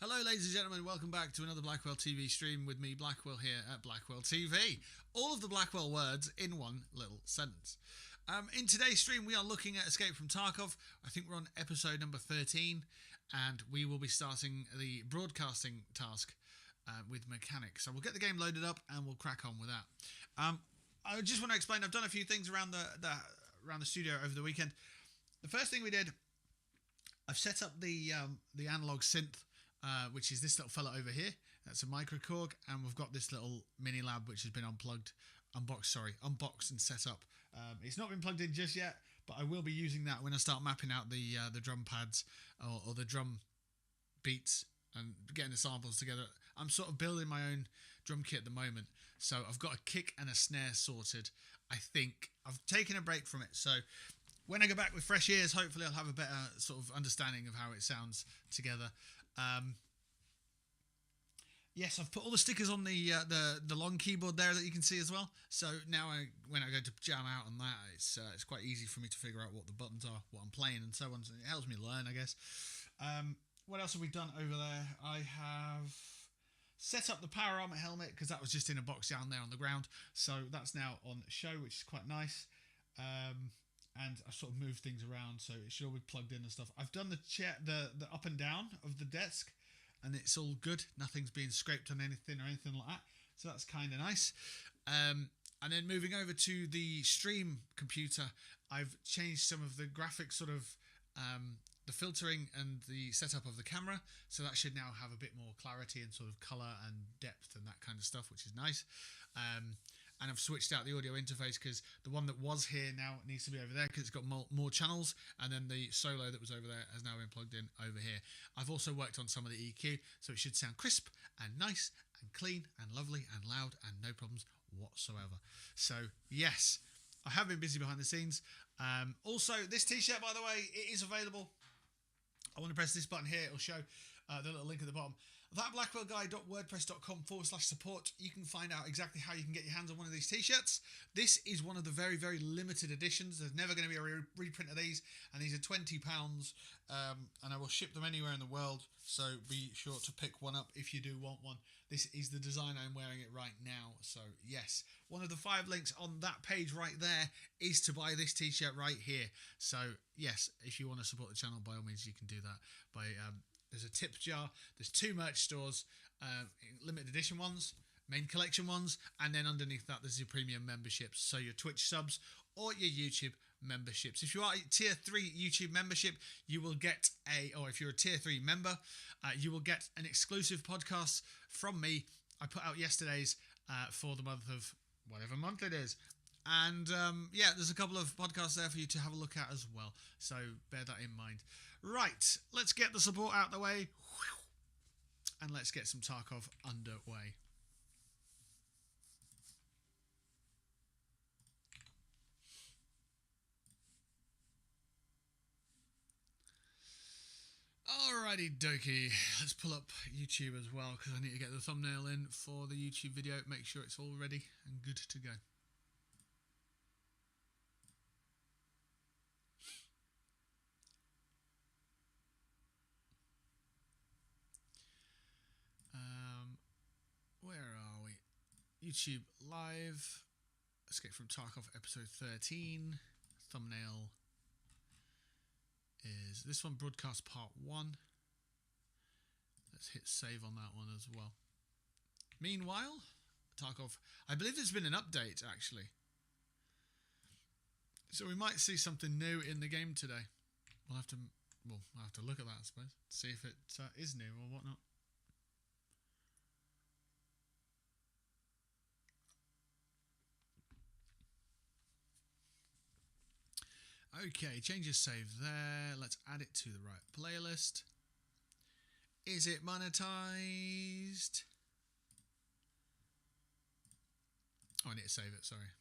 Hello, ladies and gentlemen. Welcome back to another Blackwell TV stream with me, Blackwell, here at Blackwell TV. All of the Blackwell words in one little sentence. In today's stream, we are looking at Escape from Tarkov. I think we're on episode number 13, and we will be starting the broadcasting task with mechanics. So we'll get the game loaded up, and we'll crack on with that. I just want to explain. I've done a few things around the studio over the weekend. The first thing we did, I've set up the analog synth. Which is this little fella over here. That's a microcorg, and we've got this little mini lab which has been unboxed and set up. It's not been plugged in just yet, but I will be using that when I start mapping out the drum pads or the drum beats and getting the samples together. I'm sort of building my own drum kit at the moment, so I've got a kick and a snare sorted. I think I've taken a break from it, so when I go back with fresh ears, hopefully I'll have a better sort of understanding of how it sounds together. Yes, I've put all the stickers on the long keyboard there that you can see as well. So now when I go to jam out on that, it's quite easy for me to figure out what the buttons are, what I'm playing, and so on. So it helps me learn, I guess. What else have we done over there? I have set up the power armor helmet because that was just in a box down there on the ground. So that's now on show, which is quite nice. And I've sort of moved things around, so it should all be plugged in and stuff. I've done the chair, the up and down of the desk, and it's all good. Nothing's being scraped on anything or anything like that, so that's kind of nice. And then moving over to the stream computer, I've changed some of the graphics, sort of the filtering and the setup of the camera, so that should now have a bit more clarity and sort of color and depth and that kind of stuff, which is nice. And I've switched out the audio interface because the one that was here now needs to be over there because it's got more channels, and then the solo that was over there has now been plugged in over here. I've also worked on some of the EQ, so it should sound crisp and nice and clean and lovely and loud and no problems whatsoever. So yes, I have been busy behind the scenes. Also, this t-shirt, by the way, it is available. I want to press this button here. It'll show the little link at the bottom. thatblackwellguy.wordpress.com/support. You can find out exactly how you can get your hands on one of these t-shirts. This is one of the very, very limited editions. There's never going to be a reprint of these, and these are £20, and I will ship them anywhere in the world, so be sure to pick one up if you do want one. This is the design. I'm wearing it right now, so yes. One of the 5 links on that page right there is to buy this t-shirt right here. So yes, if you want to support the channel, by all means you can do that by there's a tip jar, there's 2 merch stores, limited edition ones, main collection ones, and then underneath that there's your premium memberships, so your Twitch subs or your YouTube memberships. If you are a tier 3 YouTube membership, you will get or if you're a tier 3 member, you will get an exclusive podcast from me. I put out yesterday's for the month of whatever month it is. And yeah, there's a couple of podcasts there for you to have a look at as well. So bear that in mind. Right, let's get the support out the way. And let's get some Tarkov underway. Alrighty dokie, let's pull up YouTube as well because I need to get the thumbnail in for the YouTube video. Make sure it's all ready and good to go. Where are we? YouTube live. Escape from Tarkov episode 13. Thumbnail is this one, broadcast part 1. Let's hit save on that one as well. Meanwhile, Tarkov, I believe there's been an update actually. So we might see something new in the game today. I'll have to look at that, I suppose. See if it is new or whatnot. Okay, changes saved there. Let's add it to the right playlist. Is it monetized? Oh, I need to save it, sorry.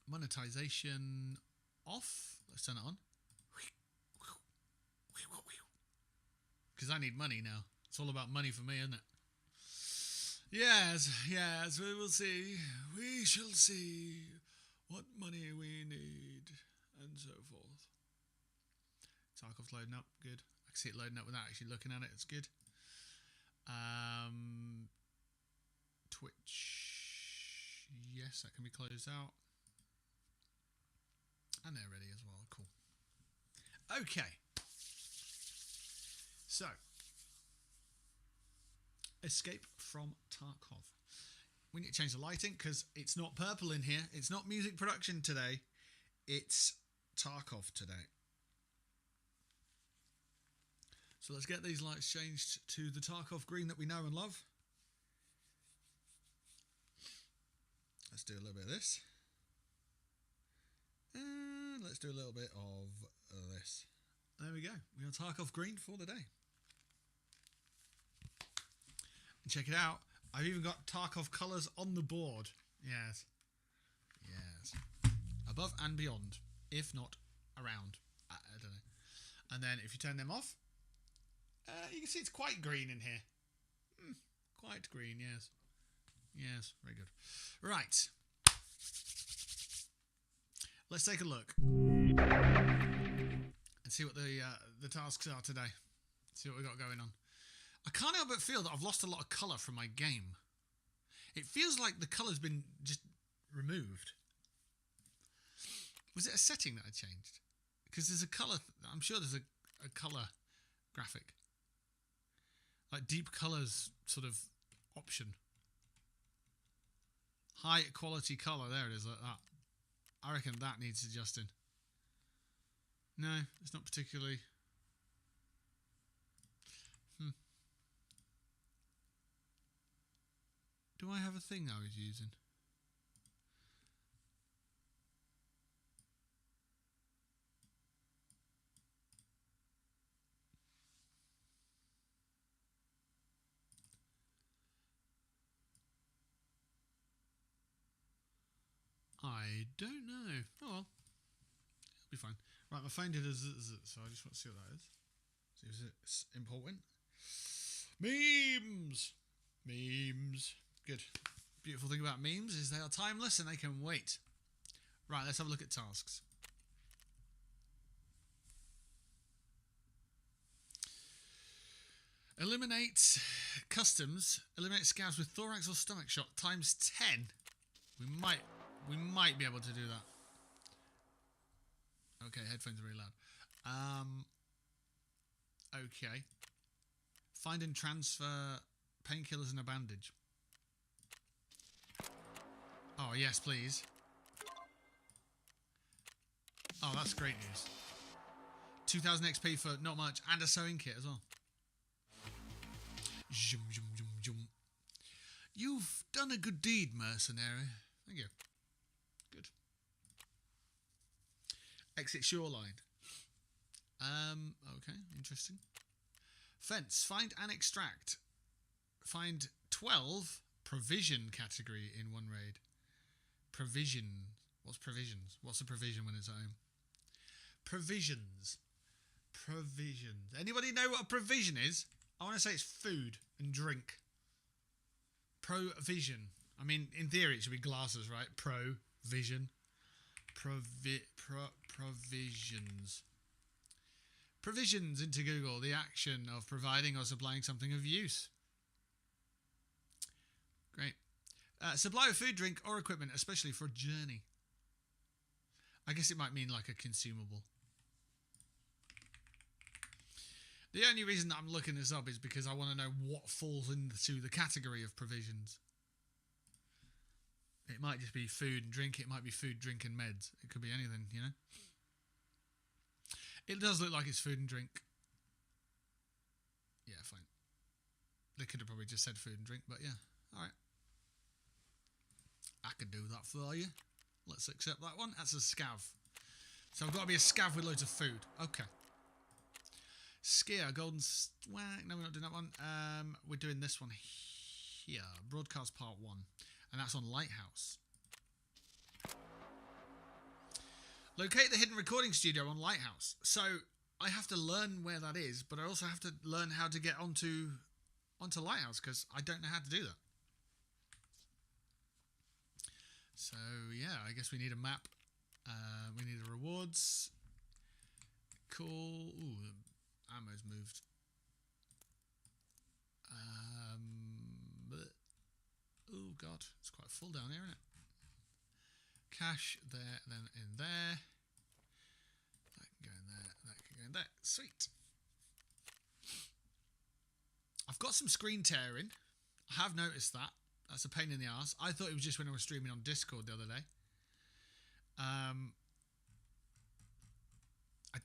Monetization off. Let's turn it on. Because I need money now. It's all about money for me, isn't it? Yes, we will see. We shall see what money we need, and so forth. Tarkov's loading up, good. can see it loading up without actually looking at it. It's good. Twitch, yes, that can be closed out. And they're ready as well. Cool. Okay. So, Escape from Tarkov. We need to change the lighting because it's not purple in here. It's not music production today. It's Tarkov today. So let's get these lights changed to the Tarkov green that we know and love. Let's do a little bit of this. And let's do a little bit of this. There we go. We got Tarkov green for the day. And check it out. I've even got Tarkov colours on the board. Yes. Yes. Above and beyond. If not around. I don't know. And then if you turn them off, you can see it's quite green in here. Quite green, yes. Yes, very good. Right. Let's take a look. And see what the tasks are today. See what we got going on. I can't help but feel that I've lost a lot of colour from my game. It feels like the colour's been just removed. Was it a setting that I changed? Because there's a colour, I'm sure there's a colour graphic. Like deep colours sort of option. High quality colour, there it is, like that. I reckon that needs adjusting. No, it's not particularly... Do I have a thing I was using? I don't know. Oh well. It'll be fine. Right, my phone did a so I just want to see what that is. See if it's important. Memes! Memes. Good. Beautiful thing about memes is they are timeless and they can wait. Right, let's have a look at tasks. Eliminate customs. Eliminate scabs with thorax or stomach shot times 10. We might be able to do that. Okay, headphones are really loud. Okay. Find and transfer painkillers and a bandage. Oh, yes, please. Oh, that's great news. 2000 XP for not much, and a sewing kit as well. Zoom, zoom, zoom, zoom. You've done a good deed, mercenary. Thank you. Good. Exit shoreline. Okay, interesting. Fence. Find and extract. Find 12 provision category in one raid. Provision. What's provisions? What's a provision when it's at home? Provisions. Provisions. Anybody know what a provision is? I want to say it's food and drink. Provision. I mean, in theory, it should be glasses, right? Provision. Provisions. Provisions into Google. The action of providing or supplying something of use. Great. Supply of food, drink, or equipment, especially for a journey. I guess it might mean like a consumable. The only reason that I'm looking this up is because I want to know what falls into the category of provisions. It might just be food and drink. It might be food, drink, and meds. It could be anything, you know. It does look like it's food and drink. Yeah, fine. They could have probably just said food and drink, but yeah. All right. I could do that for you. Let's accept that one. That's a scav. So I've got to be a scav with loads of food. Okay. Skier, golden swag. No, we're not doing that one. We're doing this one here. Broadcast part 1. And that's on Lighthouse. Locate the hidden recording studio on Lighthouse. So I have to learn where that is, but I also have to learn how to get onto Lighthouse because I don't know how to do that. So yeah, I guess we need a map. We need the rewards. Cool. Ooh, ammo's moved. Oh god, it's quite full down here, isn't it? Cash there, and then in there. That can go in there, that can go in there. Sweet. I've got some screen tearing. I have noticed that. That's a pain in the arse. I thought it was just when I was streaming on Discord the other day. I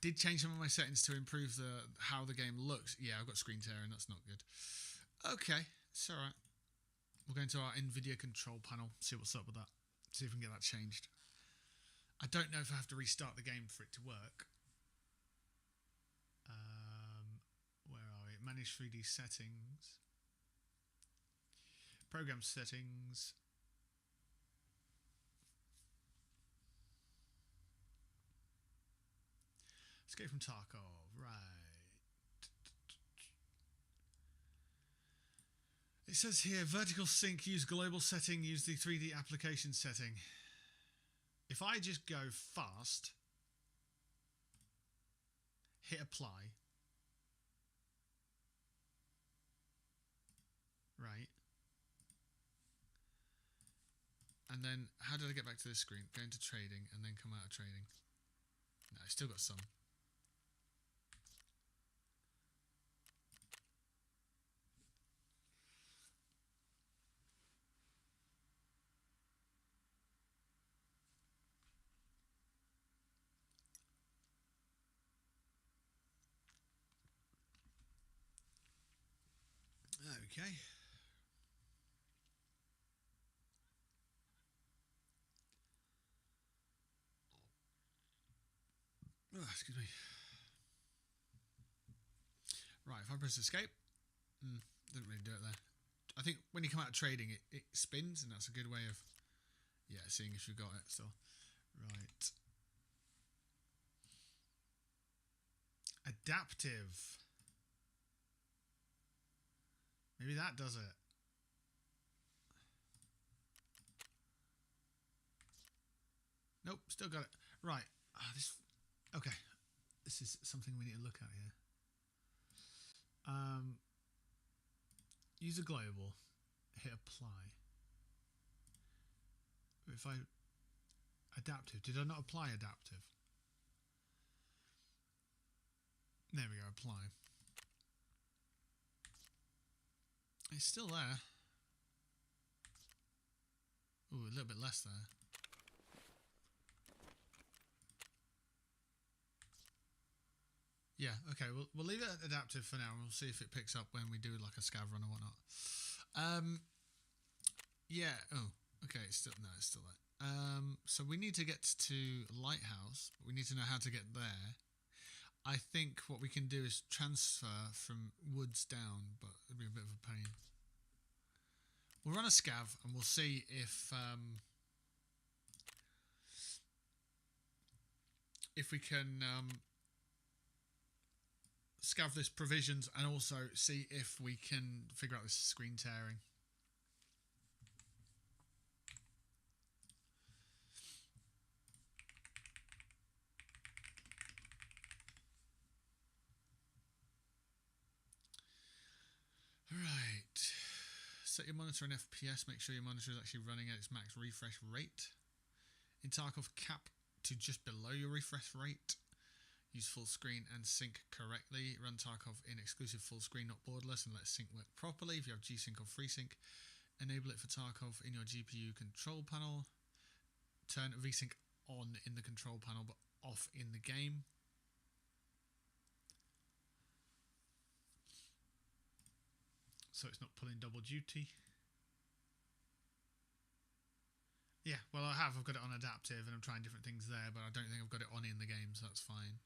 did change some of my settings to improve how the game looks. Yeah, I've got screen tearing. That's not good. Okay, it's all right. We'll go into our NVIDIA control panel, see what's up with that. See if we can get that changed. I don't know if I have to restart the game for it to work. Where are we? Manage 3D settings. Program settings. Escape from Tarkov, right. It says here, vertical sync, use global setting, use the 3D application setting. If I just go fast, hit apply, right, and then how did I get back to this screen? Go into trading and then come out of trading. No, I still got some. Okay. Oh, excuse me. Right, if I press escape, didn't really do it there. I think when you come out of trading, it spins, and that's a good way of, yeah, seeing if you've got it. So, right. Adaptive. Maybe that does it. Nope, still got it. Right. Okay. This is something we need to look at here. Use a global. Hit apply. If I... Adaptive. Did I not apply adaptive? There we go, apply. It's still there. Ooh, a little bit less there. Yeah, okay, we'll leave it at adaptive for now, and we'll see if it picks up when we do like a scav run or whatnot. Yeah, oh, okay, it's still there. So we need to get to Lighthouse, but we need to know how to get there. I think what we can do is transfer from woods down, but it'll be a bit of a pain. We'll run a scav and we'll see if we can scav this provisions and also see if we can figure out this screen tearing. Right, set your monitor and FPS, make sure your monitor is actually running at its max refresh rate. In Tarkov, cap to just below your refresh rate. Use full screen and sync correctly. Run Tarkov in exclusive full screen, not borderless, and let sync work properly. If you have G-Sync or FreeSync, enable it for Tarkov in your GPU control panel. Turn VSync on in the control panel, but off in the game. So it's not pulling double duty. Yeah, well I've got it on adaptive and I'm trying different things there, but I don't think I've got it on in the game, so that's fine.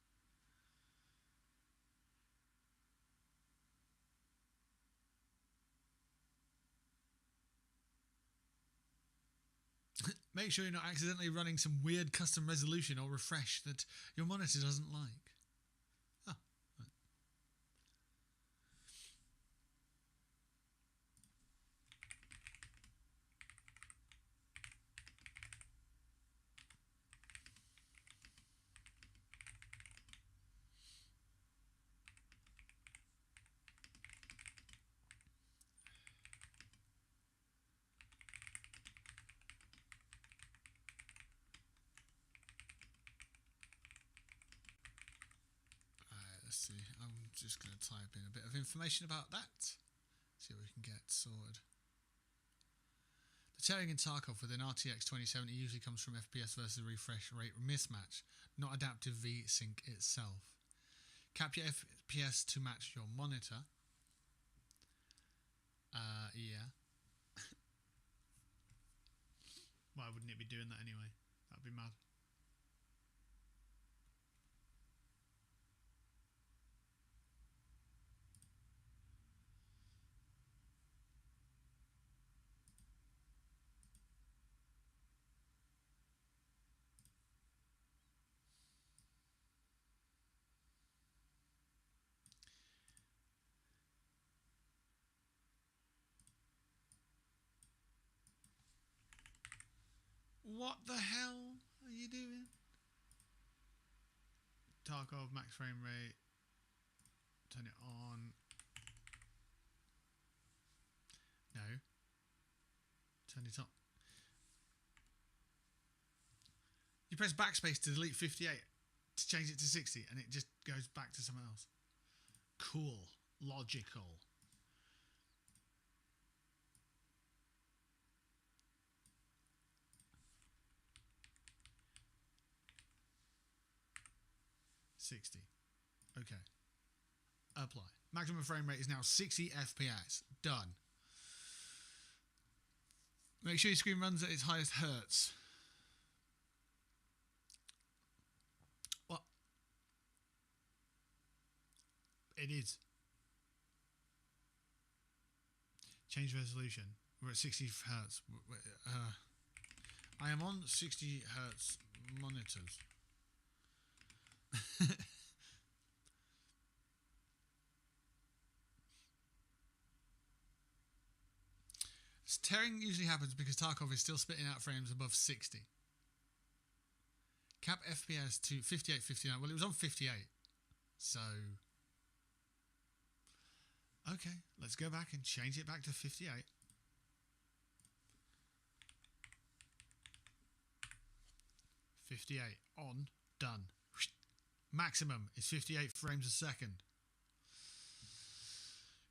Make sure you're not accidentally running some weird custom resolution or refresh that your monitor doesn't like. Oh, right. see. I'm just going to type in a bit of information about that. See what we can get sorted. The tearing in Tarkov with an RTX 2070 usually comes from FPS versus refresh rate mismatch, not adaptive V-Sync itself. Cap your FPS to match your monitor. Yeah. Why wouldn't it be doing that anyway? That'd be mad. What the hell are you doing? Tarkov max frame rate. Turn it on. No. Turn it on. You press backspace to delete 58 to change it to 60 and it just goes back to something else. Cool. Logical. $60. Okay. Apply. Maximum frame rate is now 60 FPS. Done. Make sure your screen runs at its highest hertz. What? It is. Change resolution. We're at 60 hertz. I am on 60 hertz monitors. Tearing usually happens because Tarkov is still spitting out frames above 60. Cap FPS to 58, 59. Well, it was on 58. So, okay, let's go back and change it back to 58. On, done. Maximum is 58 frames a second.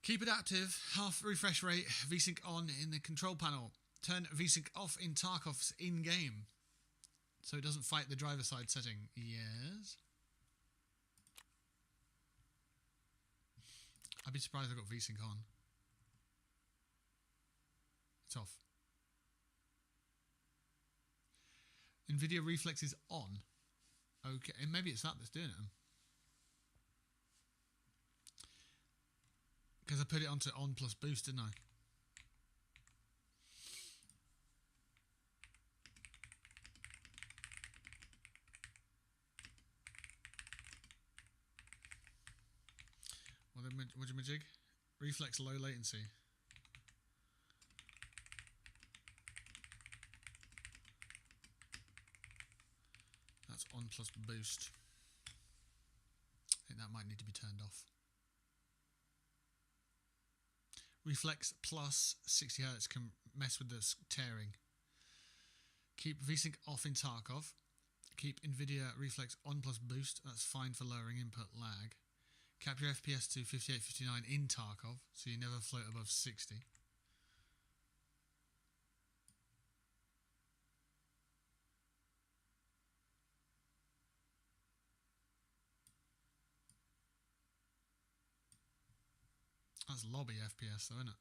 Keep adaptive, half refresh rate, VSync on in the control panel. Turn VSync off in Tarkov's in-game, so it doesn't fight the driver side setting. Yes. I'd be surprised if I got VSync on. It's off. NVIDIA Reflex is on. Okay, and maybe it's that that's doing it. Because I put it onto on plus boost, didn't I? What's your majig? Reflex low latency. That's on plus boost. I think that might need to be turned off. Reflex plus 60 Hz can mess with the tearing. Keep VSync off in Tarkov. Keep NVIDIA Reflex on plus boost. That's fine for lowering input lag. Cap your FPS to 58, 59 in Tarkov, so you never float above 60. That's lobby FPS though, isn't it?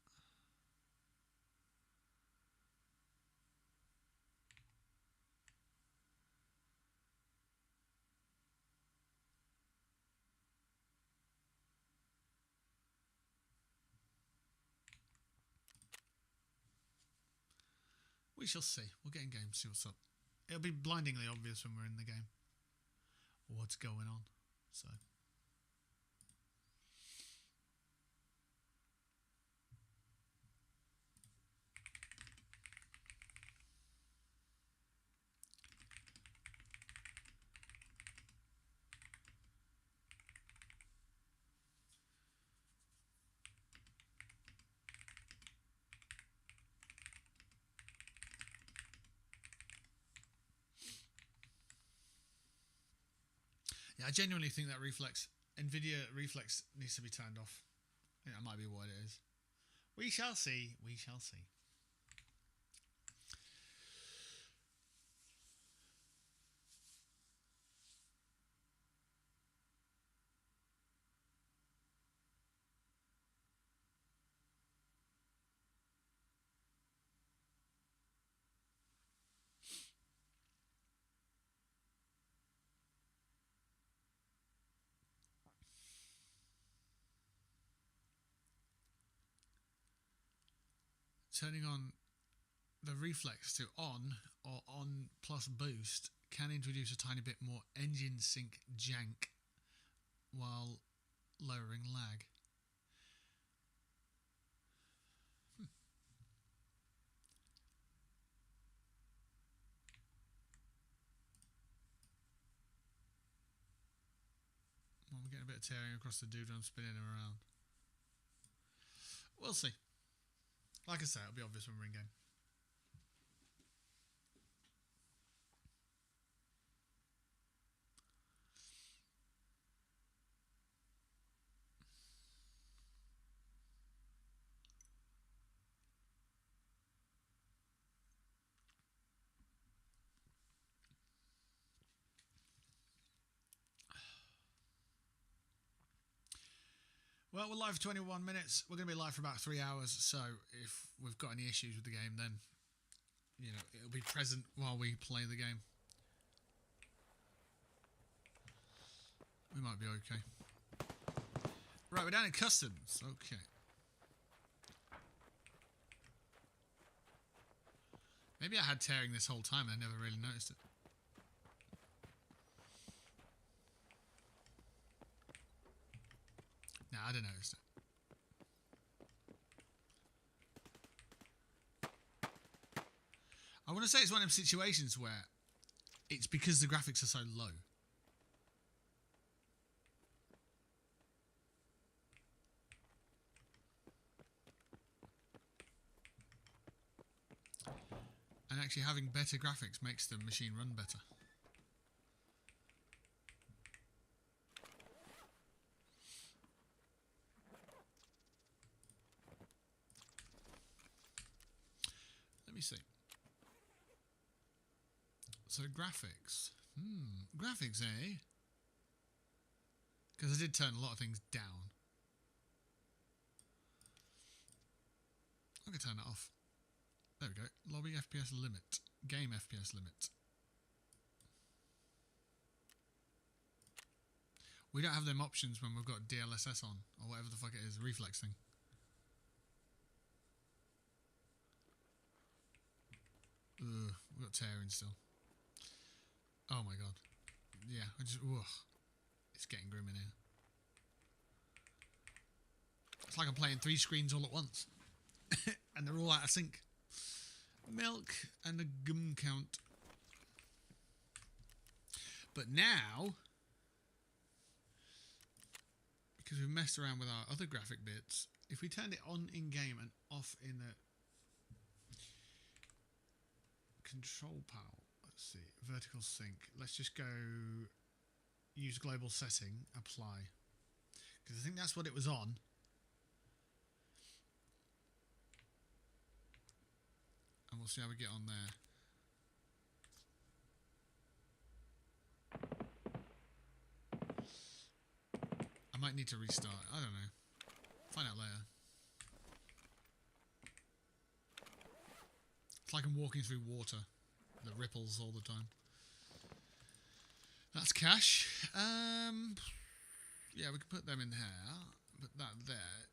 We shall see. We'll get in game, see what's up. It'll be blindingly obvious when we're in the game what's going on. So. Yeah, I genuinely think that reflex NVIDIA reflex needs to be turned off. Yeah, that might be what it is. We shall see. We shall see. Turning on the reflex to on or on plus boost can introduce a tiny bit more engine sync jank while lowering lag. Well, we're getting a bit of tearing across the dude and I'm spinning him around. We'll see. Like I say, it'll be obvious when we're in game. Well, we're live for 21 minutes. We're going to be live for about 3 hours. So if we've got any issues with the game, then, you know, it'll be present while we play the game. We might be okay. Right, we're down in customs. Okay. Maybe I had tearing this whole time and I never really noticed it. No, I didn't notice it. I want to say it's one of them situations where it's because the graphics are so low. And actually having better graphics makes the machine run better. Let me see. So graphics. Graphics, eh? Because I did turn a lot of things down. I can turn that off. There we go. Lobby FPS limit. Game FPS limit. We don't have them options when we've got DLSS on, or whatever the fuck it is, reflex thing. Ugh, we've got tearing still. Oh my god. Yeah, it's getting grim in here. It's like I'm playing 3 screens all at once. And they're all out of sync. Milk and a gum count. But now, because we've messed around with our other graphic bits, if we turned it on in game and off in the control panel, let's see, vertical sync, let's just go use global setting, apply, because I think that's what it was on. And we'll see how we get on there. I might need to restart. I don't know. Find out later. It's like I'm walking through water that ripples all the time. That's cash. Yeah, we can put them in here. Put that there.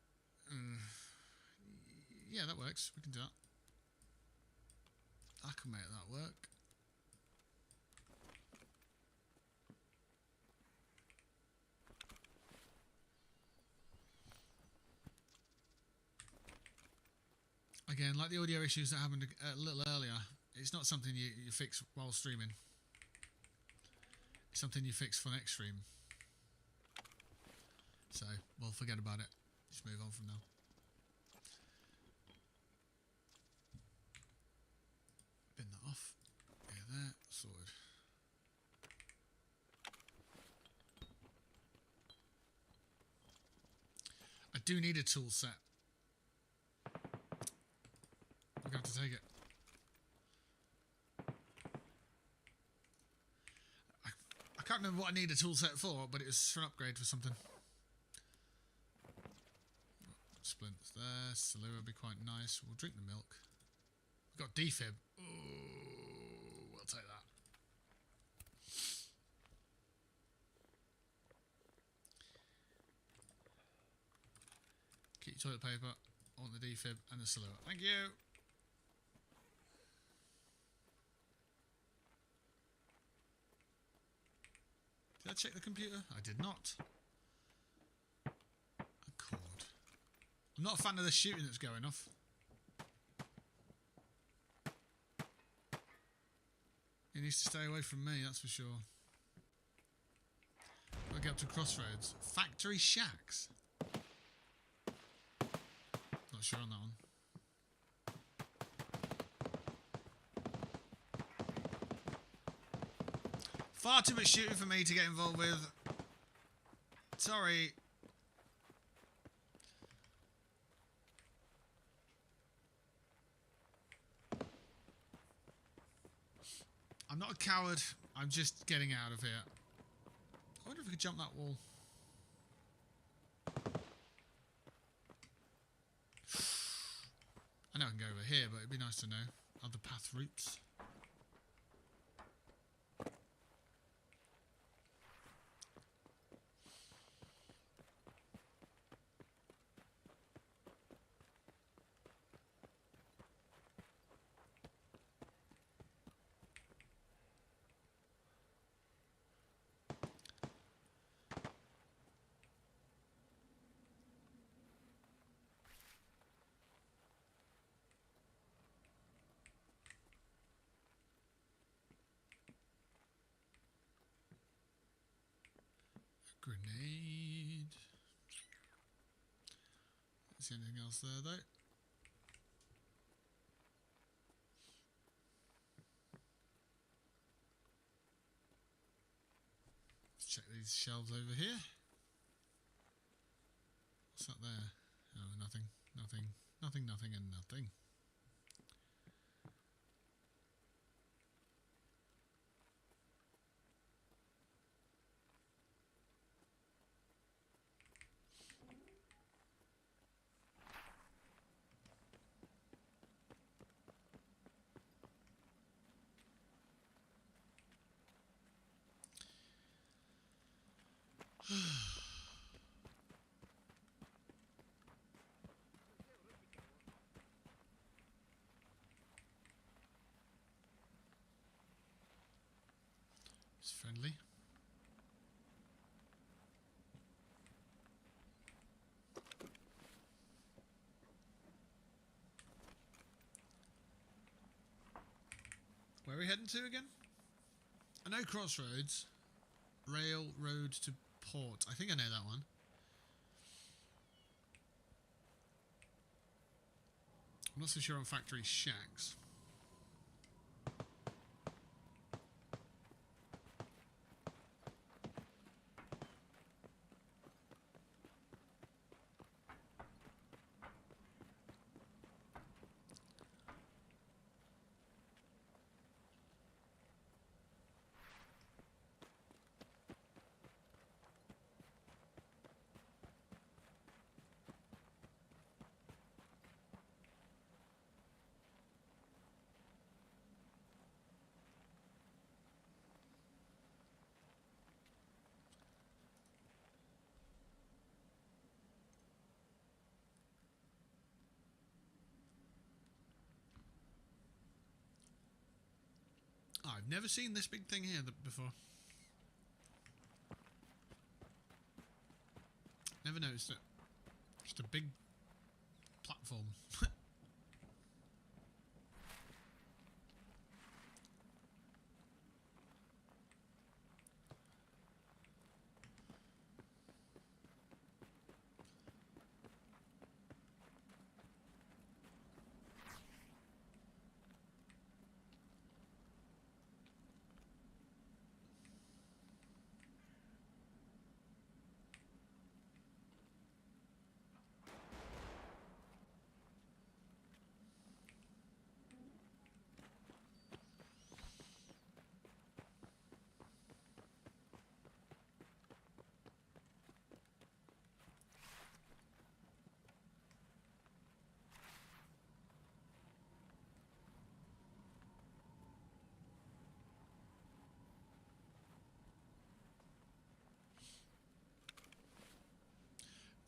Yeah, that works. We can do that. I can make that work. Again, like the audio issues that happened a little earlier, it's not something you fix while streaming. It's something you fix for next stream. So, we'll forget about it. Just move on from now. Bin that off. Yeah, there. Sorted. do need a tool set. I'm going to have to take it. I can't remember what I need a tool set for, but it was for an upgrade for something. Splints there. Salua would be quite nice. We'll drink the milk. We've got defib. Ooh, we'll take that. Keep toilet paper. I want the defib and the Salua. Thank you. Did I check the computer? I did not. Accord. I'm not a fan of the shooting that's going off. He needs to stay away from me, that's for sure. I'll get up to Crossroads. Factory Shacks. Not sure on that one. Far too much shooting for me to get involved with. Sorry. I'm not a coward. I'm just getting out of here. I wonder if we could jump that wall. I know I can go over here, but it'd be nice to know other path routes. Grenade. Don't see anything else there though. Let's check these shelves over here. What's that there? Oh, nothing, nothing, nothing, nothing, and nothing. It's friendly. Where are we heading to again? I know Crossroads. Railroad to Port. I think I know that one. I'm not so sure on Factory Shacks. I've never seen this big thing here before. Never noticed it. Just a big platform.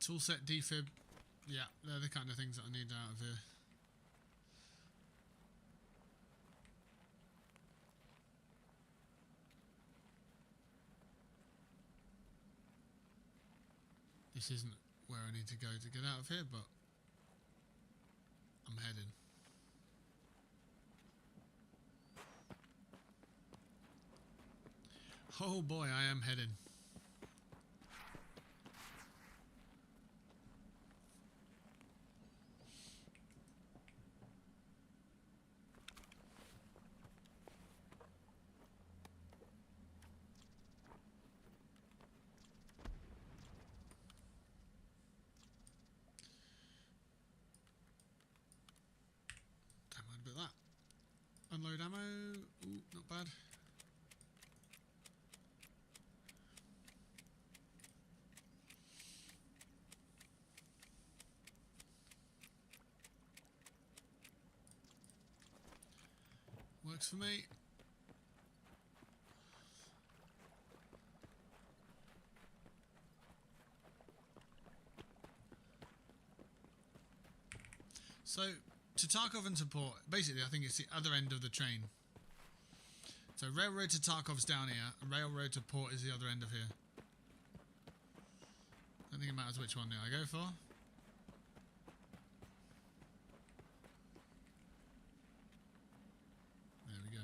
Toolset defib. Yeah, they're the kind of things that I need out of here. This isn't where I need to go to get out of here, but I'm heading. Oh boy, I am heading. Don't mind a bit of that. Unload ammo. Ooh, not bad. Works for me. So, to Tarkov and support, basically I think it's the other end of the train. So railroad to Tarkov's down here, and railroad to port is the other end of here. I don't think it matters which one I go for. There we go.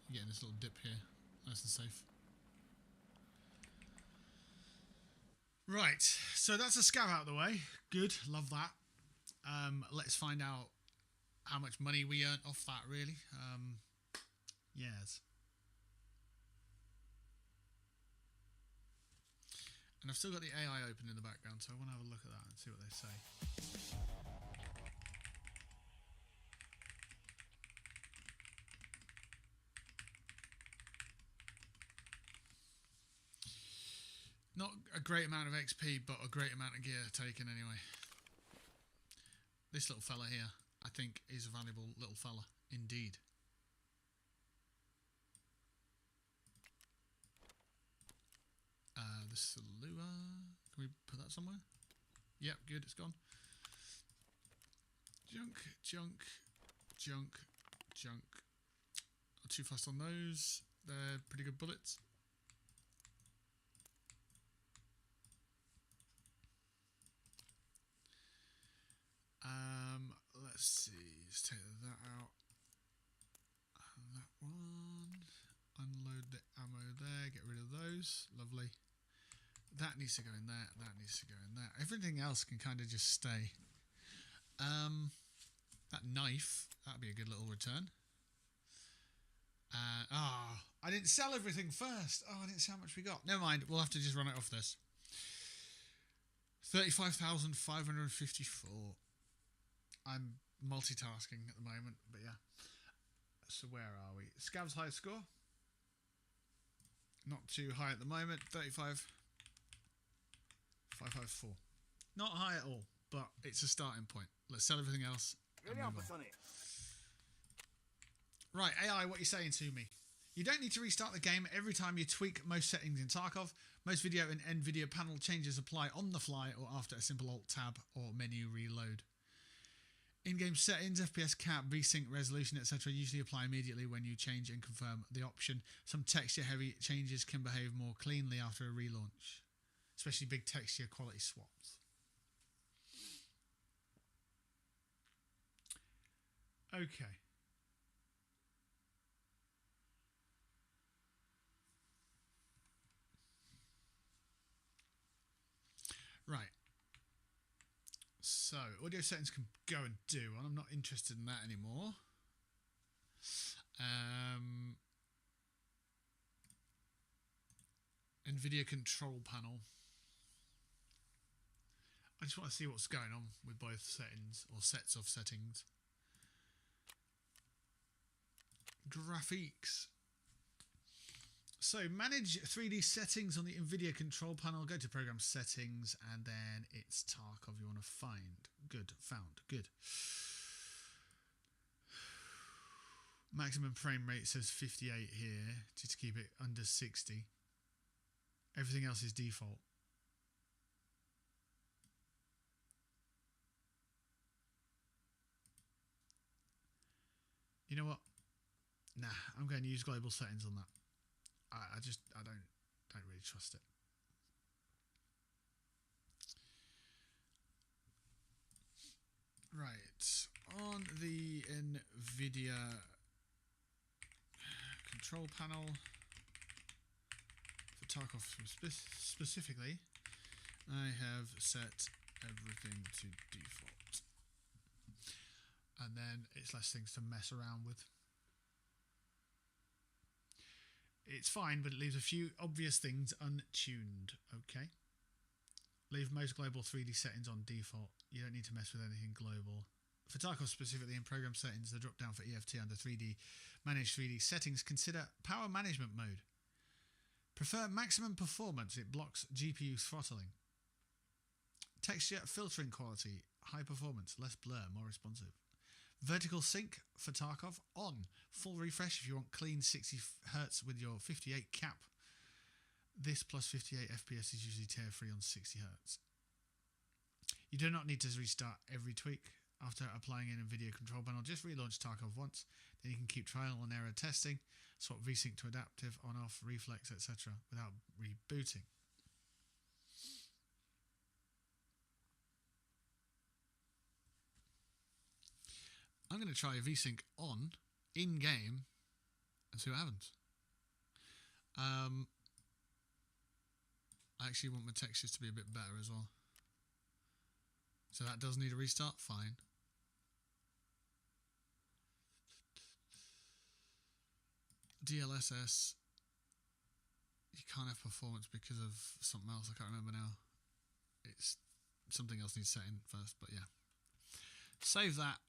You're getting this little dip here, nice and safe. Right, so that's a scav out of the way. Good, love that. Let's find out how much money we earned off that, really. Yes. And I've still got the AI open in the background, so I want to have a look at that and see what they say. Not a great amount of XP, but a great amount of gear taken anyway. This little fella here, I think, is a valuable little fella, indeed. The Salua, can we put that somewhere? Yep, good, it's gone. Junk, junk, junk, junk. Not too fast on those, they're pretty good bullets. Let's see, let's take that out. And that one. Unload the ammo there, get rid of those. Lovely. That needs to go in there, that needs to go in there. Everything else can kind of just stay. That knife, that'd be a good little return. I didn't sell everything first. Oh, I didn't see how much we got. Never mind, we'll have to just run it off this. 35,554. I'm multitasking at the moment, but yeah. So where are we? Scav's high score. Not too high at the moment. 35,554. Not high at all, but it's a starting point. Let's sell everything else. Right, AI, what are you saying to me? You don't need to restart the game every time you tweak most settings in Tarkov. Most video and end video panel changes apply on the fly or after a simple Alt-Tab or menu reload. In-game settings, FPS cap, VSync, resolution, etc. usually apply immediately when you change and confirm the option. Some texture-heavy changes can behave more cleanly after a relaunch, especially big texture quality swaps. Okay. Right. So, audio settings can go and do, and I'm not interested in that anymore. NVIDIA control panel. I just want to see what's going on with both settings, or sets of settings. Graphics. So manage 3D settings on the NVIDIA control panel. Go to program settings and then it's Tarkov you want to find. Good, found, good. Maximum frame rate says 58 here, just to keep it under 60. Everything else is default. You know what? Nah, I'm going to use global settings on that. I don't really trust it. Right, on the NVIDIA control panel for Tarkov specifically, I have set everything to default, and then it's less things to mess around with. It's fine, but it leaves a few obvious things untuned. Okay. Leave most global 3D settings on default. You don't need to mess with anything global. For Tarkov specifically, in program settings, the drop down for EFT under 3D, manage 3D settings, consider power management mode. Prefer maximum performance. It blocks GPU throttling. Texture filtering quality, high performance, less blur, more responsive. Vertical sync for Tarkov on. Full refresh if you want clean 60 Hz with your 58 cap. This plus 58 FPS is usually tear free on 60 Hz. You do not need to restart every tweak. After applying in a video control panel, just relaunch Tarkov once. Then you can keep trial and error testing, swap VSync to adaptive, on off, reflex, etc. without rebooting. I'm going to try VSync on in game and see what happens. I actually want my textures to be a bit better as well. So that does need a restart, fine. DLSS, you can't have performance because of something else, I can't remember now. It's something else needs setting first, but yeah. Save that.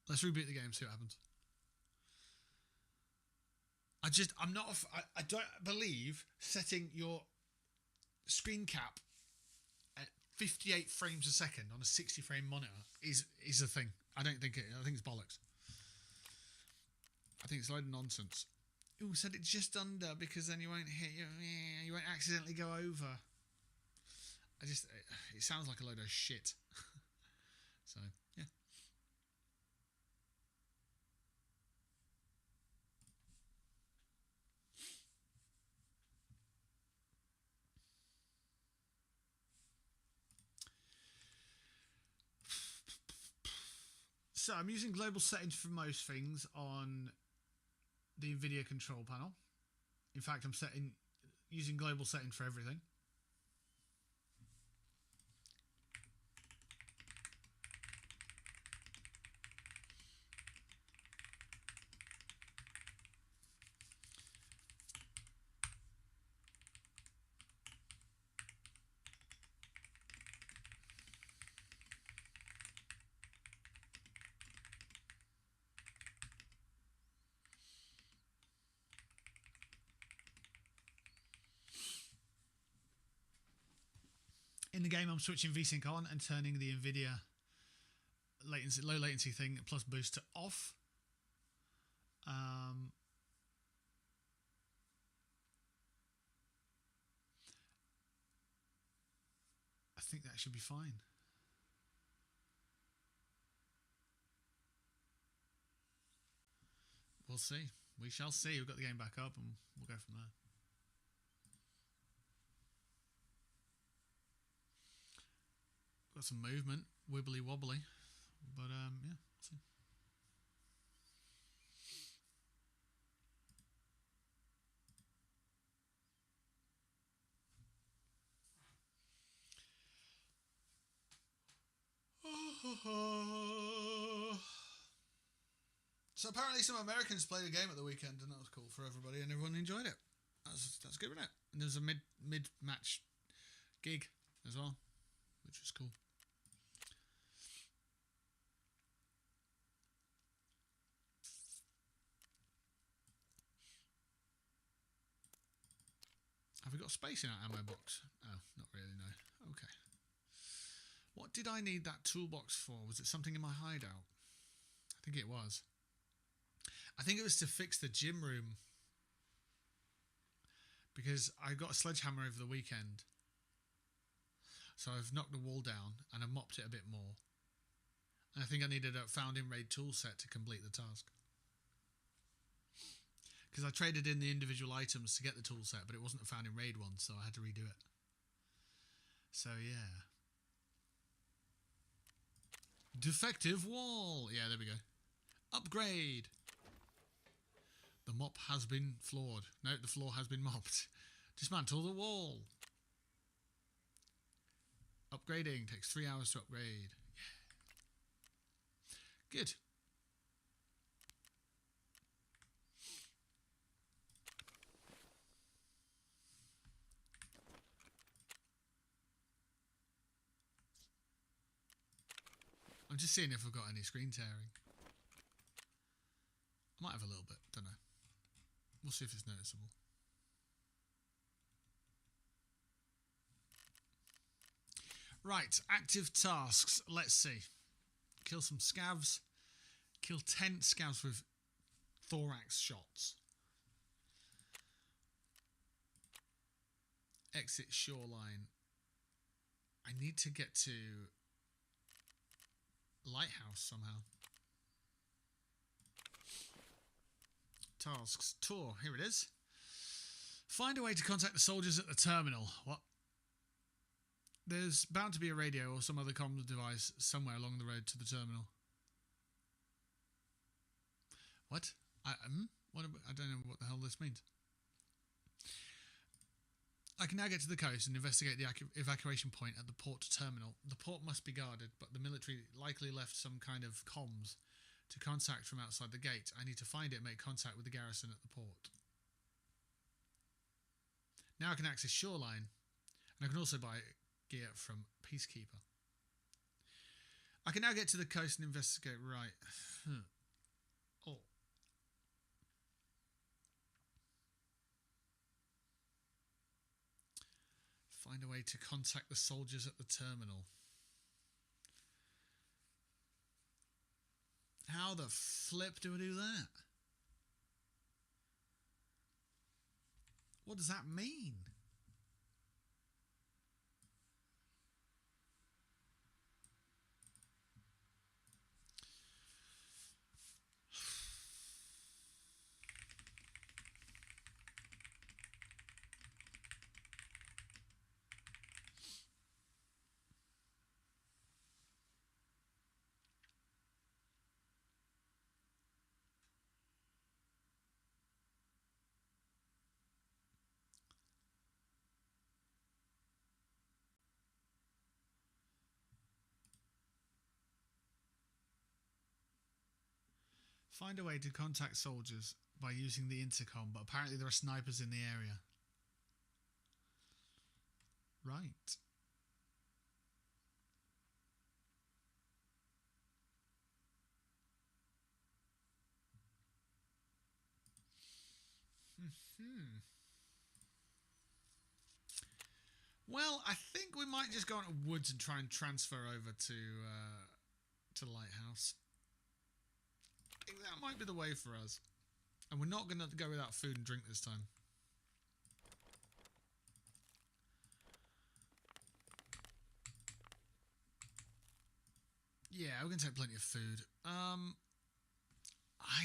Let's reboot the game, see what happens. I don't believe setting your screen cap at 58 frames a second on a 60 frame monitor is a thing. I think it's bollocks. I think it's a load of nonsense. Ooh, said it just under because then you won't hit you won't accidentally go over. It sounds like a load of shit. So yeah. So I'm using global settings for most things on the NVIDIA control panel. In fact, I'm using global settings for everything. In the game, I'm switching VSync on and turning the NVIDIA low latency thing plus boost to off. I think that should be fine. We'll see. We shall see. We've got the game back up and we'll go from there. Got some movement, wibbly wobbly, but yeah, we'll see. So apparently some Americans played a game at the weekend and that was cool for everybody and everyone enjoyed it. That's good, isn't it? And there was a mid-match gig as well, which was cool. Have we got space in our ammo box? Oh, not really, no. Okay. What did I need that toolbox for? Was it something in my hideout? I think it was. I think it was to fix the gym room. Because I got a sledgehammer over the weekend. So I've knocked the wall down and I've mopped it a bit more. I think I needed a found in raid tool set to complete the task. Because I traded in the individual items to get the tool set, but it wasn't a found in raid one, so I had to redo it. So yeah. Defective wall. Yeah, there we go. Upgrade. The mop has been floored. No, the floor has been mopped. Dismantle the wall. Upgrading. Takes 3 hours to upgrade. Yeah. Good. I'm just seeing if I've got any screen tearing. I might have a little bit. Don't know. We'll see if it's noticeable. Right, active tasks. Let's see. Kill some scavs. Kill 10 scavs with thorax shots. Exit shoreline. I need to get to lighthouse somehow. Tasks. Tour. Here it is. Find a way to contact the soldiers at the terminal. What? There's bound to be a radio or some other comm device somewhere along the road to the terminal. What? I don't know what the hell this means. I can now get to the coast and investigate the evacuation point at the port terminal. The port must be guarded, but the military likely left some kind of comms to contact from outside the gate. I need to find it and make contact with the garrison at the port. Now I can access shoreline, and I can also buy gear from Peacekeeper. I can now get to the coast and investigate. Right. Oh. Find a way to contact the soldiers at the terminal. How the flip do I do that? What does that mean? Find a way to contact soldiers by using the intercom, but apparently there are snipers in the area. Right. Well, I think we might just go into woods and try and transfer over to Lighthouse. I think that might be the way for us. And we're not going to go without food and drink this time. Yeah, we're going to take plenty of food. I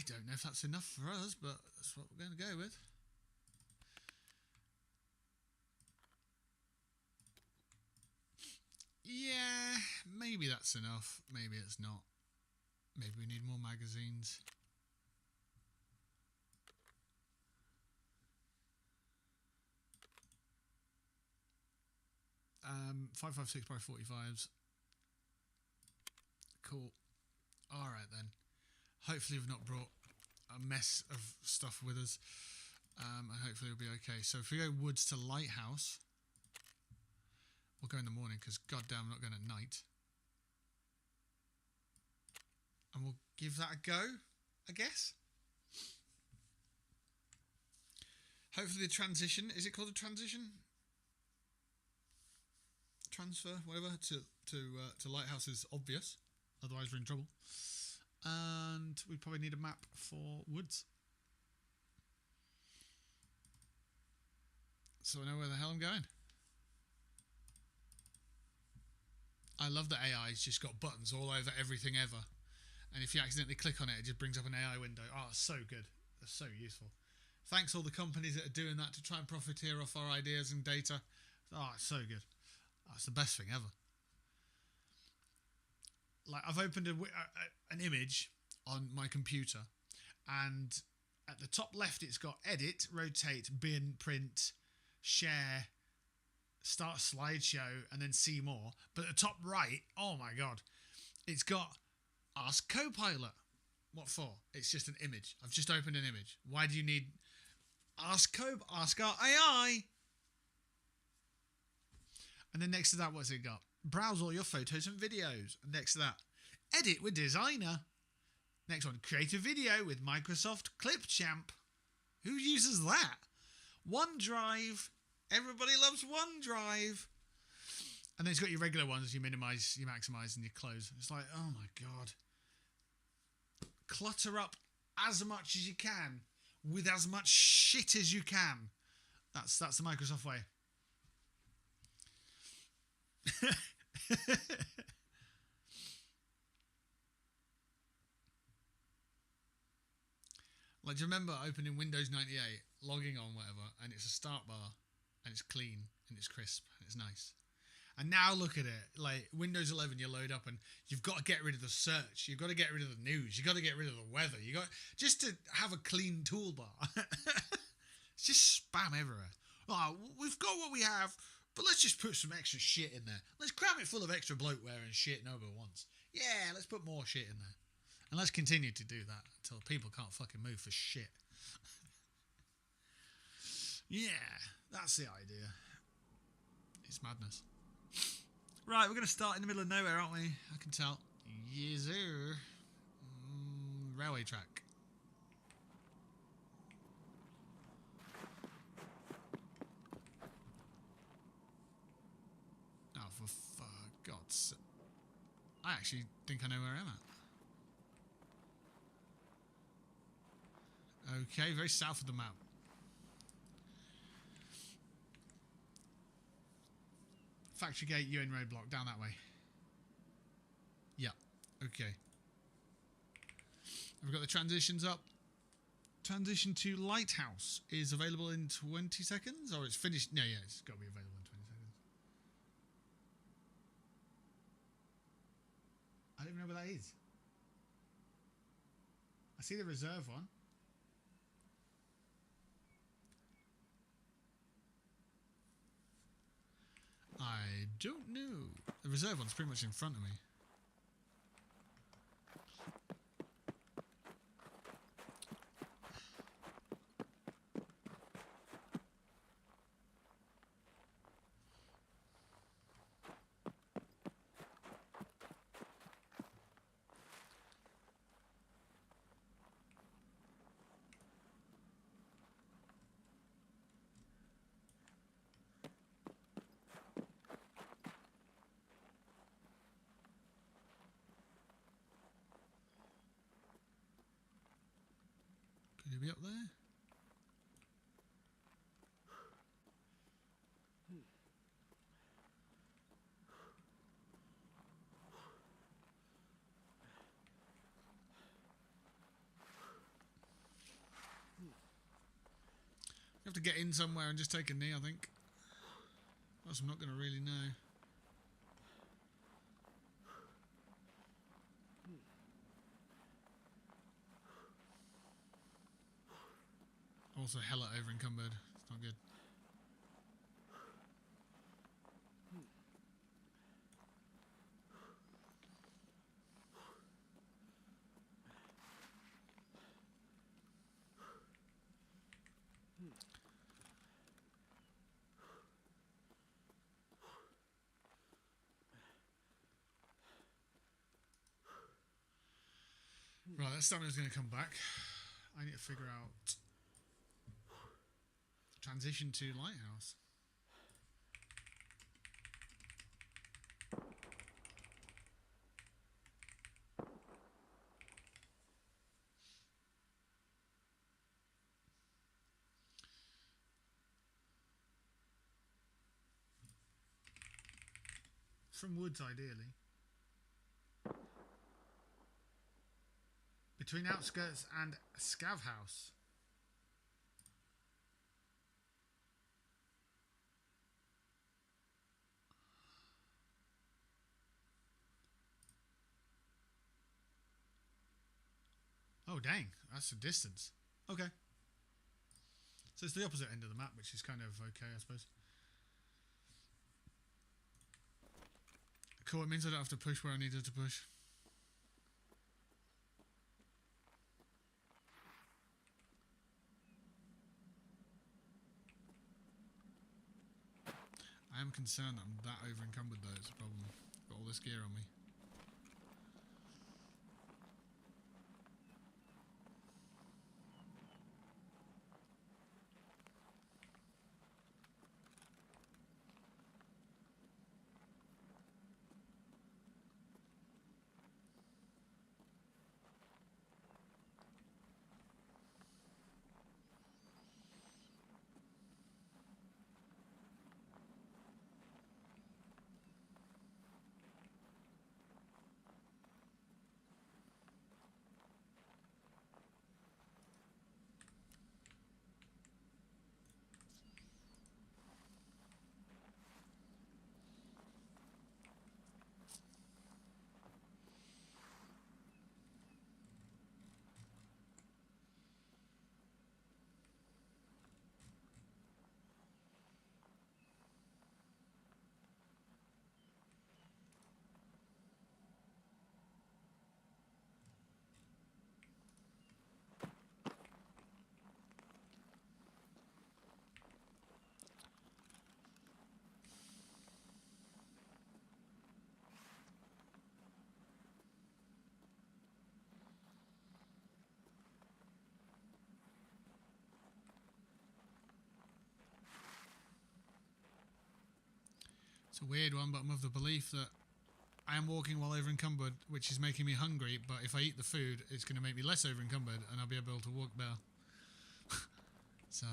don't know if that's enough for us, but that's what we're going to go with. Yeah, maybe that's enough. Maybe it's not. Maybe we need more magazines. Um, 5.56 by 45s. Cool. All right then. Hopefully we've not brought a mess of stuff with us. And hopefully we'll be okay. So if we go woods to Lighthouse, we'll go in the morning because goddamn I'm not going at night. And we'll give that a go, I guess. Hopefully the transition, is it called a transition? Transfer, whatever, to Lighthouse is obvious. Otherwise we're in trouble. And we probably need a map for woods. So I know where the hell I'm going. I love that AI's just got buttons all over everything ever. And if you accidentally click on it, it just brings up an AI window. Oh, it's so good. That's so useful. Thanks all the companies that are doing that to try and profiteer off our ideas and data. Oh, it's so good. Oh, it's the best thing ever. Like, I've opened an image on my computer, and at the top left it's got edit, rotate, bin, print, share, start slideshow, and then see more. But at the top right, oh my god, it's got ask Copilot. What for? It's just an image. I've just opened an image. Why do you need ask our AI? And then next to that, what's it got? Browse all your photos and videos. And next to that, edit with Designer. Next one, create a video with Microsoft Clipchamp. Who uses that? OneDrive. Everybody loves OneDrive. And then it's got your regular ones, you minimize, you maximize, and you close. It's like, oh my god. Clutter up as much as you can with as much shit as you can. That's the Microsoft way. Like, do you remember opening Windows 98, logging on whatever, and it's a start bar, and it's clean, and it's crisp, and it's nice. And now look at it, like Windows 11, you load up and you've got to get rid of the search, you've got to get rid of the news, you've got to get rid of the weather, you got just to have a clean toolbar. It's just spam everywhere. Oh, we've got what we have, but let's just put some extra shit in there. Let's cram it full of extra bloatware and shit nobody wants. Yeah, let's put more shit in there. And let's continue to do that until people can't fucking move for shit. Yeah, that's the idea. It's madness. Right, we're going to start in the middle of nowhere, aren't we? I can tell. Yes, sir. Railway track. Oh, for God's sake. I actually think I know where I'm at. Okay, very south of the map. Factory Gate, UN roadblock, down that way. Yeah, okay. Have we got the transitions up? Transition to Lighthouse is available in 20 seconds? Or it's finished? No, yeah, it's got to be available in 20 seconds. I don't even know where that is. I see the reserve one. I don't know. The reserve one's pretty much in front of me. Could he be up there? You have to get in somewhere and just take a knee, I think. Else I'm not going to really know. Also hella over encumbered. It's not good. Right, that stamina's going to come back. I need to figure out transition to Lighthouse. From woods, ideally. Between outskirts and Scav House. Oh, dang. That's a distance. Okay. So it's the opposite end of the map, which is kind of okay, I suppose. Cool, it means I don't have to push where I needed to push. I am concerned that I'm that over encumbered though, it's a problem. Got all this gear on me. It's a weird one, but I'm of the belief that I am walking while over encumbered, which is making me hungry, but if I eat the food, it's going to make me less over encumbered and I'll be able to walk better. So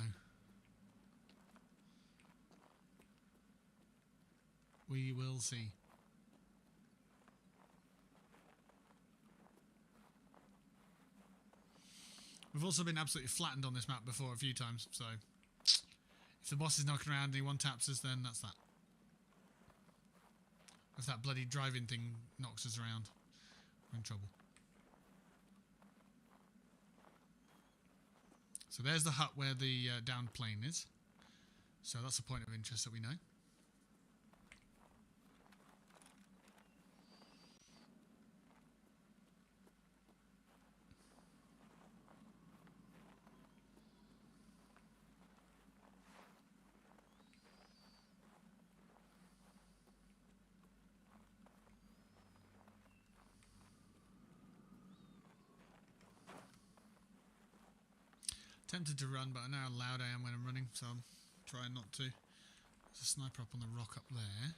we will see. We've also been absolutely flattened on this map before a few times, so if the boss is knocking around and he one-taps us, then that's that. If that bloody driving thing knocks us around, we're in trouble. So there's the hut where the downed plane is. So that's a point of interest that we know. Tempted to run, but I know how loud I am when I'm running, so I'm trying not to. There's a sniper up on the rock up there.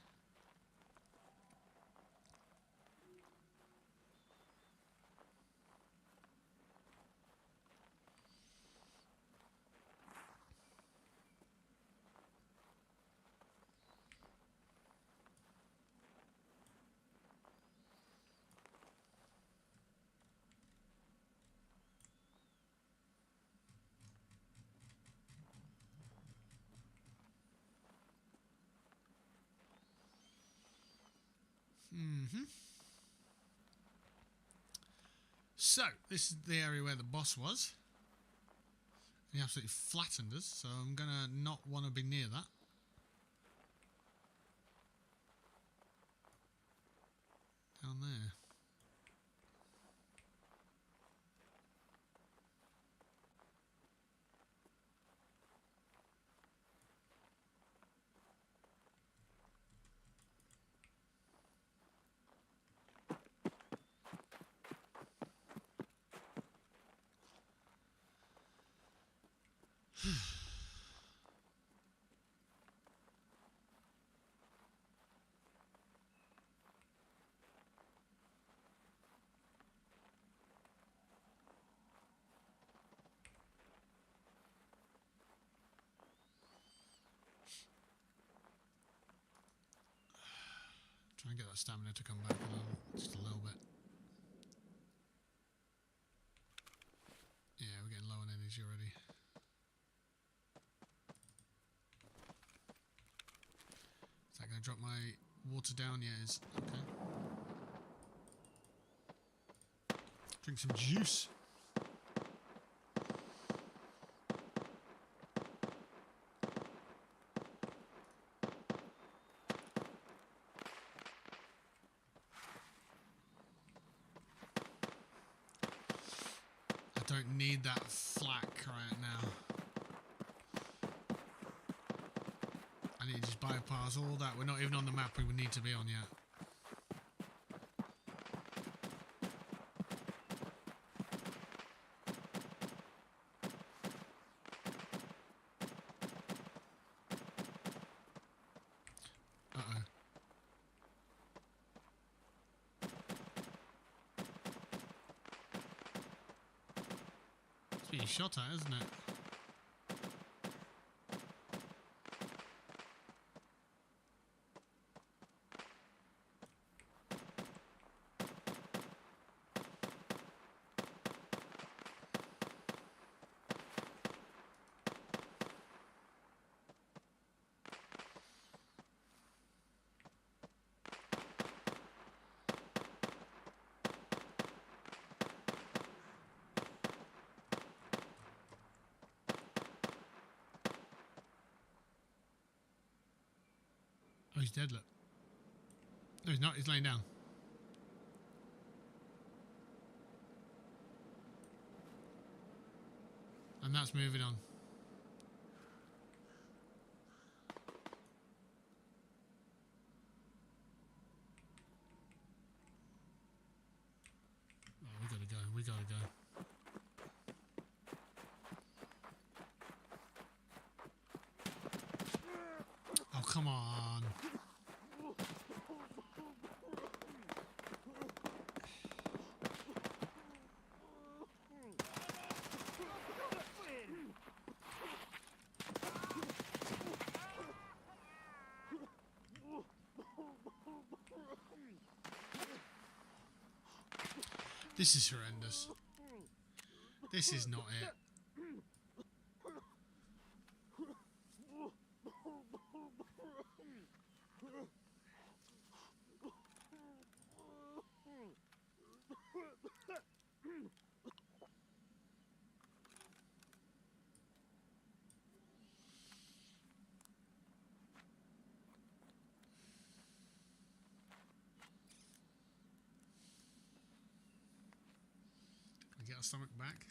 So, this is the area where the boss was. He absolutely flattened us, so I'm going to not want to be near that. Down there. Try and get that stamina to come back a little, just a little bit. Yeah, we're getting low on energy already. Is that going to drop my water down? Yeah, it is. Okay. Drink some juice. I don't need that flak right now. I need to just bypass all that. We're not even on the map we would need to be on yet. Uh-oh. It's being shot at, isn't it? Oh, he's dead, look. No, he's not. He's laying down. And that's moving on. Oh, we gotta go. We gotta go. Oh, come on. This is horrendous. This is not it. Can we get our stomach back?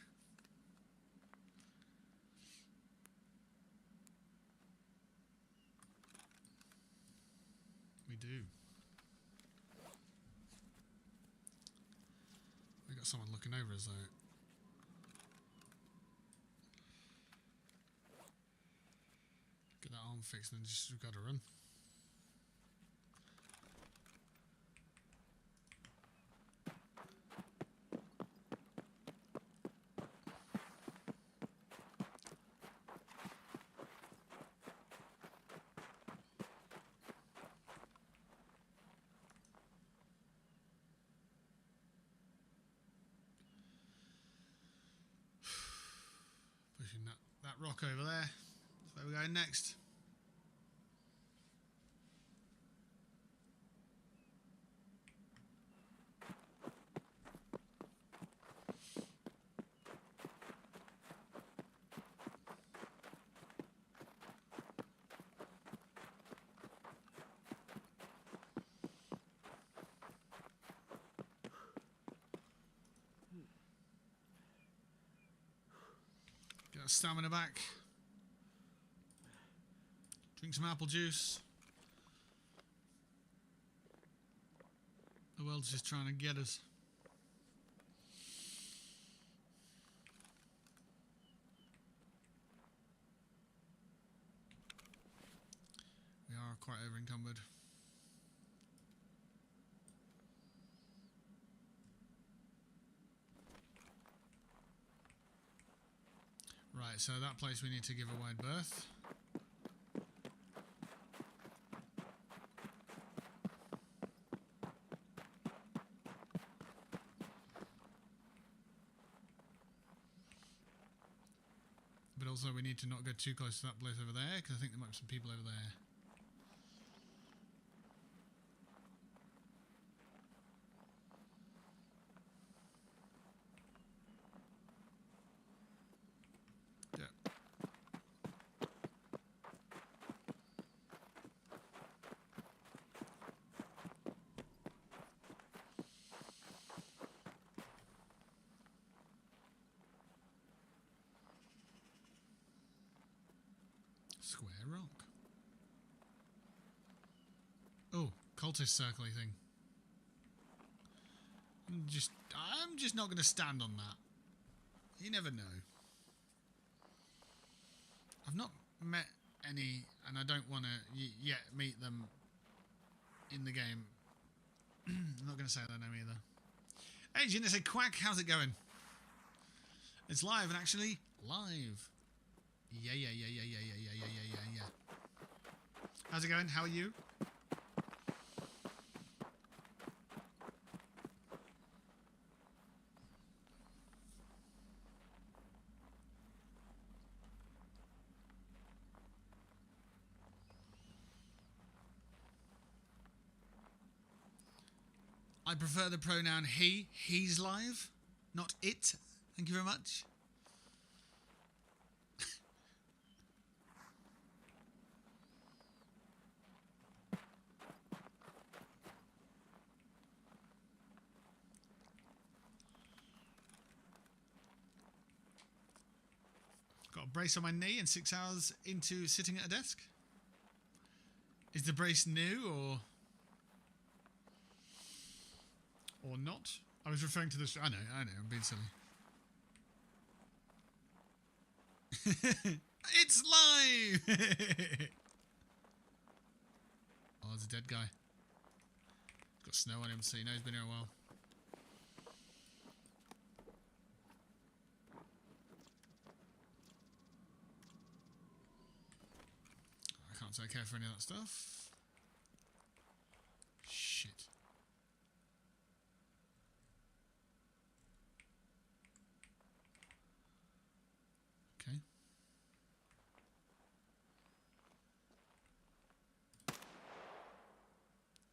We do. We got someone looking over us though. Get that arm fixed and then just we've got to run. Pushing that rock over there. That's where we're going next. Get that stamina back. Drink some apple juice. The world's just trying to get us. We are quite over encumbered. Right, so that place we need to give a wide berth. also we need to not go too close to that place over there, because I think there might be some people over there. Yeah. Square rock. Oh, cultist circly thing. I'm just not going to stand on that. You never know. I've not met any, and I don't want to yet meet them in the game. I'm not going to say their name either. Hey, Gina, say Quack, how's it going? It's live, and actually live. Yeah. How's it going? How are you? I prefer the pronoun he. He's live, not it. Thank you very much. Got a brace on my knee and 6 hours into sitting at a desk. Is the brace new or not? I was referring to this. I know, I'm being silly. It's live! Oh, there's a dead guy. He's got snow on him, so you know he's been here a while. I can't say I care for any of that stuff. Shit. Okay.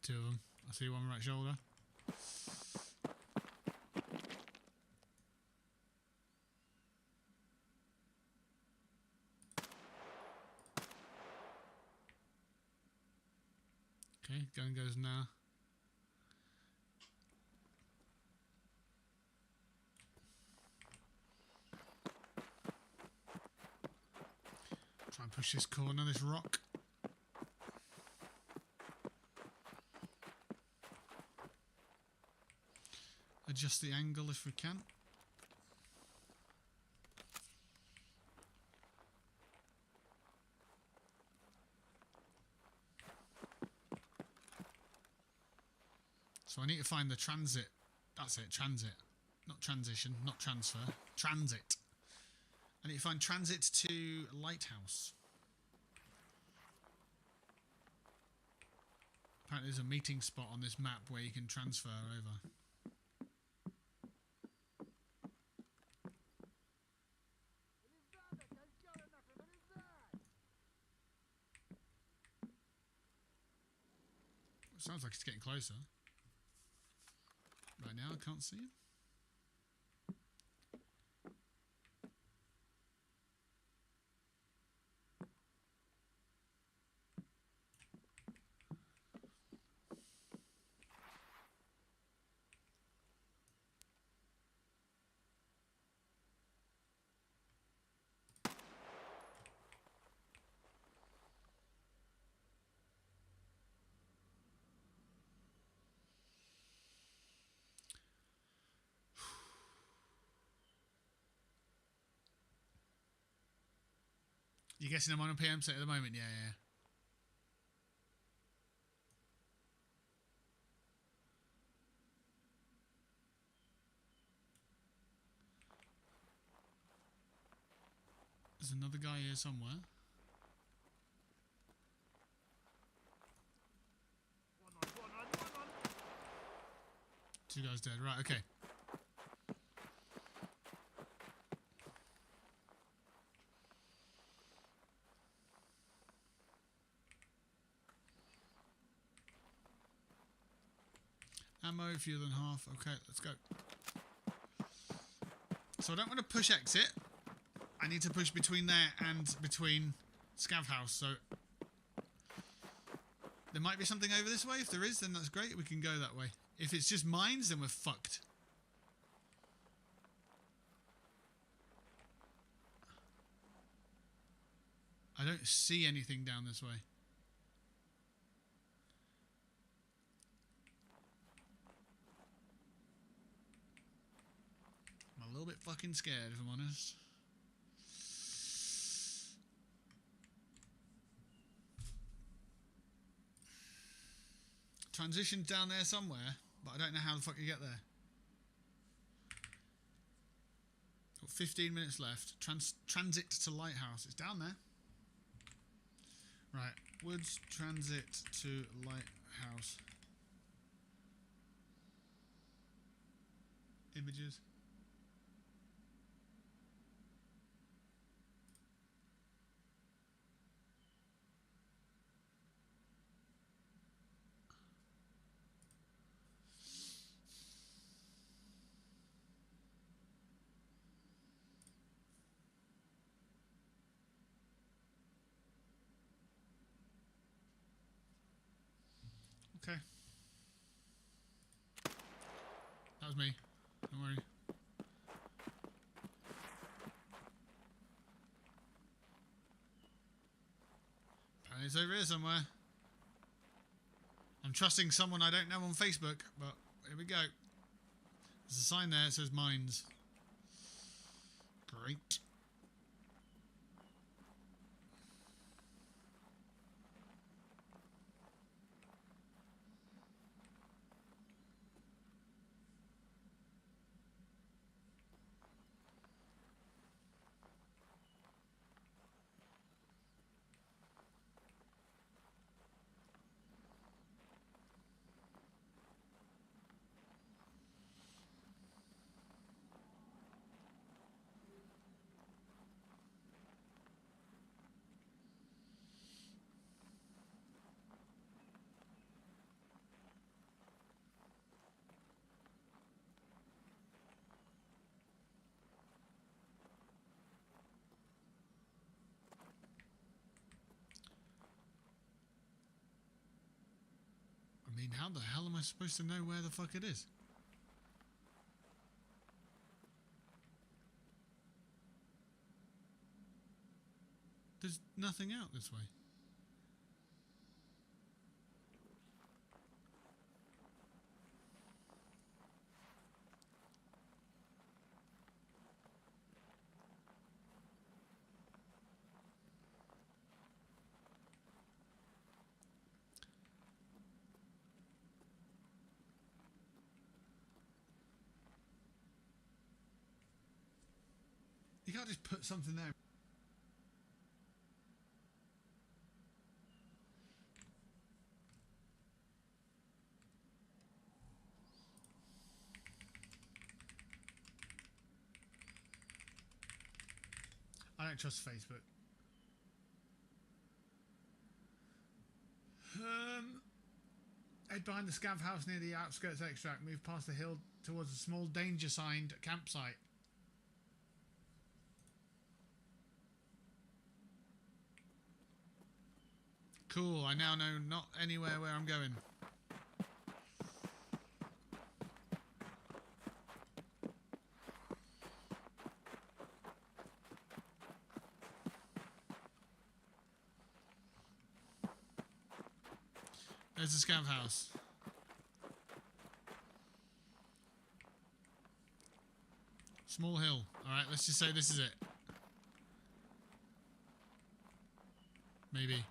Two of them. I see one right shoulder. Okay, gun goes now. Try and push this corner, this rock. Adjust the angle if we can. So I need to find the transit. That's it, transit. Not transition, not transfer. Transit. I need to find transit to Lighthouse. Apparently there's a meeting spot on this map where you can transfer over. Sounds like it's getting closer. Right now I can't see him. You're guessing I'm on a PM set at the moment? Yeah. There's another guy here somewhere. Two guys dead. Right, okay. ammo, fewer than half. Okay, let's go. So I don't want to push exit. I need to push between there and between Scav House. So there might be something over this way. If there is, then that's great. We can go that way. If it's just mines, then we're fucked. I don't see anything down this way. I'm a little bit fucking scared, if I'm honest. Transition's down there somewhere, but I don't know how the fuck you get there. Got 15 minutes left. Transit to Lighthouse. It's down there. Right. Woods transit to Lighthouse. Images. Okay. That was me. Don't worry. Apparently it's over here somewhere. I'm trusting someone I don't know on Facebook, but here we go. There's a sign there, it says mines. Great. I mean, how the hell am I supposed to know where the fuck it is? There's nothing out this way. You can't just put something there. I don't trust Facebook. Head behind the Scav House near the outskirts extract. Move past the hill towards a small danger signed campsite. Cool, I now know not anywhere where I'm going. There's the Scav House. Small hill. Alright, let's just say this is it. Maybe.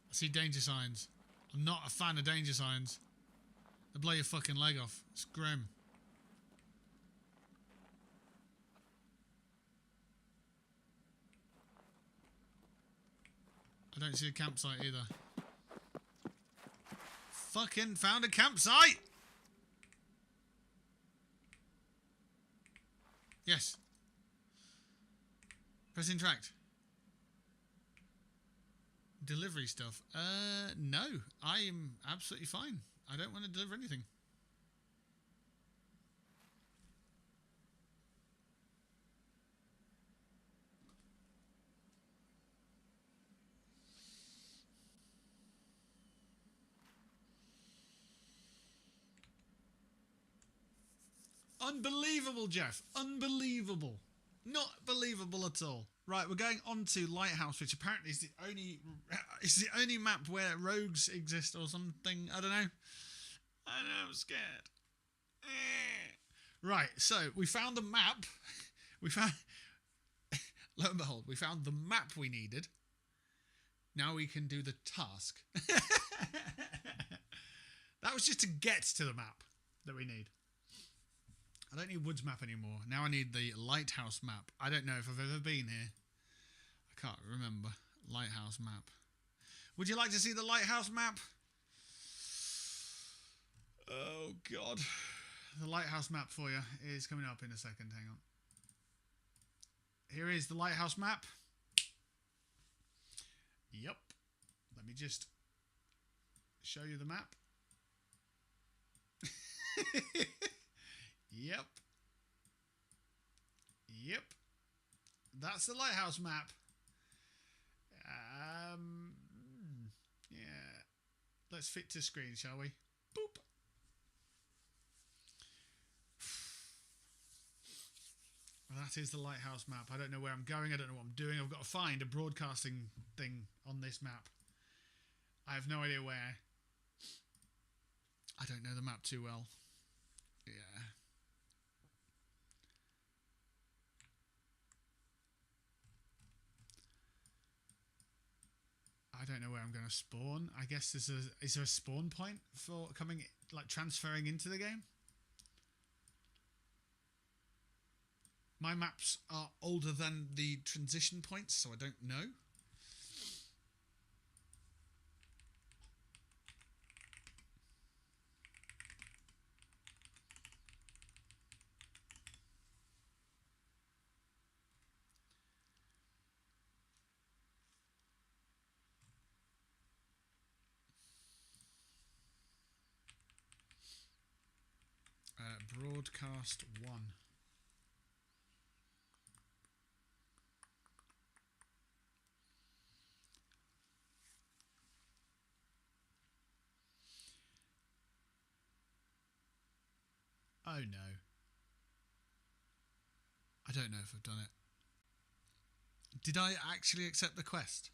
I see danger signs. I'm not a fan of danger signs. They blow your fucking leg off. It's grim. I don't see a campsite either. Fucking found a campsite! Yes. Press interact. Delivery stuff. No. I am absolutely fine. I don't want to deliver anything. Unbelievable, Jeff. Unbelievable. Not believable at all. Right, we're going on to Lighthouse, which apparently is the only map where rogues exist or something. I don't know. I know, I'm scared. Right, so we found the map. We found... Lo and behold, we found the map we needed. Now we can do the task. That was just to get to the map that we need. I don't need Woods map anymore. Now I need the Lighthouse map. I don't know if I've ever been here. I can't remember. Lighthouse map. Would you like to see the Lighthouse map? Oh, God. The Lighthouse map for you is coming up in a second. Hang on. Here is the Lighthouse map. Yep. Let me just show you the map. Yep. Yep. That's the Lighthouse map. Yeah. Let's fit to screen, shall we? Boop. That is the Lighthouse map. I don't know where I'm going. I don't know what I'm doing. I've got to find a broadcasting thing on this map. I have no idea where. I don't know the map too well. Yeah. I don't know where I'm going to spawn. I guess is there a spawn point for coming, like transferring into the game? My maps are older than the transition points, so I don't know. Broadcast 1. Oh no. I don't know if I've done it. Did I actually accept the quest?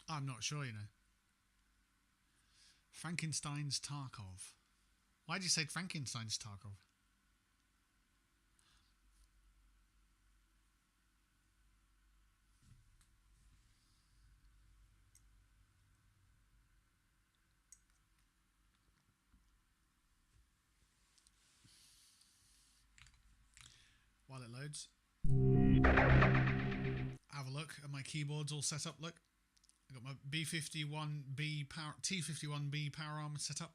I'm not sure, you know. Frankenstein's Tarkov. Why did you say Frankenstein's Tarkov? While it loads. Have a look at my keyboards all set up, look. I've got my B51B power, T51B power armor set up.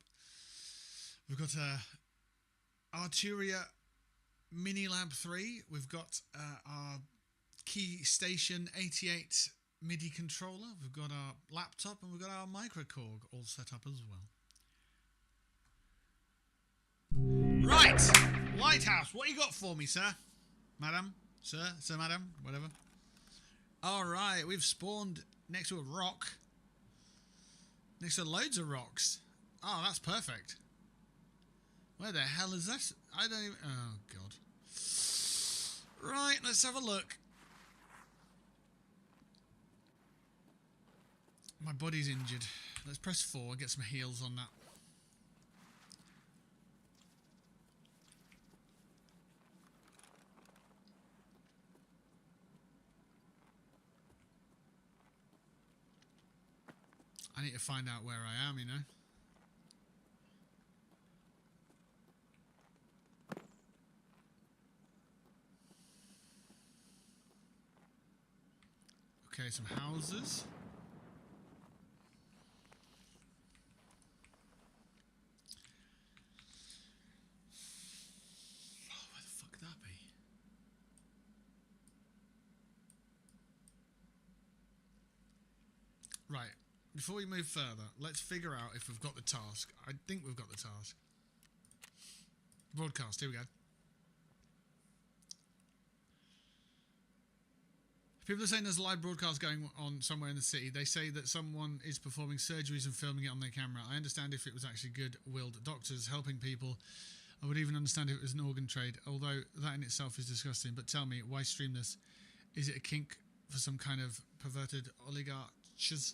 We've got Arturia Minilab 3. We've got our Key Station 88 MIDI controller. We've got our laptop and we've got our microcorg all set up as well. Right, Lighthouse, what you got for me, sir? Madam? Sir, madam, whatever. Alright, we've spawned next to a rock. Next to loads of rocks. Oh, that's perfect. Where the hell is this? I don't even... Oh, God. Right, let's have a look. My body's injured. Let's press 4, get some heals on that. I need to find out where I am, you know. Okay, some houses. Oh, where the fuck could that be? Right. Before we move further, let's figure out if we've got the task. I think we've got the task. Broadcast, here we go. People are saying there's a live broadcast going on somewhere in the city. They say that someone is performing surgeries and filming it on their camera. I understand if it was actually good-willed doctors helping people. I would even understand if it was an organ trade, although that in itself is disgusting. But tell me, why stream this? Is it a kink for some kind of perverted oligarchs?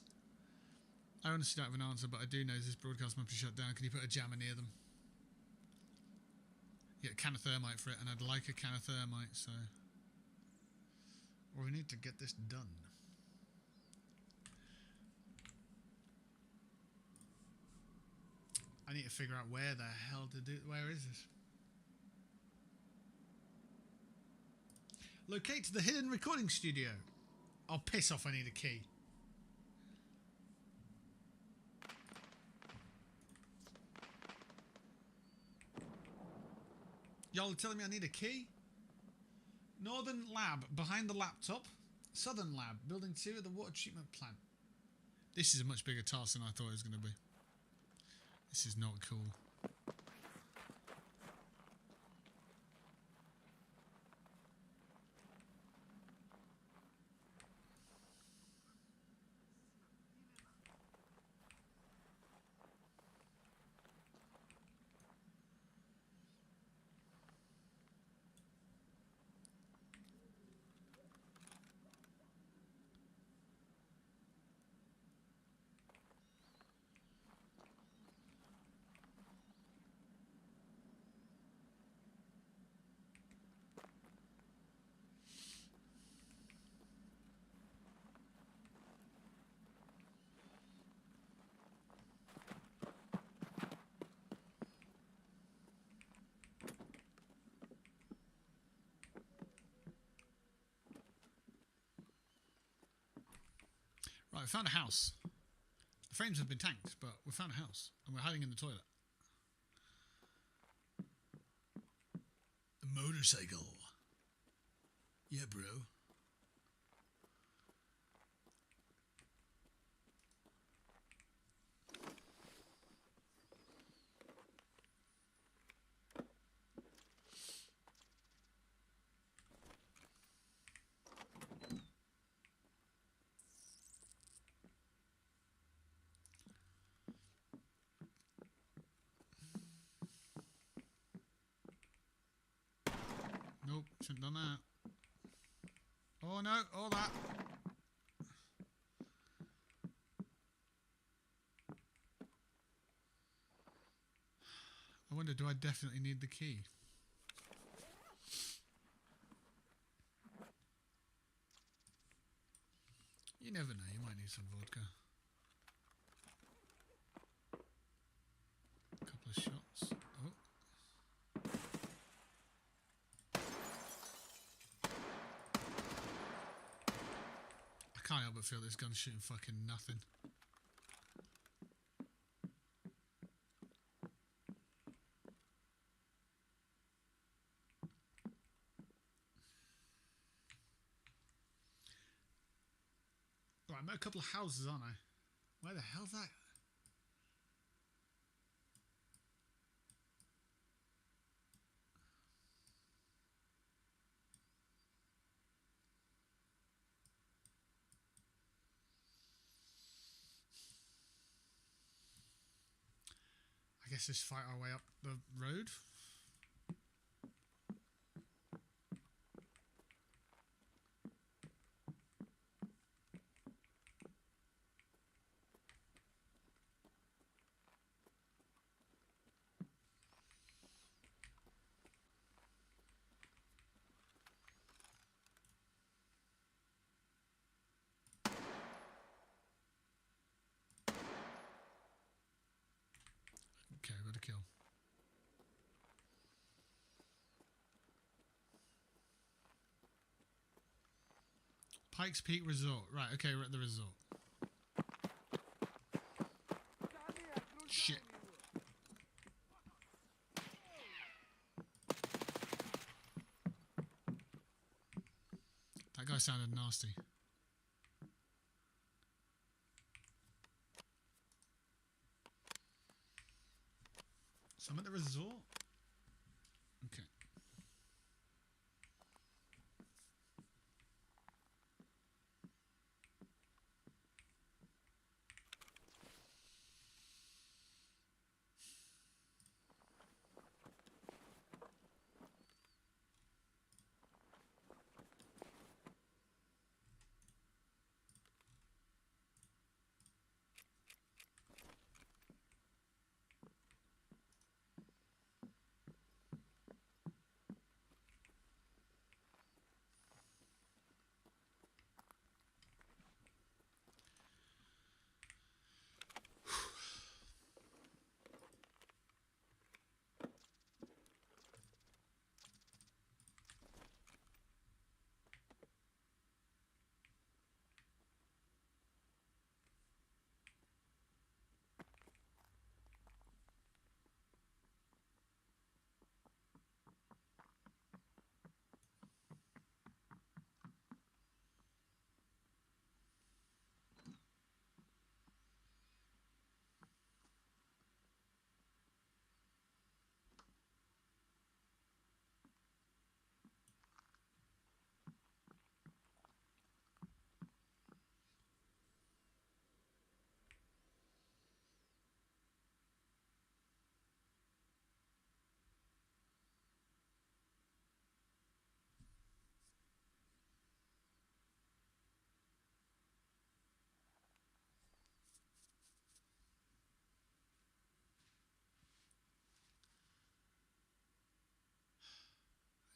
I honestly don't have an answer, but I do know this broadcast must be shut down. Can you put a jammer near them? Get a can of thermite for it, and I'd like a can of thermite, so... Well, we need to get this done. I need to figure out where the hell to do... Where is this? Locate the hidden recording studio. Oh, piss off, I need a key. Y'all are telling me I need a key? Northern Lab, behind the laptop. Southern Lab, building 2 of the water treatment plant. This is a much bigger task than I thought it was going to be. This is not cool. Right, we found a house. The frames have been tanked, but we found a house. And we're hiding in the toilet. A motorcycle. Yeah, bro. Nope, shouldn't have done that. Oh no, all that. I wonder, do I definitely need the key? You never know, you might need some vodka. A couple of shots. Oh. I can't help but feel this gun's shooting fucking nothing. Right, I'm at a couple of houses, aren't I? Where the hell's that? I guess just fight our way up the road. Okay, I've got a kill. Pikes Peak Resort. Right, okay, we're at the resort. Shit. That guy sounded nasty. So I'm at the resort? Okay.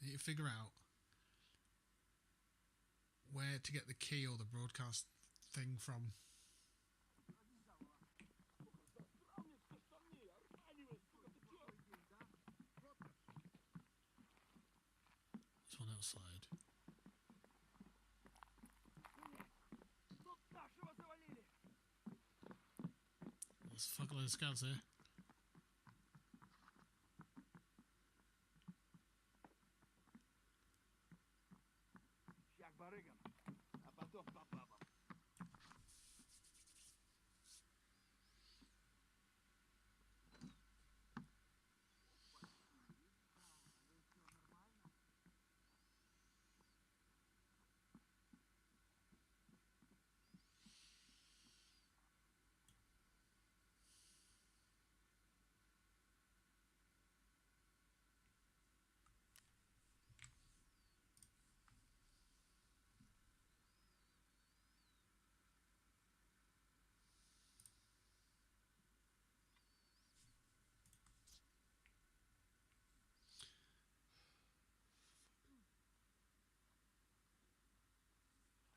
I need to figure out where to get the key or the broadcast thing from. This one outside. There's a fuckload of scouts here.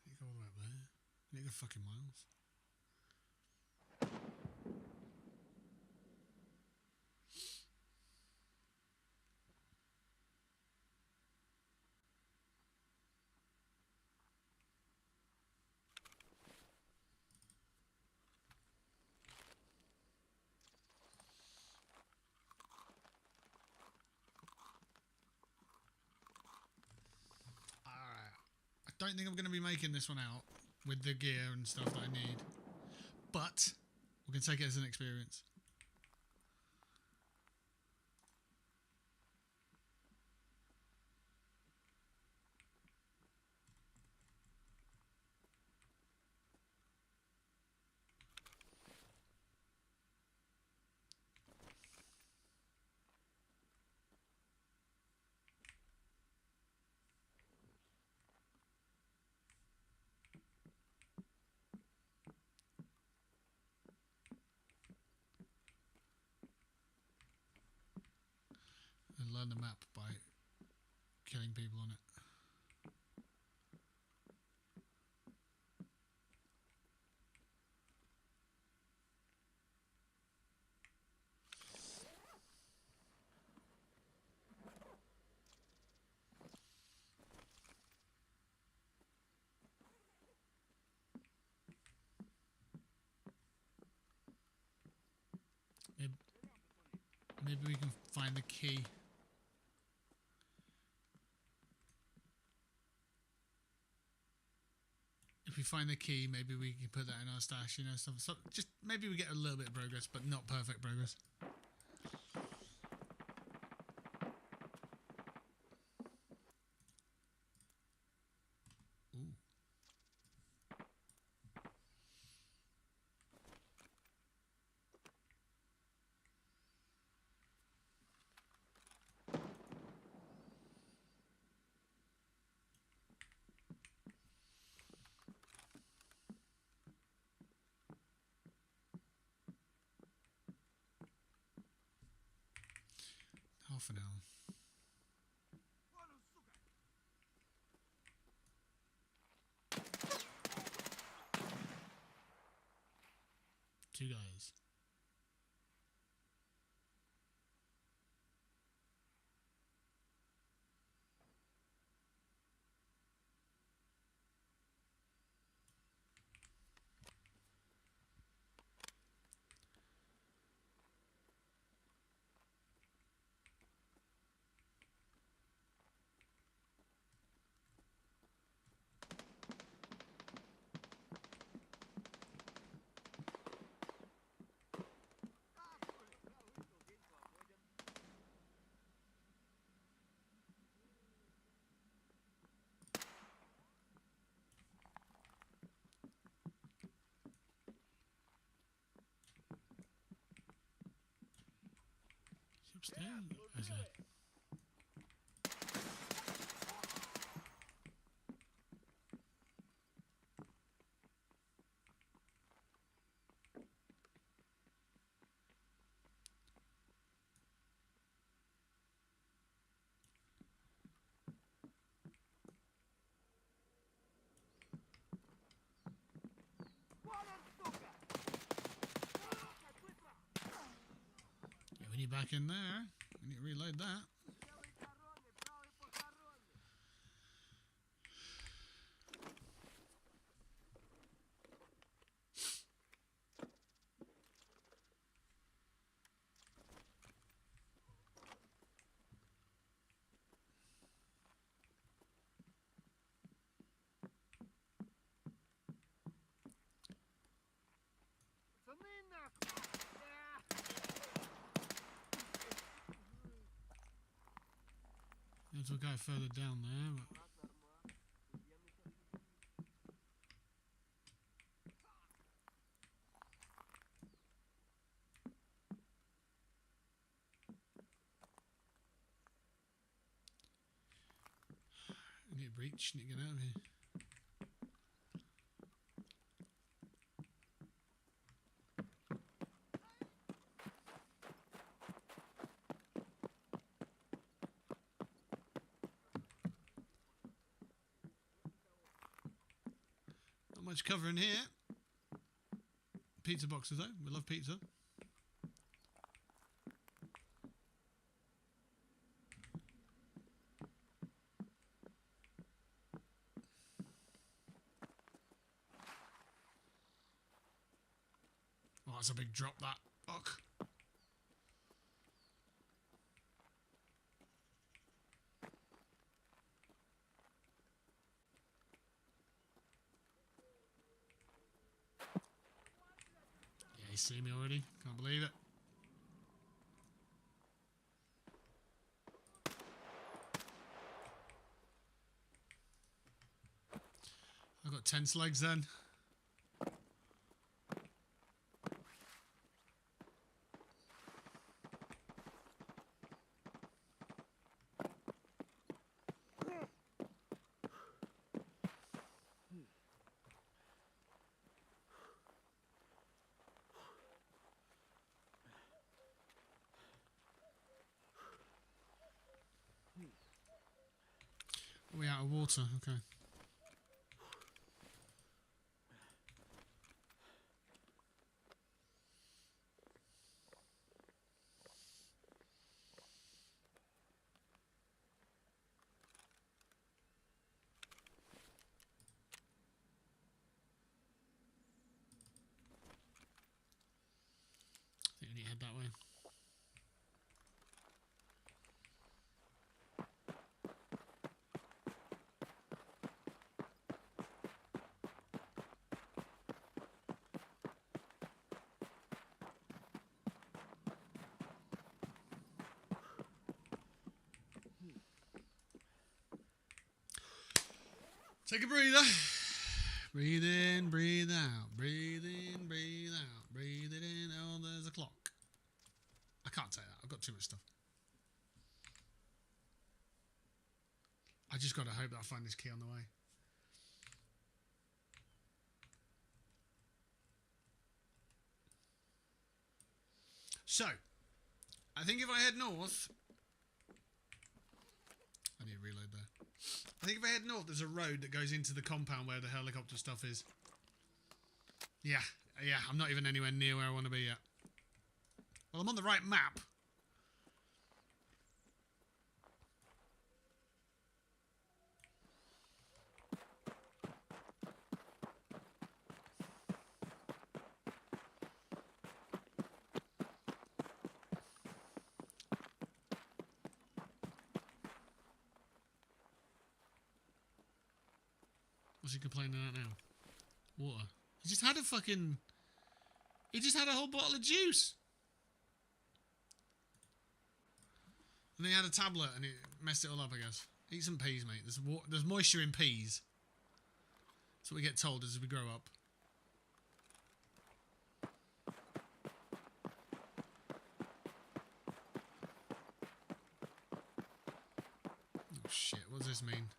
You go all the way up there. You go fucking miles. I don't think I'm going to be making this one out with the gear and stuff that I need, but we can take it as an experience. And learn the map by killing people on it. Maybe we can find the key. If we find the key, maybe we can put that in our stash, you know, stuff. So just maybe we get a little bit of progress, but not perfect progress. Ooh. Half an hour. Two guys. Upstairs? Is it? Yeah, we need back in there. We need to reload that. There's a guy further down there. But I need to breach, need to get out of here. Not much cover in here. Pizza boxes though, we love pizza. Oh, that's a big drop, that. Fuck. Yeah, you see me already? Can't believe it. I've got 10 slugs then. Are we out of water? Okay. I think we need to head that way. Take a breather. Breathe in, breathe out. Breathe in, breathe out. Breathe it in. Oh, there's a clock. I can't say that. I've got too much stuff. I just got to hope that I find this key on the way. So, I think if I head north... I need to reload there. I think if I head north, there's a road that goes into the compound where the helicopter stuff is. Yeah, I'm not even anywhere near where I want to be yet. Well, I'm on the right map. What's he complaining about now? Water. He just had a fucking... He just had a whole bottle of juice. And then he had a tablet and it messed it all up, I guess. Eat some peas, mate. There's moisture in peas. That's what we get told as we grow up. Oh shit, what does this mean?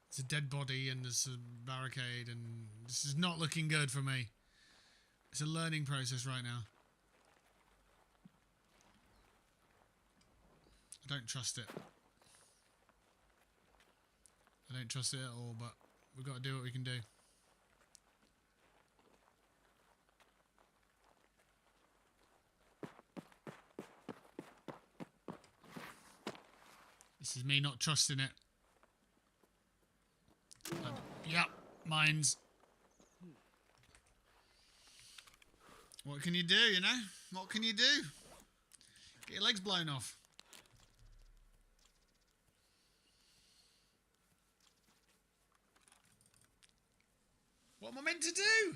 It's a dead body and there's a barricade and this is not looking good for me. It's a learning process right now. I don't trust it. I don't trust it at all, but we've got to do what we can do. This is me not trusting it. Yep, mines. What can you do, you know? What can you do? Get your legs blown off. What am I meant to do?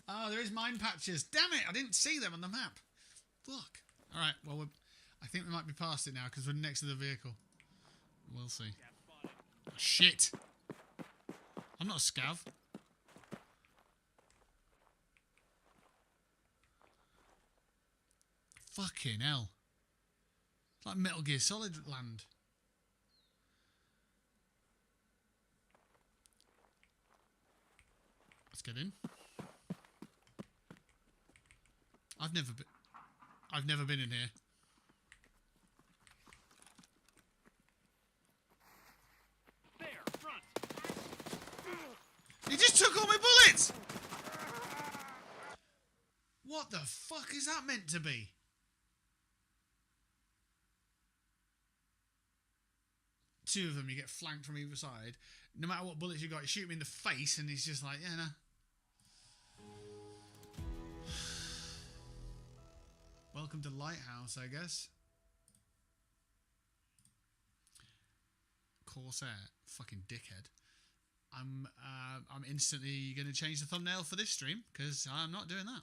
Oh, there is mine patches. Damn it, I didn't see them on the map. Fuck. Alright, well, I think we might be past it now because we're next to the vehicle. We'll see. Oh, shit. I'm not a scav. Fucking hell. It's like Metal Gear Solid land. Let's get in. I've never been in here. There, front. He just took all my bullets! What the fuck is that meant to be? Two of them, you get flanked from either side. No matter what bullets you got, you shoot him in the face and he's just like, yeah, no. Welcome to Lighthouse, I guess. Corsair, fucking dickhead. I'm instantly going to change the thumbnail for this stream because I'm not doing that.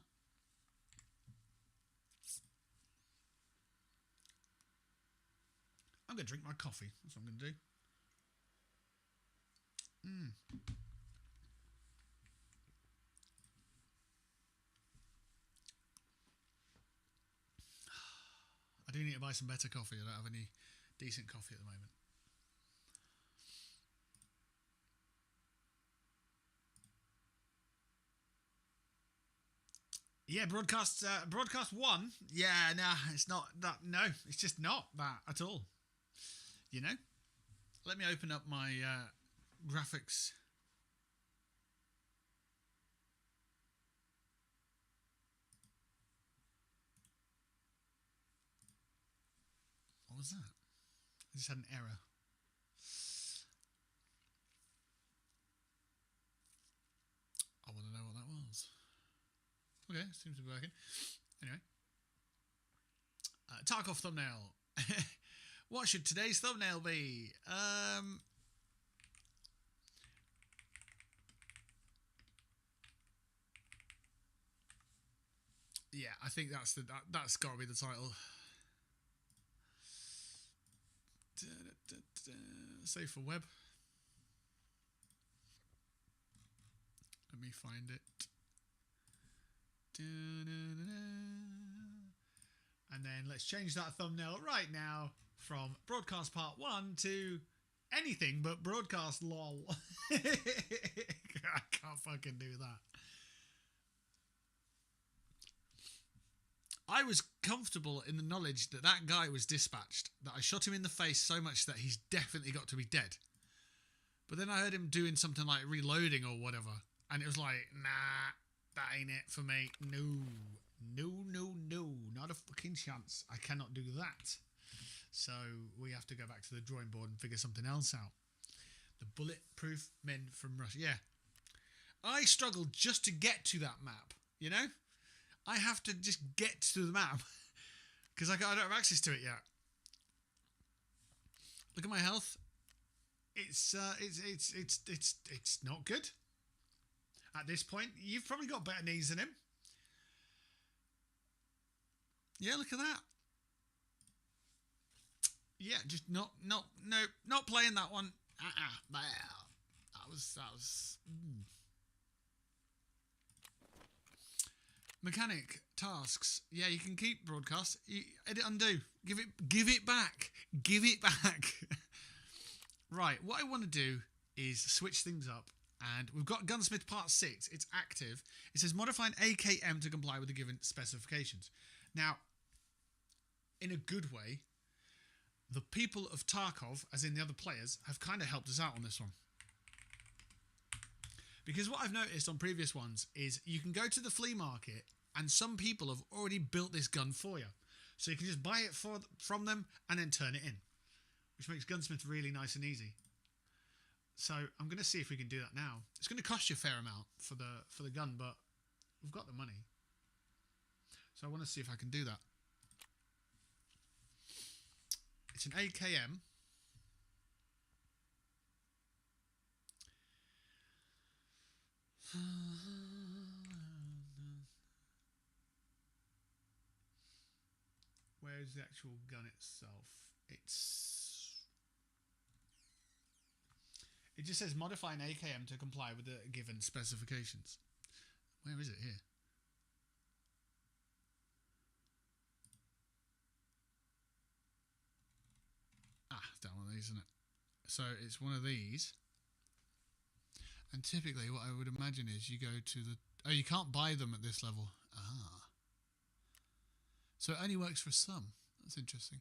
I'm going to drink my coffee. That's what I'm going to do. I do need to buy some better coffee. I don't have any decent coffee at the moment. Yeah, broadcast 1. Yeah, nah, it's not that. No, it's just not that at all. You know? Let me open up my graphics. What was that? I just had an error. I want to know what that was. Okay, seems to be working. Anyway. Tarkov thumbnail. What should today's thumbnail be? Yeah, I think that's got to be the title. Save for web. Let me find it. Da-da-da-da. And then let's change that thumbnail right now from broadcast part 1 to anything but broadcast lol. I can't fucking do that. I was comfortable in the knowledge that that guy was dispatched, that I shot him in the face so much that he's definitely got to be dead. But then I heard him doing something like reloading or whatever, and it was like, nah, that ain't it for me. No, not a fucking chance. I cannot do that. So we have to go back to the drawing board and figure something else out. The bulletproof men from Russia. Yeah. I struggled just to get to that map, you know? I have to just get to the map because I don't have access to it yet. Look at my health. It's not good. At this point, you've probably got better knees than him. Yeah, look at that. Yeah, just not playing that one. That was. Mechanic tasks. Yeah, you can keep broadcast. Edit undo. Give it back. Give it back. Right. What I want to do is switch things up, and we've got Gunsmith Part 6. It's active. It says modify an AKM to comply with the given specifications. Now, in a good way, the people of Tarkov, as in the other players, have kind of helped us out on this one. Because what I've noticed on previous ones is you can go to the flea market and some people have already built this gun for you. So you can just buy it from them and then turn it in, which makes Gunsmith really nice and easy. So I'm going to see if we can do that now. It's going to cost you a fair amount for the gun, but we've got the money. So I want to see if I can do that. It's an AKM. Where's the actual gun itself? It just says modify an AKM to comply with the given specifications. Where is it here? It's down one of these, isn't it? So it's one of these. And typically what I would imagine is you go to the... Oh, you can't buy them at this level. So it only works for some. That's interesting.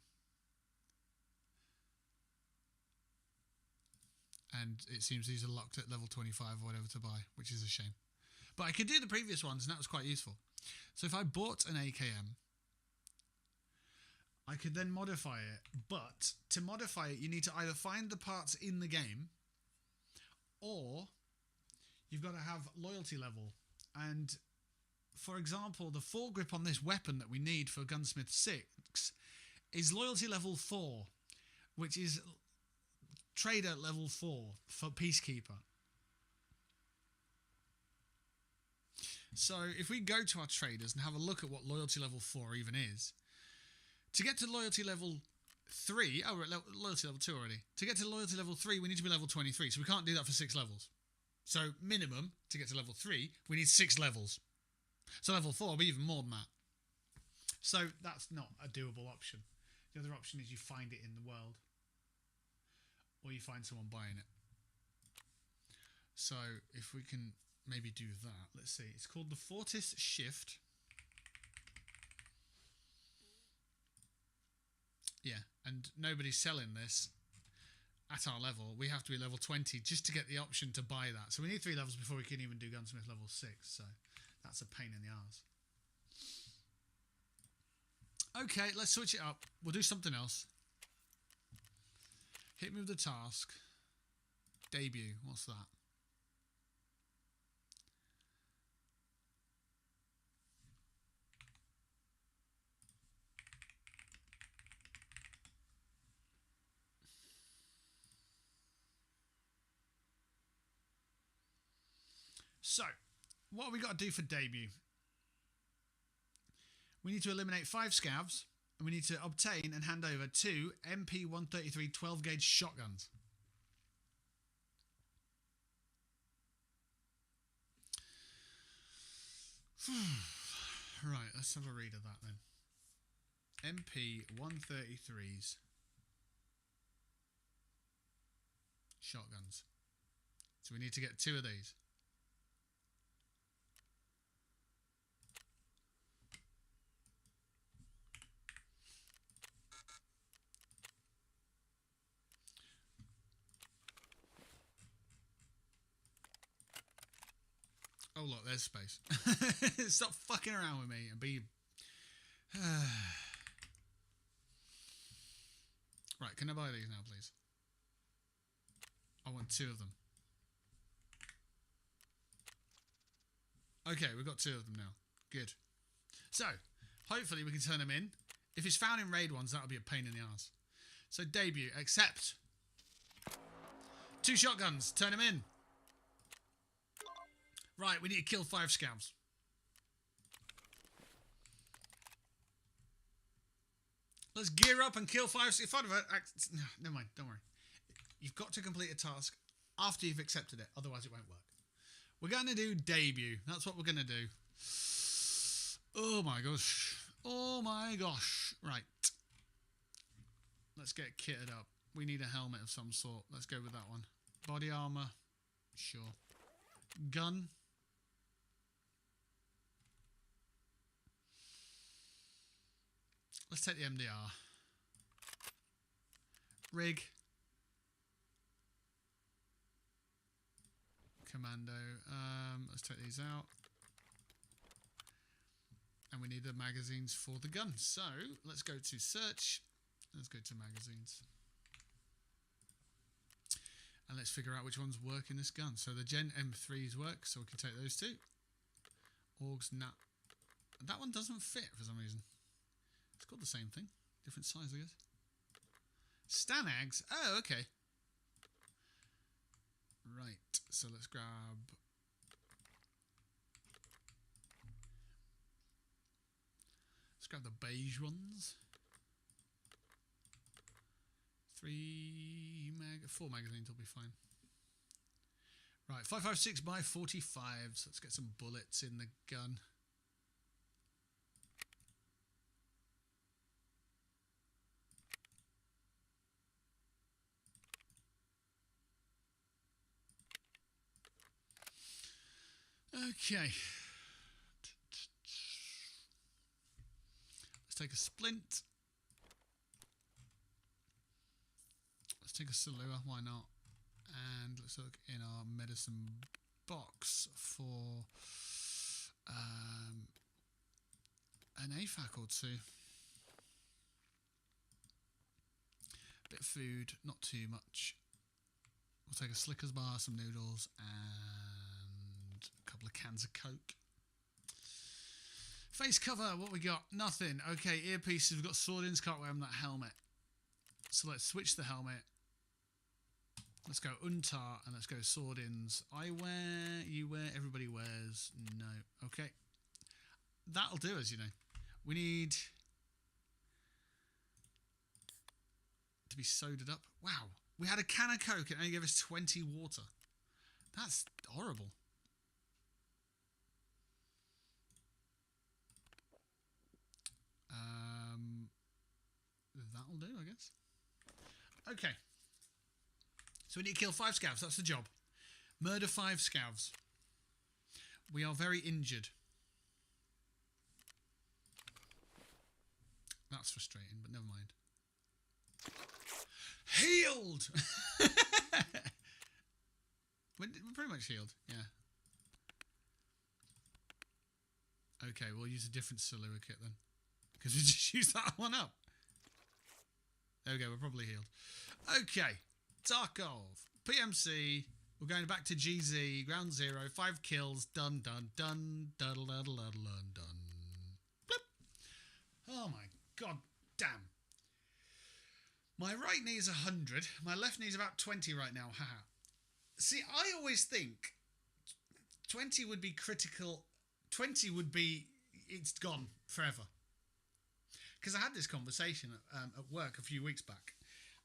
And it seems these are locked at level 25 or whatever to buy, which is a shame. But I could do the previous ones, and that was quite useful. So if I bought an AKM, I could then modify it. But to modify it, you need to either find the parts in the game, or you've got to have loyalty level. And for example, the foregrip on this weapon that we need for Gunsmith 6 is loyalty level 4, which is trader level 4 for Peacekeeper. So if we go to our traders and have a look at what loyalty level 4 even is, to get to loyalty level 3, we're at loyalty level 2 already. To get to loyalty level 3, we need to be level 23, so we can't do that for 6 levels. So minimum, to get to level 3, we need 6 levels. So level 4 will be even more than that. So that's not a doable option. The other option is you find it in the world, or you find someone buying it. So if we can maybe do that, let's see. It's called the Fortis Shift. Yeah, and nobody's selling this at our level. We have to be level 20 just to get the option to buy that. So we need 3 levels before we can even do Gunsmith level 6. So that's a pain in the arse. Okay, let's switch it up. We'll do something else. Hit me with the task. Debut. What's that? So, what have we got to do for debut? We need to eliminate 5 scavs, and we need to obtain and hand over 2 MP133 12-gauge shotguns. Right, let's have a read of that then. MP 133s. Shotguns. So we need to get 2 of these. Oh look, there's space. Stop fucking around with me and be... Right, can I buy these now, please? I want 2 of them. Okay, we've got 2 of them now. Good. So, hopefully we can turn them in. If it's found in raid ones, that'll be a pain in the ass. So, debut, accept. 2 shotguns, turn them in. Right, we need to kill 5 scavs. Let's gear up and kill 5. If I'd have... No, never mind, don't worry. You've got to complete a task after you've accepted it, otherwise it won't work. We're going to do debut. That's what we're going to do. Oh my gosh. Oh my gosh. Right. Let's get kitted up. We need a helmet of some sort. Let's go with that one. Body armor. Sure. Gun. Let's take the MDR. Rig. Commando. Let's take these out. And we need the magazines for the gun. So let's go to search. Let's go to magazines. And let's figure out which ones work in this gun. So the Gen M3s work, so we can take those 2. Augs, nah. That one doesn't fit for some reason. It's got the same thing. Different size, I guess. Stanags? Oh, okay. Right, so let's grab... Let's grab the beige ones. 4 magazines will be fine. Right, 5.56 by 45s. Let's get some bullets in the gun. Okay. Let's take a splint. Let's take a Salua, why not? And let's look in our medicine box for an AFAC or 2. Bit of food, not too much. We'll take a Slickers bar, some noodles, and a couple of cans of Coke. Face cover, what we got? Nothing. Okay, earpieces, we've got sword-ins, can't wear them, that helmet. So let's switch the helmet. Let's go Untar and let's go sword-ins. I wear, you wear, everybody wears. No. Okay. That'll do us, you know. We need to be sodaed up. Wow. We had a can of Coke and only gave us 20 water. That's horrible. That'll do, I guess. Okay. So we need to kill 5 scavs. That's the job. Murder 5 scavs. We are very injured. That's frustrating, but never mind. Healed! We're pretty much healed, yeah. Okay, we'll use a different Salua kit then. Because we just used that one up. There we go, we're probably healed. Okay, Tarkov, PMC. We're going back to GZ, ground 0, 5 kills, done, done, done, dun, dun, dun, dun, done. Bloop. Oh my god damn. My right knee is 100, my left knee is about 20 right now, haha. See, I always think 20 would be critical, 20 would be, it's gone forever. Because I had this conversation at work a few weeks back.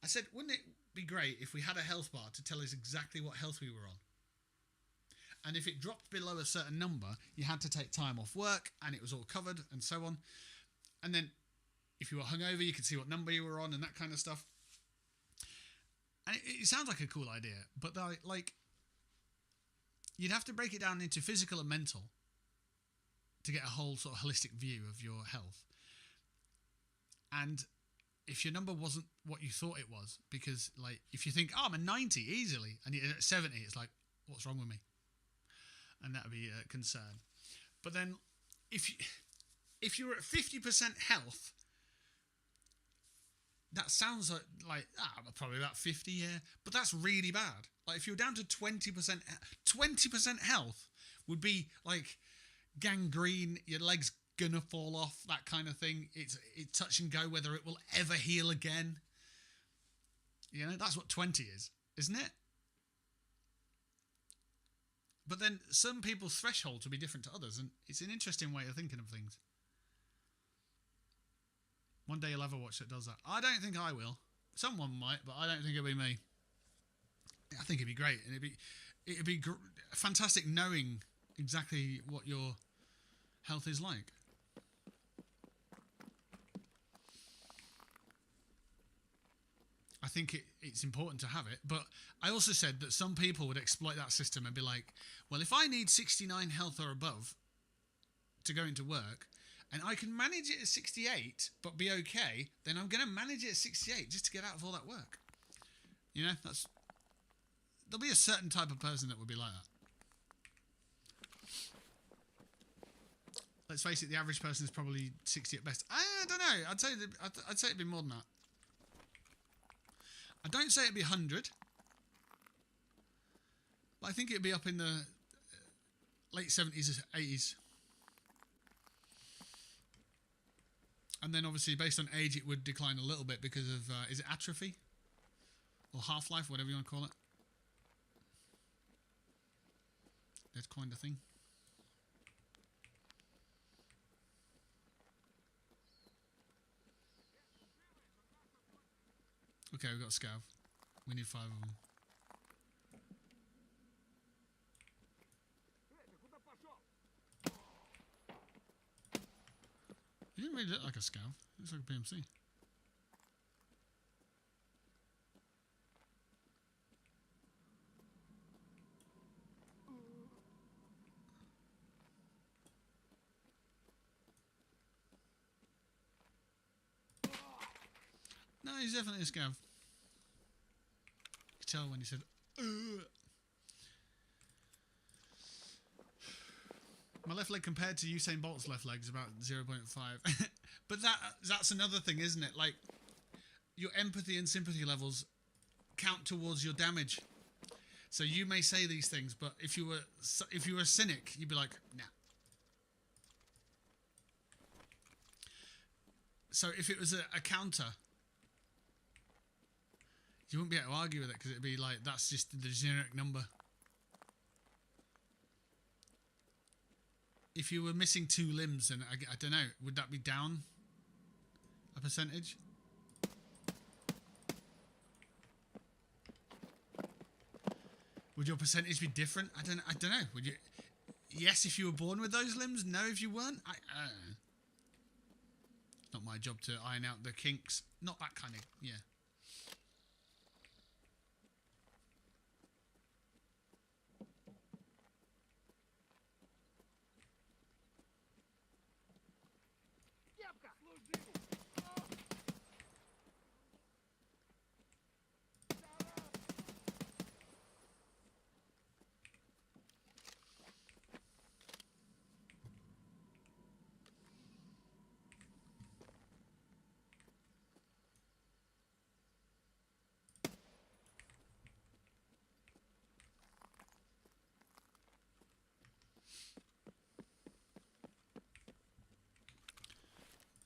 I said, wouldn't it be great if we had a health bar to tell us exactly what health we were on? And if it dropped below a certain number, you had to take time off work, and it was all covered, and so on. And then if you were hungover, you could see what number you were on and that kind of stuff. And it sounds like a cool idea, but like you'd have to break it down into physical and mental to get a whole sort of holistic view of your health. And if your number wasn't what you thought it was, because like if you think, oh, I'm a 90 easily, and you're at 70, it's like, what's wrong with me? And that would be a concern. But then if you're at 50% health, that sounds like probably about 50, yeah. But that's really bad. Like if you're down to 20% health would be like gangrene, your leg's gonna fall off, that kind of thing. It's touch and go whether it will ever heal again. You know, that's what 20 is, isn't it? But then some people's thresholds will be different to others, and it's an interesting way of thinking of things. One day you'll have a watch that does that. I don't think I will. Someone might, but I don't think it'll be me. I think it'd be great, and it'd be fantastic knowing exactly what your health is like. I think it's important to have it, but I also said that some people would exploit that system and be like, well, if I need 69 health or above to go into work, and I can manage it at 68 but be okay, then I'm going to manage it at 68 just to get out of all that work. You know, there'll be a certain type of person that would be like that. Let's face it, the average person is probably 60 at best. I don't know. I'd say it'd be more than that. I don't say it'd be 100. But I think it'd be up in the late 70s, 80s. And then obviously based on age it would decline a little bit because of, is it atrophy? Or half-life, whatever you want to call it. That's kind of thing. Okay, we've got a scav. We need 5 of them. He didn't really look like a scav. He looks like a PMC. No, he's definitely a scav. You could tell when he said, ugh. My left leg compared to Usain Bolt's left leg is about 0.5. But that's another thing, isn't it? Like, your empathy and sympathy levels count towards your damage. So you may say these things, but if you were a cynic, you'd be like, nah. So if it was a counter, you wouldn't be able to argue with it because it'd be like, that's just the generic number. If you were missing 2 limbs, then I don't know, would that be down a percentage? Would your percentage be different? I don't know. Would you? Yes, if you were born with those limbs. No, if you weren't. I don't know. It's not my job to iron out the kinks. Not that kind of, yeah.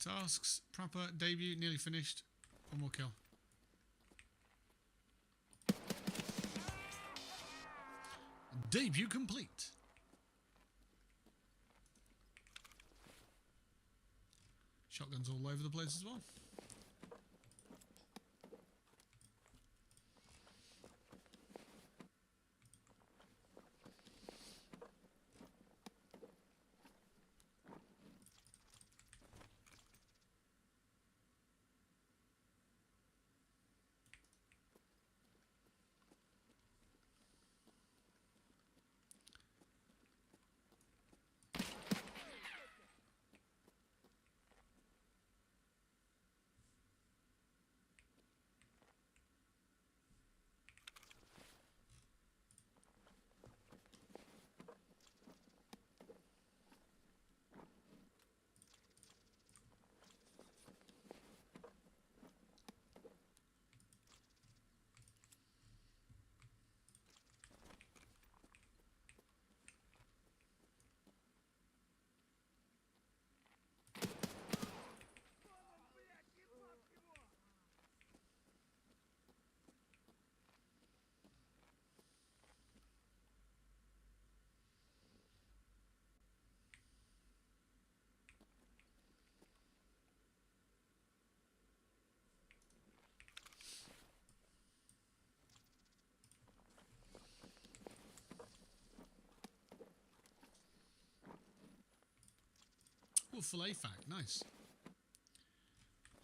Tasks, proper, debut, nearly finished. One more kill. Debut complete. Shotguns all over the place as well. Oh, full AFAC. Nice.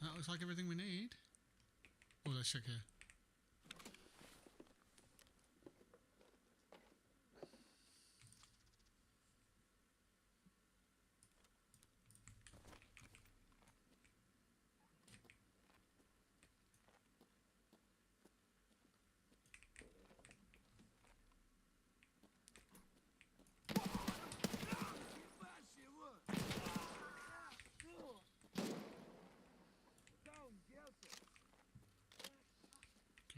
That looks like everything we need. Oh, let's check here.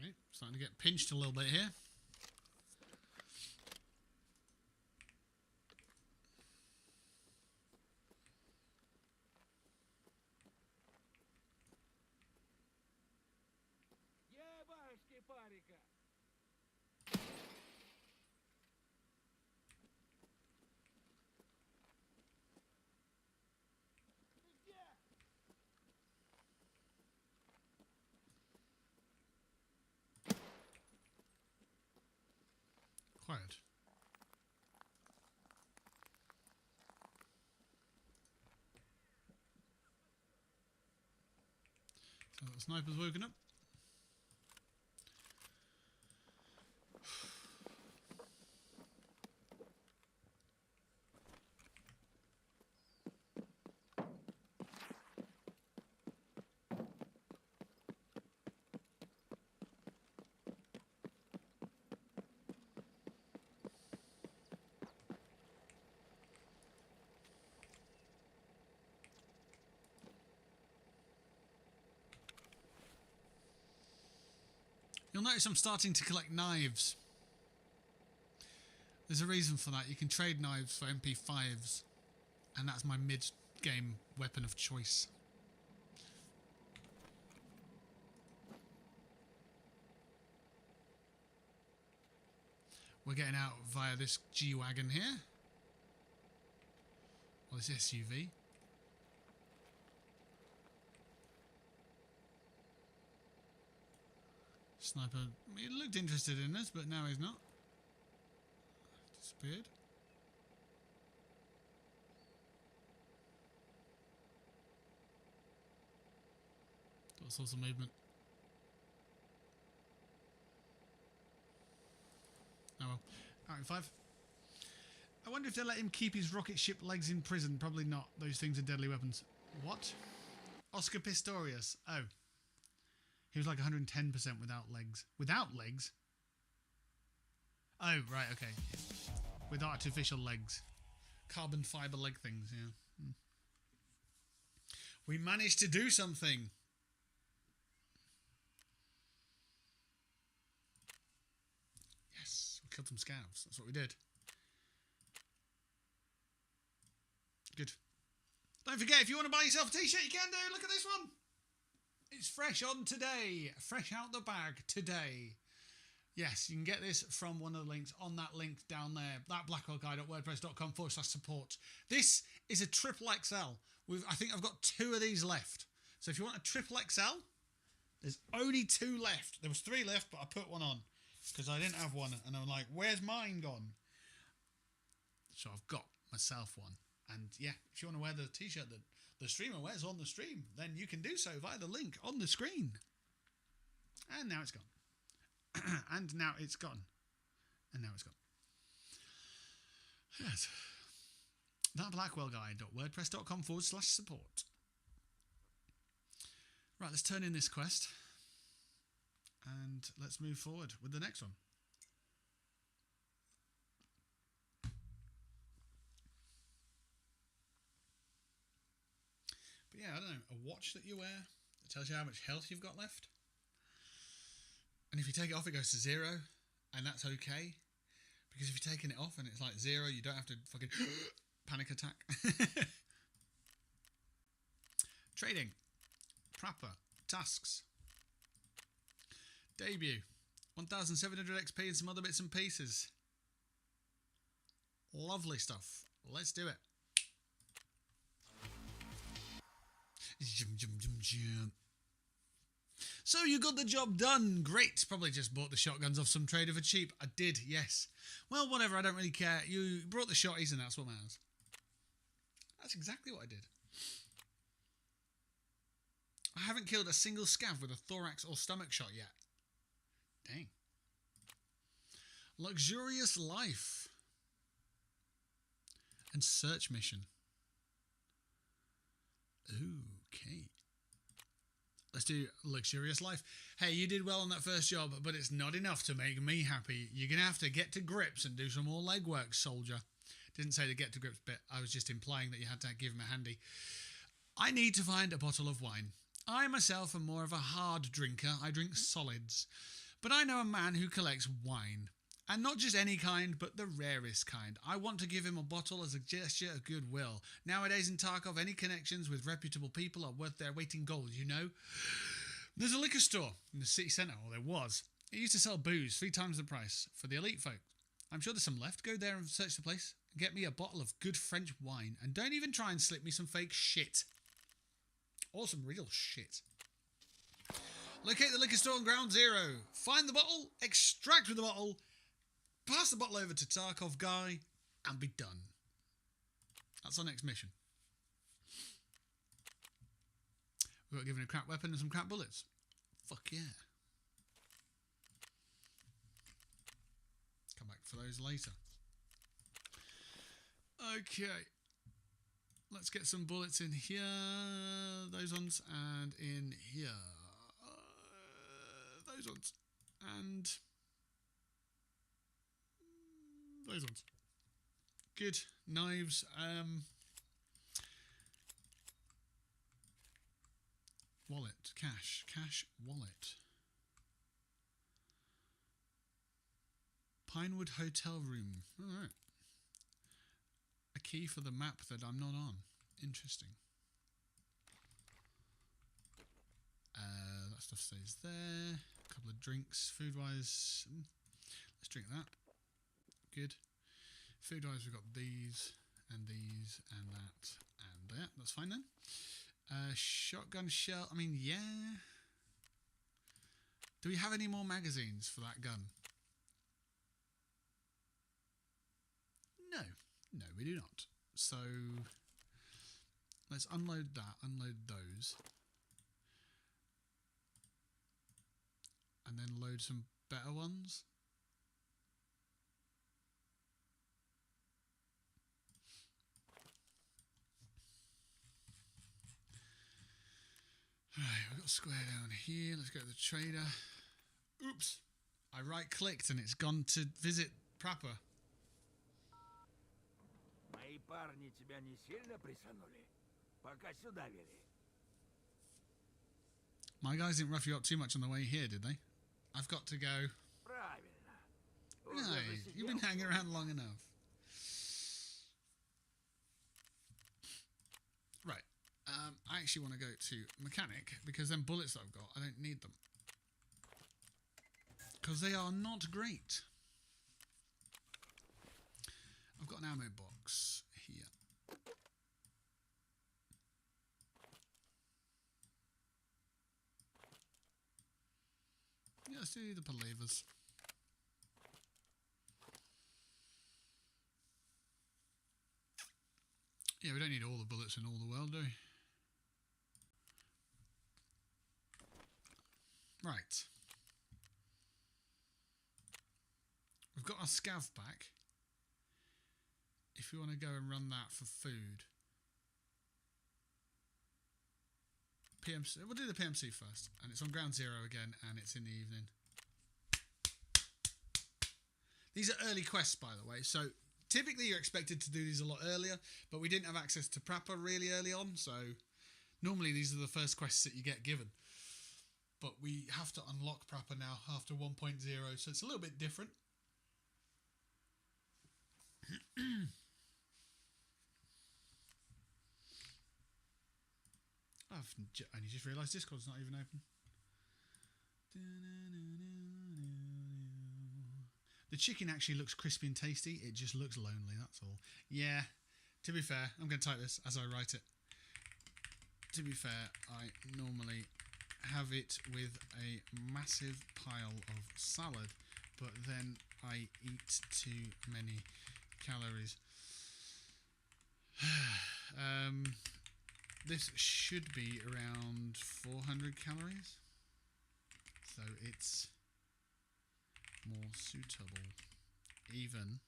Okay, starting to get pinched a little bit here. Quiet. So the sniper's woken up. You'll notice I'm starting to collect knives. There's a reason for that. You can trade knives for MP5s, and that's my mid-game weapon of choice. We're getting out via this G-Wagon here. Or this SUV. Sniper, he looked interested in us, but now he's not. Disappeared. All sorts of movement. Oh well. Alright, 5. I wonder if they let him keep his rocket ship legs in prison. Probably not. Those things are deadly weapons. What? Oscar Pistorius. Oh. He was like 110% without legs. Without legs? Oh, right, okay. With artificial legs. Carbon fibre leg things, yeah. We managed to do something. Yes, we killed some scavs. That's what we did. Good. Don't forget, if you want to buy yourself a t-shirt, you can do. Look at this one. It's fresh on today. Fresh out the bag today. Yes, you can get this from one of the links on that link down there. thatblackwellguy.wordpress.com/support. This is a triple XL. I think I've got 2 of these left. So if you want a triple XL, there's only 2 left. There was 3 left, but I put one on because I didn't have one. And I'm like, where's mine gone? So I've got myself one. And yeah, if you want to wear the t-shirt that the streamer wears on the stream, then you can do so via the link on the screen. And now it's gone. And now it's gone. And now it's gone. Yes. thatblackwellguy.wordpress.com/support. Right, let's turn in this quest. And let's move forward with the next one. But yeah, I don't know, a watch that you wear that tells you how much health you've got left. And if you take it off, it goes to 0, and that's okay. Because if you're taking it off and it's like 0, you don't have to fucking panic attack. Trading. Proper. Tasks. Debut. 1,700 XP and some other bits and pieces. Lovely stuff. Let's do it. So you got the job done. Great. Probably just bought the shotguns off some trader for cheap. I did, yes. Well, whatever. I don't really care. You brought the shotties and that's what matters. That's exactly what I did. I haven't killed a single scav with a thorax or stomach shot yet. Dang. Luxurious life. And search mission. Okay. Let's do luxurious life. Hey, you did well on that first job, but it's not enough to make me happy. You're going to have to get to grips and do some more legwork, soldier. Didn't say the get to grips bit. I was just implying that you had to give him a handy. I need to find a bottle of wine. I myself am more of a hard drinker. I drink solids. But I know a man who collects wine. And not just any kind, but the rarest kind. I want to give him a bottle as a gesture of goodwill. Nowadays in Tarkov, any connections with reputable people are worth their weight in gold, you know? There's a liquor store in the city centre, or there was. It used to sell booze 3 times the price for the elite folk. I'm sure there's some left. Go there and search the place. Get me a bottle of good French wine. And don't even try and slip me some fake shit. Or some real shit. Locate the liquor store on ground zero. Find the bottle. Extract with the bottle. Pass the bottle over to Tarkov guy. And be done. That's our next mission. We got given a crap weapon and some crap bullets. Fuck yeah. Come back for those later. Okay. Let's get some bullets in here. Those ones. And in here. Those ones. And those ones. Good. Knives. Wallet. Cash. Cash. Wallet. Pinewood Hotel Room. Alright. A key for the map that I'm not on. Interesting. That stuff stays there. A couple of drinks. Food-wise, let's drink that. Good. Food-wise, we've got these, and that, and that. That's fine then. Shotgun shell. I mean, yeah. Do we have any more magazines for that gun? No. No, we do not. So, let's unload that, unload those. And then load some better ones. Alright, we've got a square down here. Let's go to the trader. Oops. I right-clicked and it's gone to visit Prapor. Мои парни тебя не сильно присанули? Пока сюда вели. My guys didn't rough you up too much on the way here, did they? I've got to go. Правильно. No, you've been hanging around long enough. Right. I actually want to go to mechanic because them bullets that I've got, I don't need them. Because they are not great. I've got an ammo box here. Yeah, let's do the palavers. Yeah, we don't need all the bullets in all the world, do we? Right. We've got our scav back. If you want to go and run that for food. PMC, we'll do the PMC first. And it's on ground zero again, and it's in the evening. These are early quests, by the way. So typically you're expected to do these a lot earlier, but we didn't have access to Prapor really early on, so normally these are the first quests that you get given. But we have to unlock Prapor now after 1.0, so it's a little bit different. I've only just realised Discord's not even open. The chicken actually looks crispy and tasty. It just looks lonely, that's all. Yeah, to be fair, I'm going to type this as I write it. To be fair, I normally have it with a massive pile of salad, but then I eat too many calories. this should be around 400 calories. So it's more suitable. Even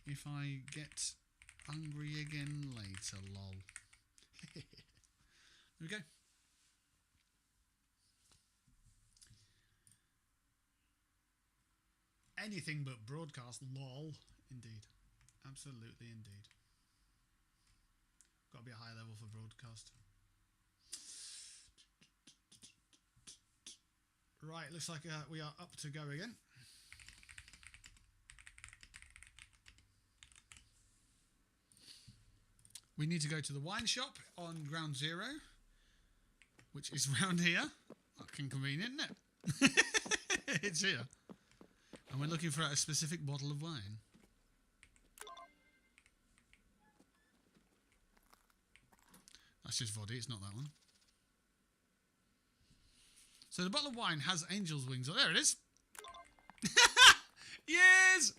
if I get hungry again later, lol. There we go. Anything but broadcast, lol. Indeed. Absolutely indeed. Got to be a high level for broadcast. Right, looks like we are up to go again. We need to go to the wine shop on ground zero, which is round here. Fucking convenient, isn't it? It's here. And we're looking for a specific bottle of wine. That's just Voddy, it's not that one. So the bottle of wine has angel's wings. Oh, there it is. Yes!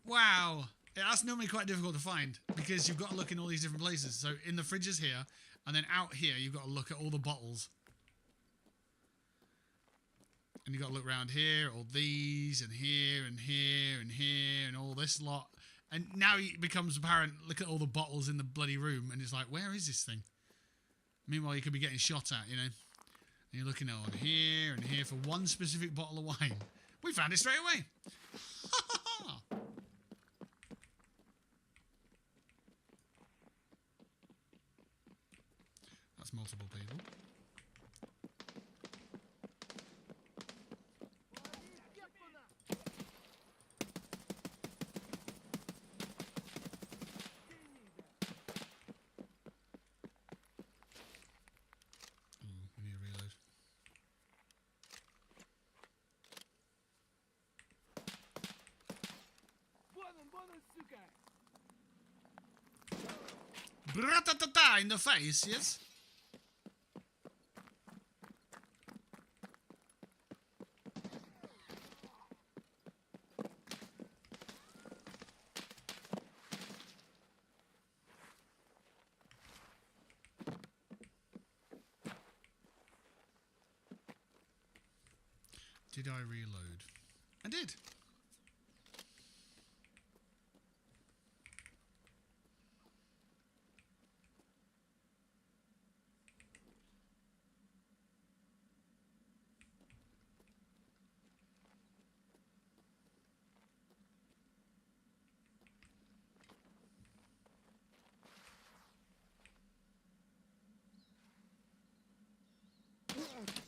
Wow. Yeah, that's normally quite difficult to find because you've got to look in all these different places. So in the fridges here, and then out here, you've got to look at all the bottles. And you've got to look around here, all these, and here, and here, and here, and all this lot. And now it becomes apparent, look at all the bottles in the bloody room, and it's like, where is this thing? Meanwhile, you could be getting shot at, you know. And you're looking on here and here for one specific bottle of wine. We found it straight away. That's multiple people. Bra-ta-ta-ta in the face, yes? Did I reload? I did.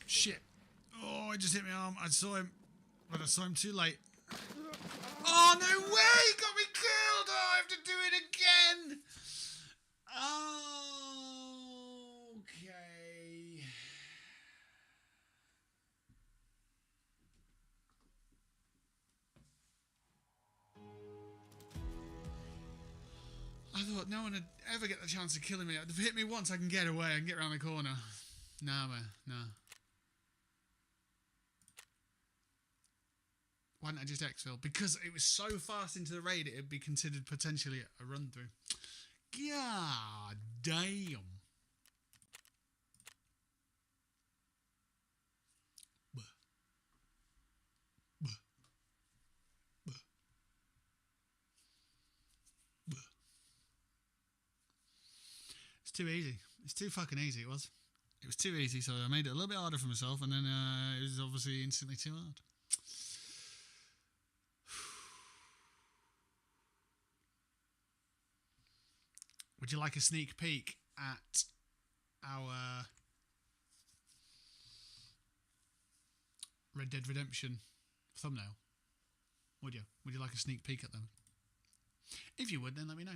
Shit. Oh, it just hit my arm. I saw him, but I saw him too late. Oh, no way! He got me killed! Oh, I have to do it again! Okay. I thought no one would ever get the chance of killing me. If they hit me once, I can get away. I can get around the corner. Nah, man. Nah. Why didn't I just exfil? Because it was so fast into the raid, it would be considered potentially a run-through. God damn. Buh. Buh. Buh. Buh. It's too easy. It's too fucking easy, it was. It was too easy, so I made it a little bit harder for myself, and then it was obviously instantly too hard. Would you like a sneak peek at our Red Dead Redemption thumbnail? Would you? Would you like a sneak peek at them? If you would, then let me know.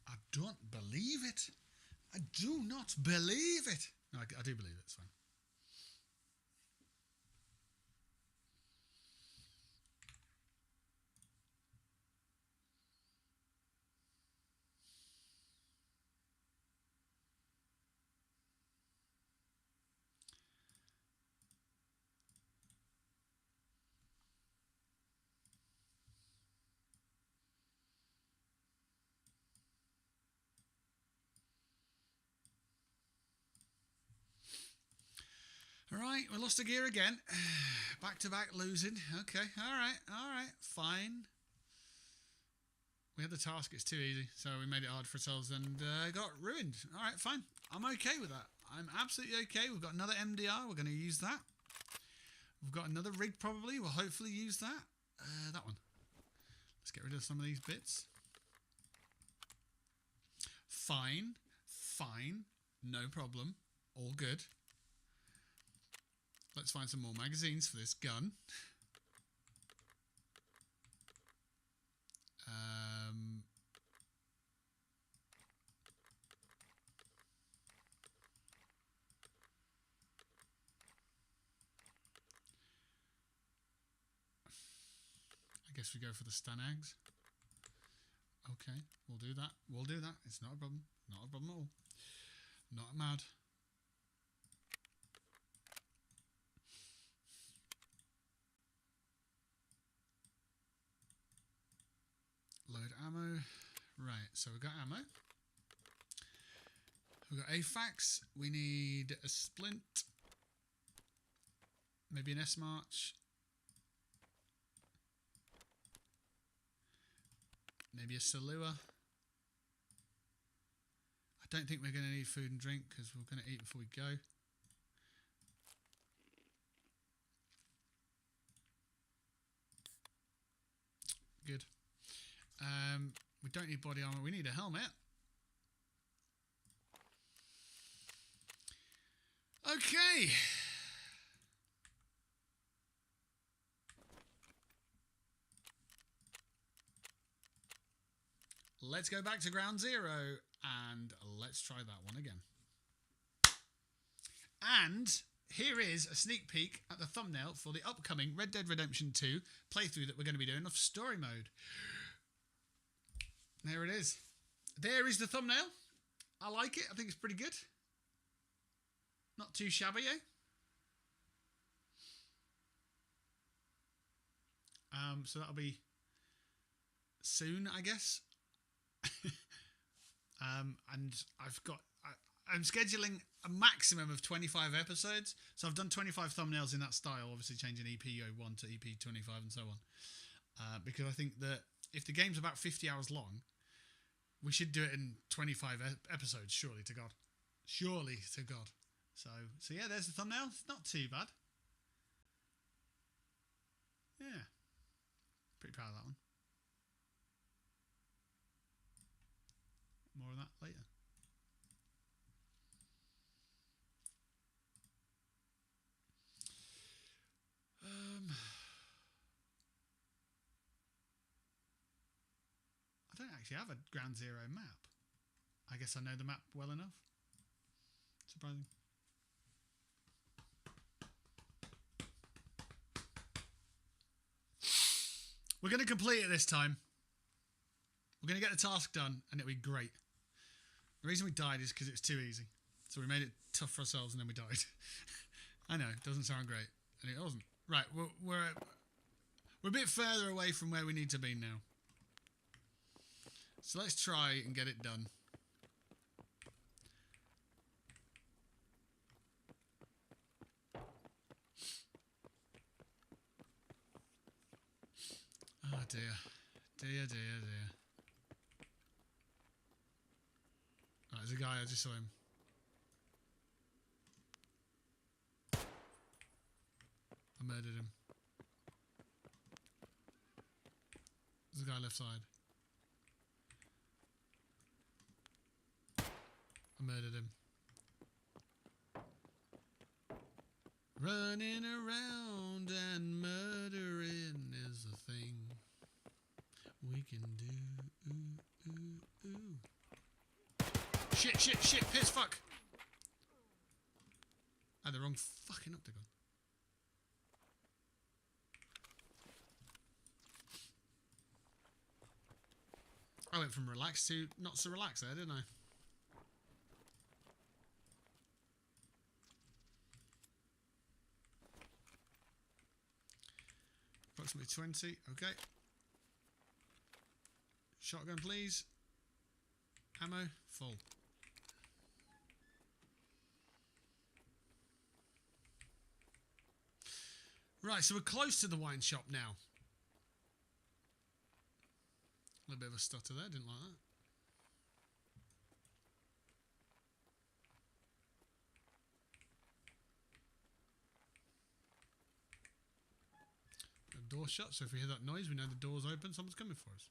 I don't believe it. I do not believe it. No, I do believe it. It's fine. All right, we lost a gear again. Back to back losing. Okay, all right, fine. We had the task, it's too easy, so we made it hard for ourselves and got ruined. All right, fine. I'm okay with that. I'm absolutely okay. We've got another MDR. We're going to use that. We've got another rig probably. We'll hopefully use that. That one. Let's get rid of some of these bits. Fine. Fine. No problem. All good. Let's find some more magazines for this gun. I guess we go for the Stanags. Okay, we'll do that. We'll do that. It's not a problem. Not a problem at all. Not mad. Load ammo. Right, so we've got ammo. We've got AFAX. We need a splint. Maybe an S-March. Maybe a Salua. I don't think we're going to need food and drink because we're going to eat before we go. Good. We don't need body armor. We need a helmet. Okay. Let's go back to ground zero and let's try that one again. And here is a sneak peek at the thumbnail for the upcoming Red Dead Redemption 2 playthrough that we're going to be doing of story mode. There it is. There is the thumbnail. I like it. I think it's pretty good. Not too shabby, eh? So that'll be soon, I guess. And I'm scheduling a maximum of 25 episodes. So I've done 25 thumbnails in that style, obviously changing EP01 to EP25 and so on. Because I think that if the game's about 50 hours long, we should do it in 25 episodes, surely to God. Surely to God. So yeah, there's the thumbnail. It's not too bad. Yeah. Pretty proud of that one. More of that later. I don't actually have a Ground Zero map. I guess I know the map well enough. Surprising. We're going to complete it this time. We're going to get the task done and it'll be great. The reason we died is because it was too easy. So we made it tough for ourselves and then we died. I know, it doesn't sound great. And it wasn't. Right, we're a bit further away from where we need to be now. So let's try and get it done. Oh dear. Dear, dear, dear. Right, there's a guy, I just saw him. I murdered him. There's a guy left side. I murdered him. Running around and murdering is a thing we can do. Ooh, ooh, ooh. Shit, shit, shit, piss, fuck. I had the wrong fucking octagon. I went from relaxed to not so relaxed there, didn't I? Approximately 20, okay. Shotgun, please. Ammo, full. Right, so we're close to the wine shop now. A little bit of a stutter there, didn't like that. The door shut, so if we hear that noise, we know the door's open, someone's coming for us.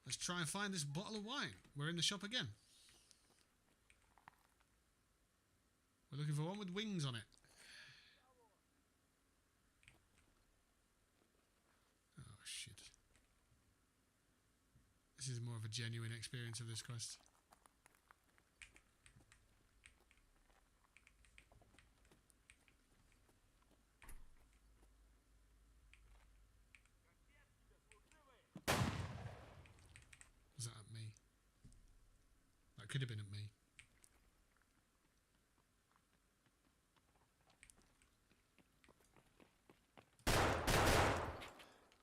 Let's try and find this bottle of wine. We're in the shop again. We're looking for one with wings on it. Oh, shit. This is more of a genuine experience of this quest. Was that at me? That could have been at me.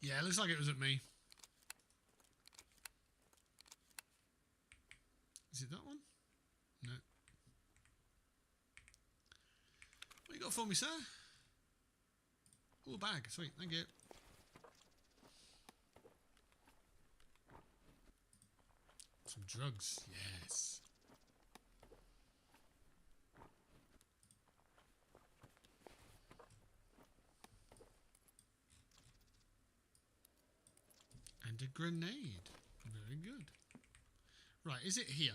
Yeah, it looks like it was at me. Is it that one? No. What you got for me, sir? Oh, bag. Sweet, thank you. Some drugs. Yes. And a grenade. Very good. Right, is it here?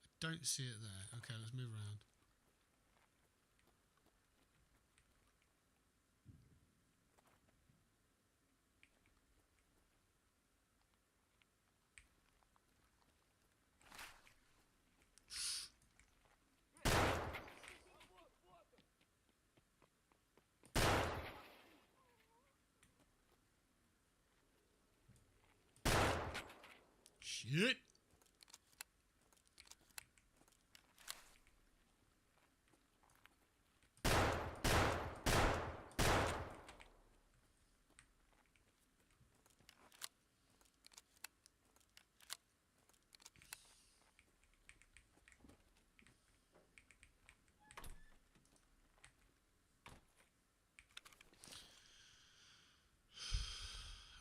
I don't see it there. Okay, let's move around. Shit!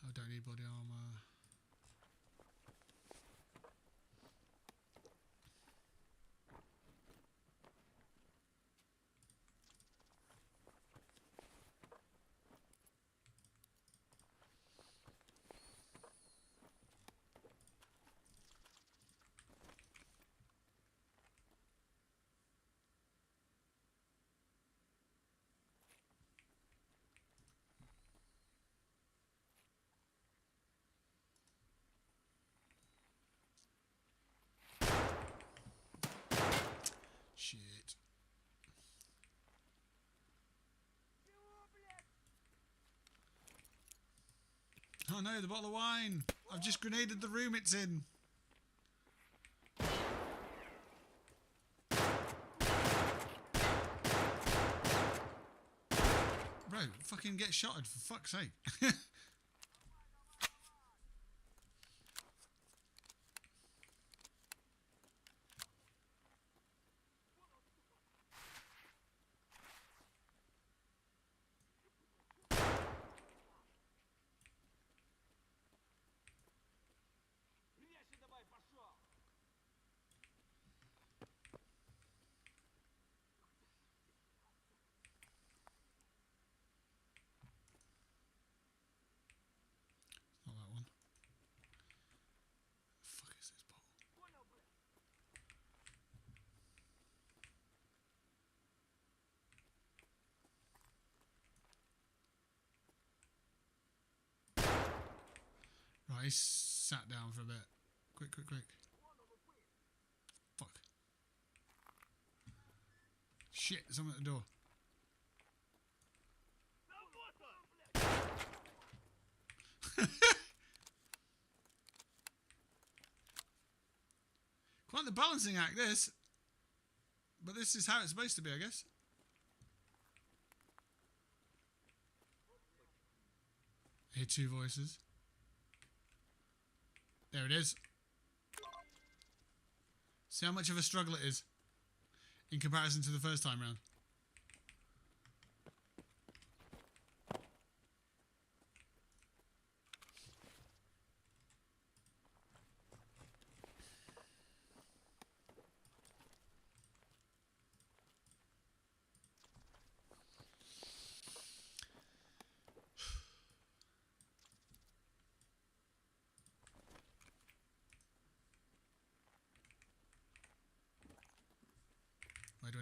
I don't need body armor. Shit. Oh no, the bottle of wine! I've just grenaded the room it's in. Bro, fucking get shotted for fuck's sake. Хрящи давай, пошел! Not that one. The fuck is this bottle? Понял, блядь? Right, he's sat down for a bit. Quick, quick, quick. Fuck. Shit, there's someone at the door. Quite the balancing act, this. But this is how it's supposed to be, I guess. I hear two voices. There it is. See how much of a struggle it is in comparison to the first time round.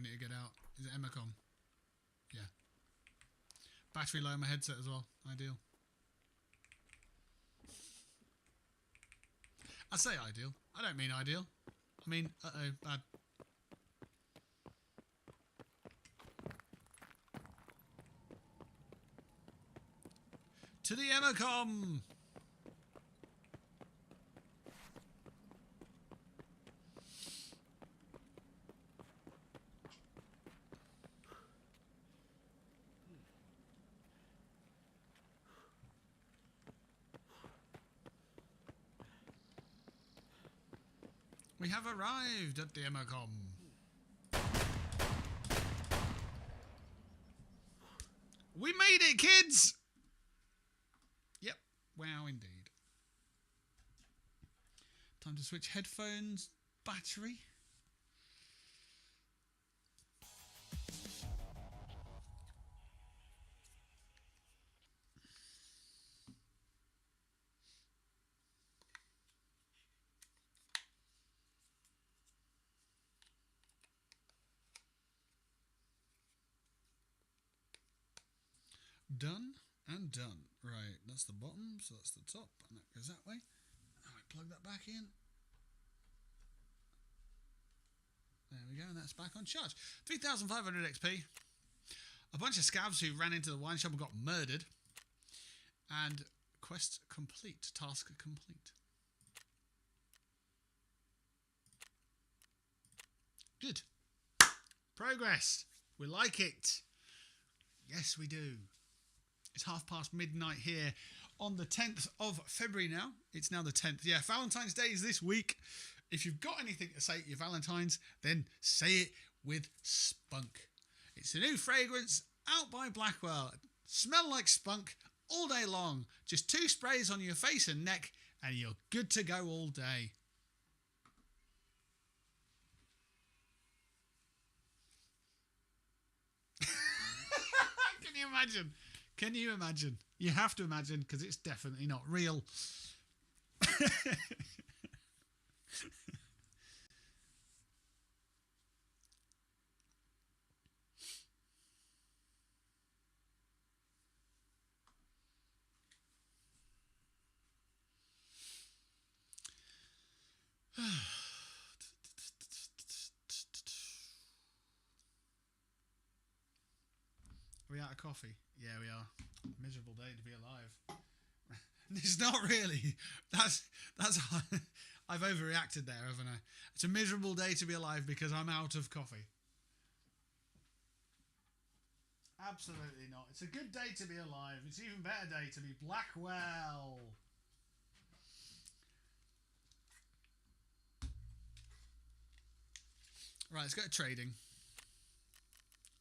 I need to get out? Is it Emacom? Yeah. Battery low on my headset as well. Ideal. I say ideal. I don't mean ideal. I mean, bad. To the Emacom! We have arrived at the Emacom. We made it, kids! Yep, wow indeed. Time to switch headphones, battery. Done and done. Right, that's the bottom, so that's the top, and that goes that way. Now I plug that back in. There we go, and that's back on charge. 3,500 XP. A bunch of scavs who ran into the wine shop and got murdered. And quest complete, task complete. Good. Progress. We like it. Yes, we do. It's midnight here on the 10th of February now. It's now the 10th. Yeah, Valentine's Day is this week. If you've got anything to say at your Valentine's, then say it with spunk. It's a new fragrance out by Blackwell. Smell like spunk all day long. Just 2 sprays on your face and neck and you're good to go all day. Can you imagine? Can you imagine? You have to imagine because it's definitely not real. Are we out of coffee? Yeah, we are. Miserable day to be alive. It's not really. That's. I've overreacted there, haven't I? It's a miserable day to be alive because I'm out of coffee. Absolutely not. It's a good day to be alive. It's an even better day to be Blackwell. Right, let's go to trading.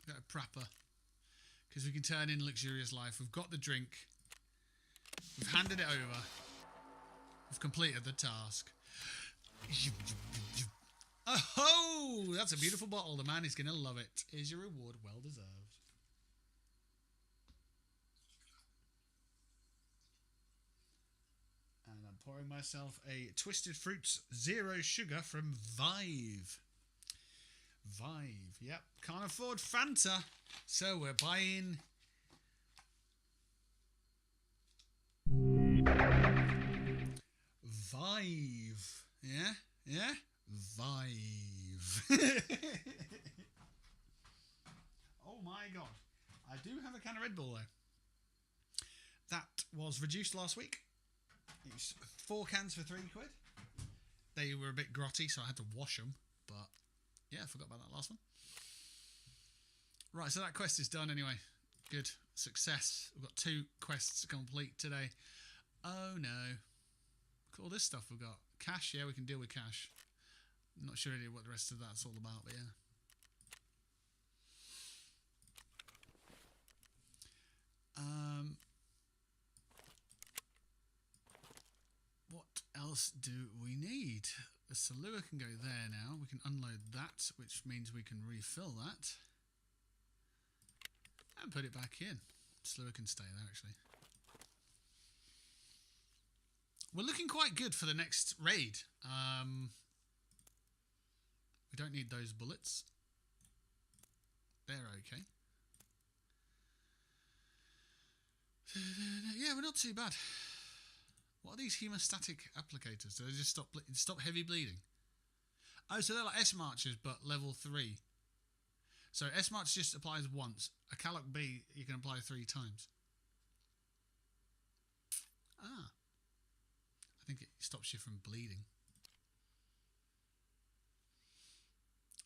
Go to Prapper. Because we can turn in luxurious life. We've got the drink. We've handed it over. We've completed the task. Oh, that's a beautiful bottle. The man is going to love it. Here's your reward. Well deserved. And I'm pouring myself a Twisted Fruits Zero Sugar from Vive. Vive, yep. Can't afford Fanta, so we're buying Vive. Yeah, yeah, Vive. Oh my god. I do have a can of Red Bull though. That was reduced last week. It's 4 cans for £3. They were a bit grotty, so I had to wash them, but yeah, I forgot about that last one. Right, so that quest is done anyway. Good. Success. We've got 2 quests complete today. Oh no. Look at all this stuff we've got. Cash, yeah, we can deal with cash. I'm not sure really what the rest of that's all about, but yeah. What else do we need? The Salua can go there now. We can unload that, which means we can refill that. And put it back in. Salua can stay there, actually. We're looking quite good for the next raid. We don't need those bullets. they're okay. Yeah, we're not too bad. What are these hemostatic applicators? Do they just stop heavy bleeding? Oh, so they're like S-Marchers, but level 3. So S-March just applies once. A Caloc B, you can apply 3 times. Ah. I think it stops you from bleeding.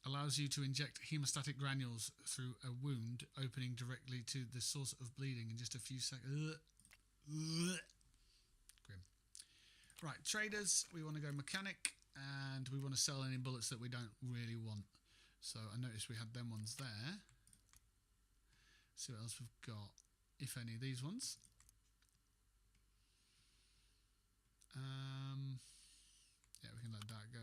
Allows you to inject hemostatic granules through a wound, opening directly to the source of bleeding in just a few seconds. Grim. Right, traders, we want to go mechanic, and we want to sell any bullets that we don't really want. So I noticed we had them ones there. See what else we've got, if any of these ones. Yeah, we can let that go.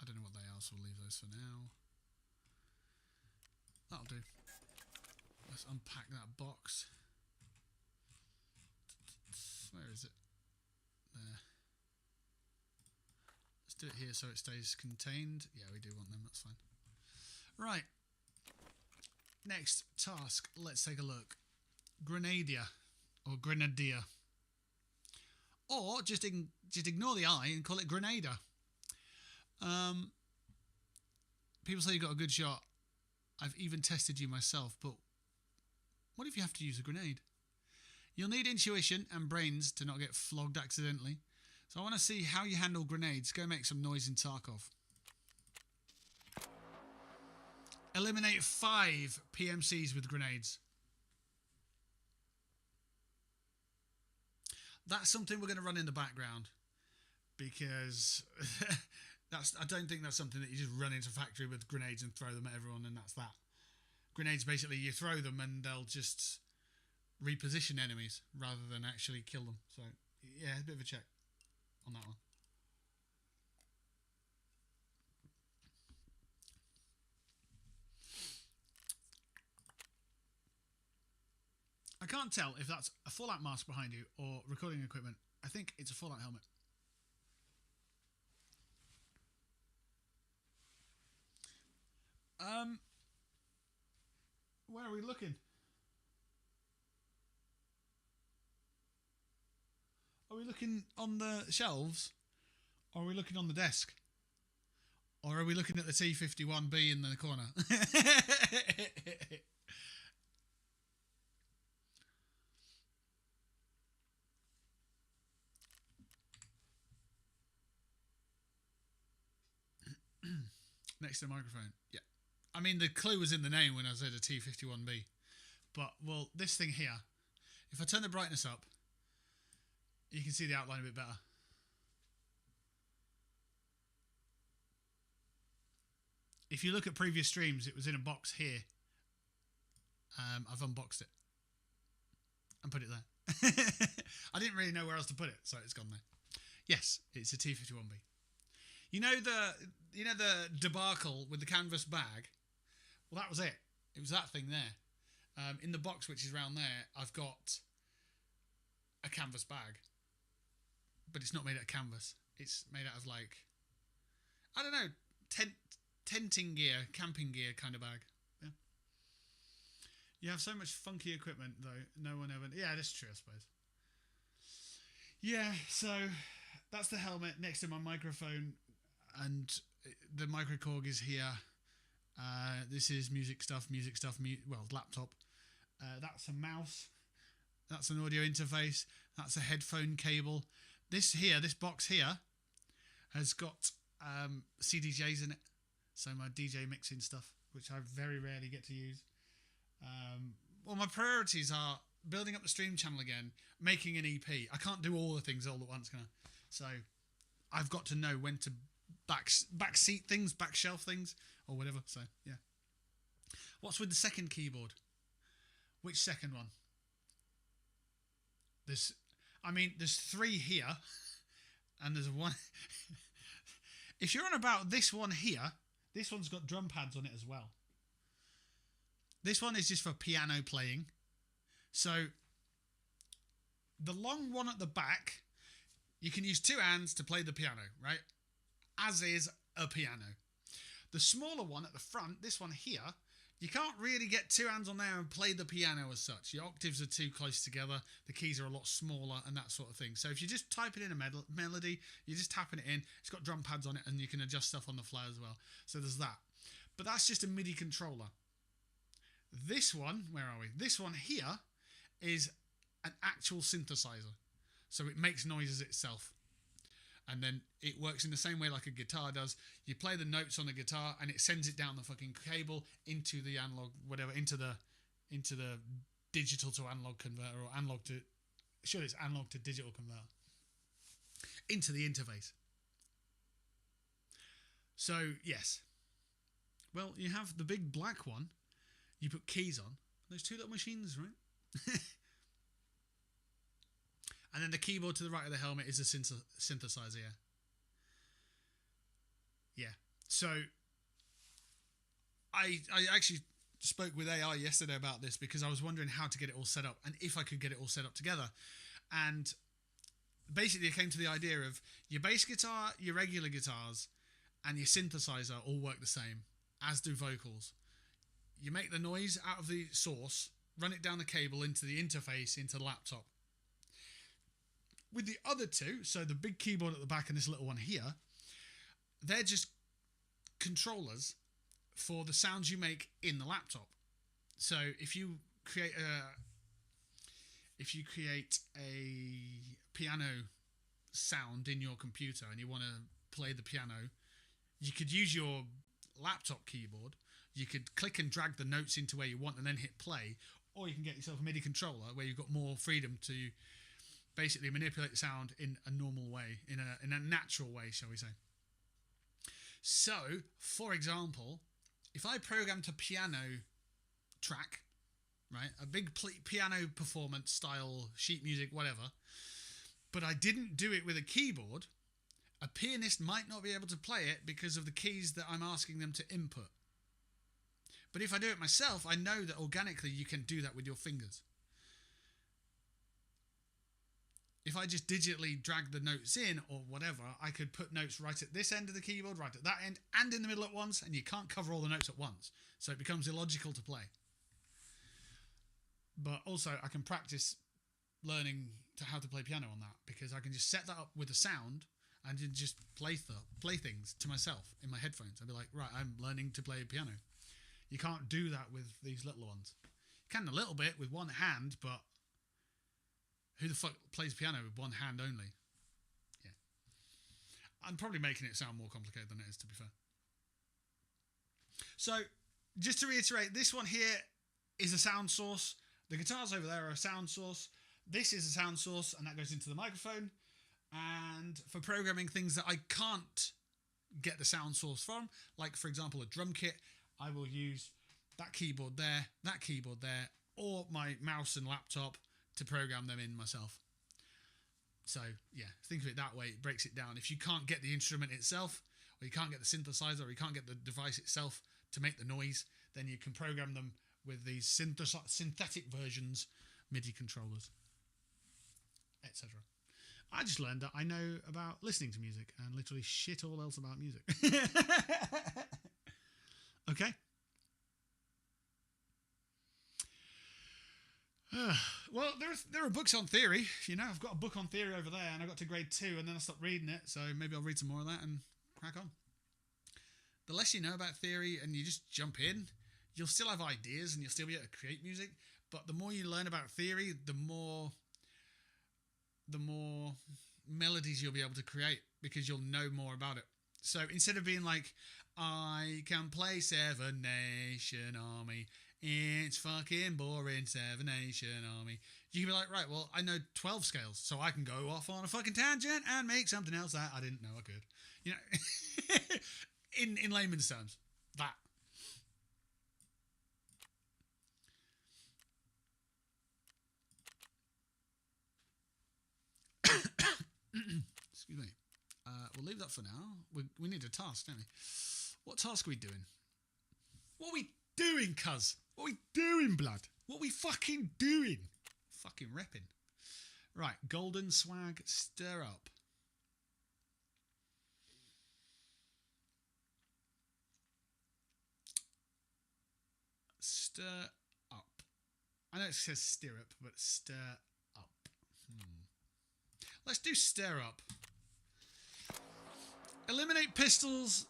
I don't know what they are, so we'll leave those for now. That'll do. Let's unpack that box. Where is it? There. Let's do it here so it stays contained. Yeah, we do want them, that's fine. Right. Next task. Let's take a look. Grenadier. Or Grenadier. Or just ignore the I and call it Grenader. People say you got a good shot. I've even tested you myself, but what if you have to use a grenade? You'll need intuition and brains to not get flogged accidentally. So I want to see how you handle grenades. Go make some noise in Tarkov. Eliminate 5 PMCs with grenades. That's something we're going to run in the background, because I don't think that's something that you just run into a factory with grenades and throw them at everyone and that's that. Grenades, basically, you throw them and they'll just reposition enemies rather than actually kill them. So, yeah, a bit of a check on that one. I can't tell if that's a Fallout mask behind you or recording equipment. I think it's a Fallout helmet. Where are we looking? Are we looking on the shelves? Or are we looking on the desk? Or are we looking at the T51B in the corner? Next to the microphone. Yeah. I mean, the clue was in the name when I said a T51B. But, well, this thing here, if I turn the brightness up, you can see the outline a bit better. If you look at previous streams, it was in a box here. I've unboxed it and put it there. I didn't really know where else to put it, so it's gone there. Yes, it's a T51B. You know the debacle with the canvas bag? Well, that was it. It was that thing there. In the box, which is around there, I've got a canvas bag. But it's not made out of canvas. It's made out of, like, I don't know, tenting gear, camping gear kind of bag. Yeah. You have so much funky equipment, though. No one ever... Yeah, that's true, I suppose. Yeah, so that's the helmet next to my microphone. And the microcorg is here. This is music stuff, well, laptop. That's a mouse. That's an audio interface. That's a headphone cable. This box here, has got CDJs in it. So my DJ mixing stuff, which I very rarely get to use. Well, my priorities are building up the stream channel again, making an EP. I can't do all the things all at once, can I? So I've got to know when to back seat things, back shelf things, or whatever. So yeah. What's with the second keyboard? Which second one? There's 3 here, and there's one. If you're on about this one here, this one's got drum pads on it as well. This one is just for piano playing. So the long one at the back, you can use 2 hands to play the piano, right? As is a piano. The smaller one at the front, this one here, you can't really get two hands on there and play the piano as such. Your octaves are too close together, the keys are a lot smaller and that sort of thing. So if you just type it in a melody, you're just tapping it in, it's got drum pads on it and you can adjust stuff on the fly as well. So there's that. But that's just a MIDI controller. This one, where are we? This one here is an actual synthesizer. So it makes noises itself. And then it works in the same way like a guitar does. You play the notes on the guitar and it sends it down the fucking cable into the analog, whatever, into the digital to analog converter, or analog to, sure, it's analog to digital converter, into the interface. So yes, well, you have the big black one. You put keys on those two little machines, right? And then the keyboard to the right of the helmet is a synthesizer, yeah. Yeah. So I actually spoke with AI yesterday about this because I was wondering how to get it all set up and if I could get it all set up together. And basically I came to the idea of your bass guitar, your regular guitars, and your synthesizer all work the same, as do vocals. You make the noise out of the source, run it down the cable into the interface, into the laptop. With the other two, so the big keyboard at the back and this little one here, they're just controllers for the sounds you make in the laptop. So if you create a piano sound in your computer and you want to play the piano, you could use your laptop keyboard. You could click and drag the notes into where you want and then hit play, or you can get yourself a MIDI controller where you've got more freedom to basically manipulate the sound in a normal way, in a natural way, shall we say. So, for example, if I programmed a piano track, right, a big piano performance style, sheet music, whatever, but I didn't do it with a keyboard, a pianist might not be able to play it because of the keys that I'm asking them to input. But if I do it myself, I know that organically you can do that with your fingers. If I just digitally drag the notes in or whatever, I could put notes right at this end of the keyboard, right at that end, and in the middle at once, and you can't cover all the notes at once. So it becomes illogical to play. But also, I can practice learning how to play piano on that, because I can just set that up with a sound and just play things to myself in my headphones. I'd be like, right, I'm learning to play piano. You can't do that with these little ones. You can a little bit with one hand, but who the fuck plays piano with one hand only? Yeah. I'm probably making it sound more complicated than it is, to be fair. So, just to reiterate, this one here is a sound source. The guitars over there are a sound source. This is a sound source, and that goes into the microphone. And for programming things that I can't get the sound source from, like, for example, a drum kit, I will use that keyboard there, or my mouse and laptop to program them in myself. So, yeah, think of it that way. It breaks it down. If you can't get the instrument itself, or you can't get the synthesizer, or you can't get the device itself to make the noise, then you can program them with these synthetic versions, MIDI controllers, etc. I just learned that I know about listening to music and literally shit all else about music. Okay. Well, there are books on theory. You know, I've got a book on theory over there, and I got to grade 2, and then I stopped reading it. So maybe I'll read some more of that and crack on. The less you know about theory, and you just jump in, you'll still have ideas, and you'll still be able to create music. But the more you learn about theory, the more melodies you'll be able to create, because you'll know more about it. So instead of being like, I can play Seven Nation Army, it's fucking boring, Seven Nation Army, you can be like, right, well, I know 12 scales, so I can go off on a fucking tangent and make something else that I didn't know I could. You know, in layman's terms, that. Excuse me. We'll leave that for now. We need a task, don't we? What task are we doing? What are we doing, cuz? What are we doing, blood? What are we fucking doing? Fucking repping. Right, golden swag stir up. Stir up. I know it says stirrup, but stir up. Let's do stir up. Eliminate pistols.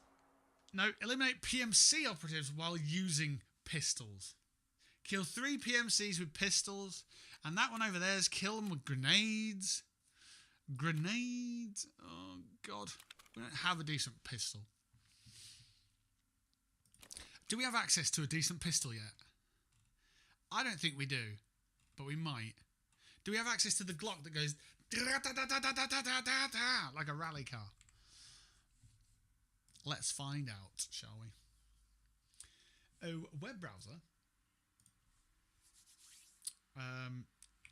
No, eliminate PMC operatives while using pistols. Kill 3 PMCs with pistols. And that one over there is kill them with grenades. Grenades. Oh, God. We don't have a decent pistol. Do we have access to a decent pistol yet? I don't think we do, but we might. Do we have access to the Glock that goes like a rally car? Let's find out, shall we? Oh, web browser.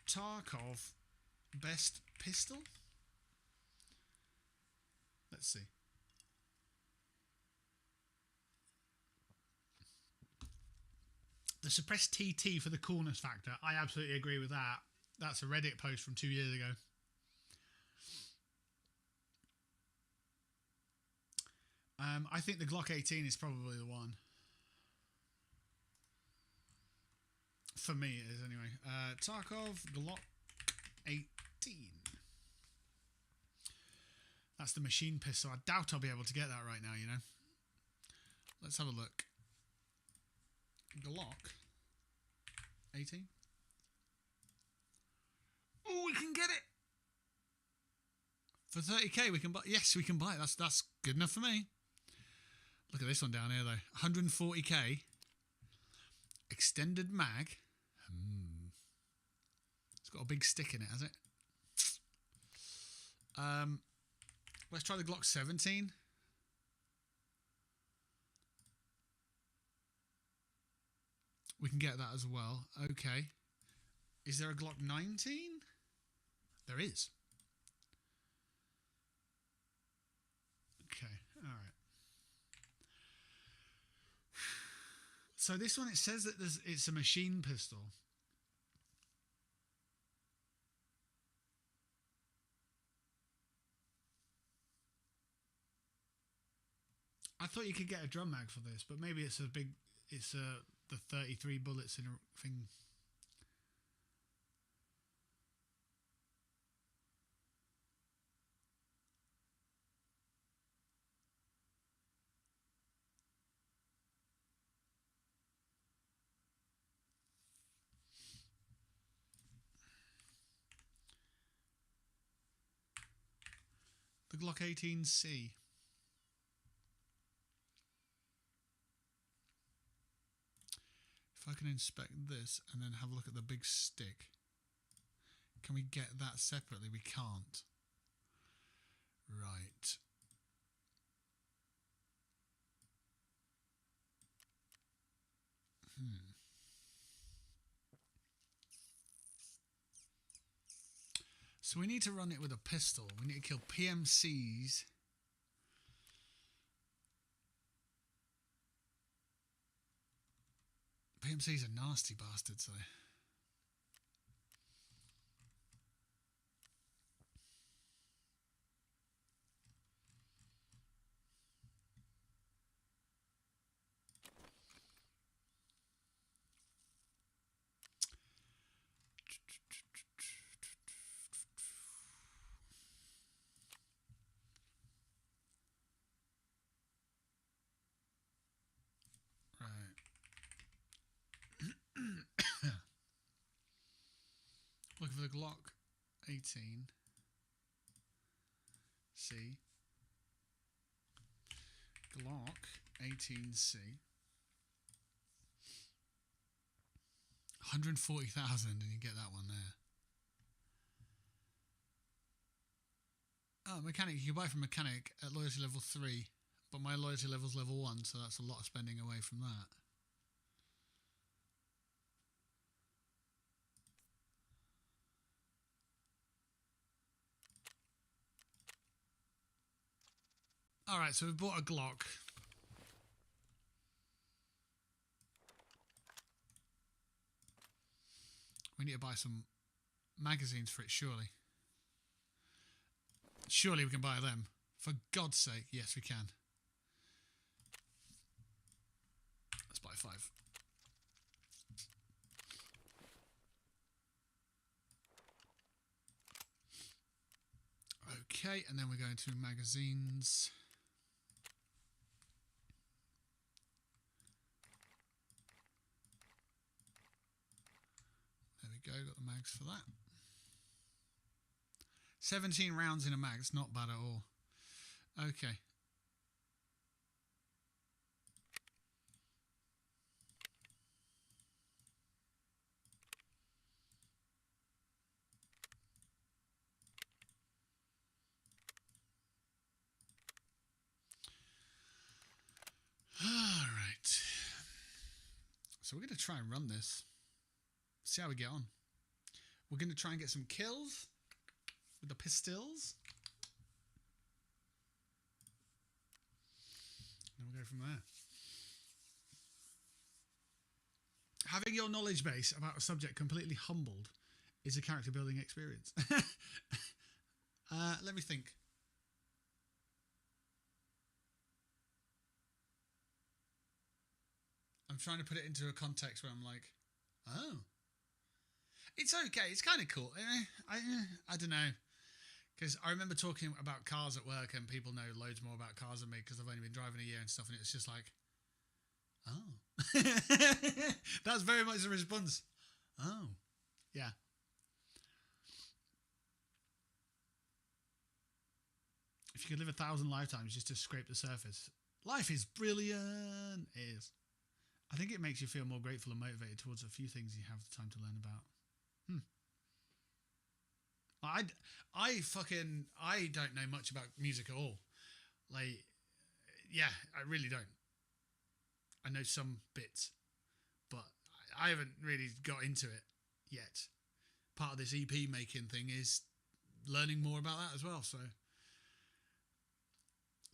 Tarkov best pistol. Let's see. The suppressed TT for the coolness factor. I absolutely agree with that. That's a Reddit post from 2 years ago. I think the Glock 18 is probably the one. For me, it is anyway. Tarkov Glock 18. That's the machine pistol. I doubt I'll be able to get that right now, you know. Let's have a look. Glock 18. Oh, we can get it for 30k. We can buy. Yes, we can buy it. That's good enough for me. Look at this one down here though. 140k. Extended mag. It's got a big stick in it, has it? Let's try the Glock 17. We can get that as well. Okay. Is there a Glock 19? There is. Okay. All right. So this one, it says that it's a machine pistol. I thought you could get a drum mag for this, but maybe it's the 33 bullets in a thing. The Glock 18C. If I can inspect this and then have a look at the big stick. Can we get that separately? We can't. Right. So we need to run it with a pistol. We need to kill PMCs. PMCs are nasty bastards, though. Looking for the Glock 18. C. Glock 18C. 140,000 and you get that one there. Oh, mechanic. You can buy from mechanic at loyalty level 3, but my loyalty level's level 1, so that's a lot of spending away from that. Alright, so we've bought a Glock. We need to buy some magazines for it, surely. Surely we can buy them. For God's sake, yes we can. Let's buy 5. Okay, and then we're going to magazines. There we go, got the mags for that. 17 rounds in a mag, it's not bad at all. Okay. All right. So we're going to try and run this. See how we get on. We're going to try and get some kills with the pistols. And we'll go from there. Having your knowledge base about a subject completely humbled is a character building experience. Let me think. I'm trying to put it into a context where I'm like, oh, it's okay. It's kind of cool. I don't know. Because I remember talking about cars at work and people know loads more about cars than me because I've only been driving a year and stuff. And it's just like, oh. That's very much the response. Oh, yeah. If you could live 1,000 lifetimes just to scrape the surface, life is brilliant. It is. I think it makes you feel more grateful and motivated towards a few things you have the time to learn about. I don't know much about music at all. Like, yeah, I really don't. I know some bits, but I haven't really got into it yet. Part of this EP making thing is learning more about that as well. So,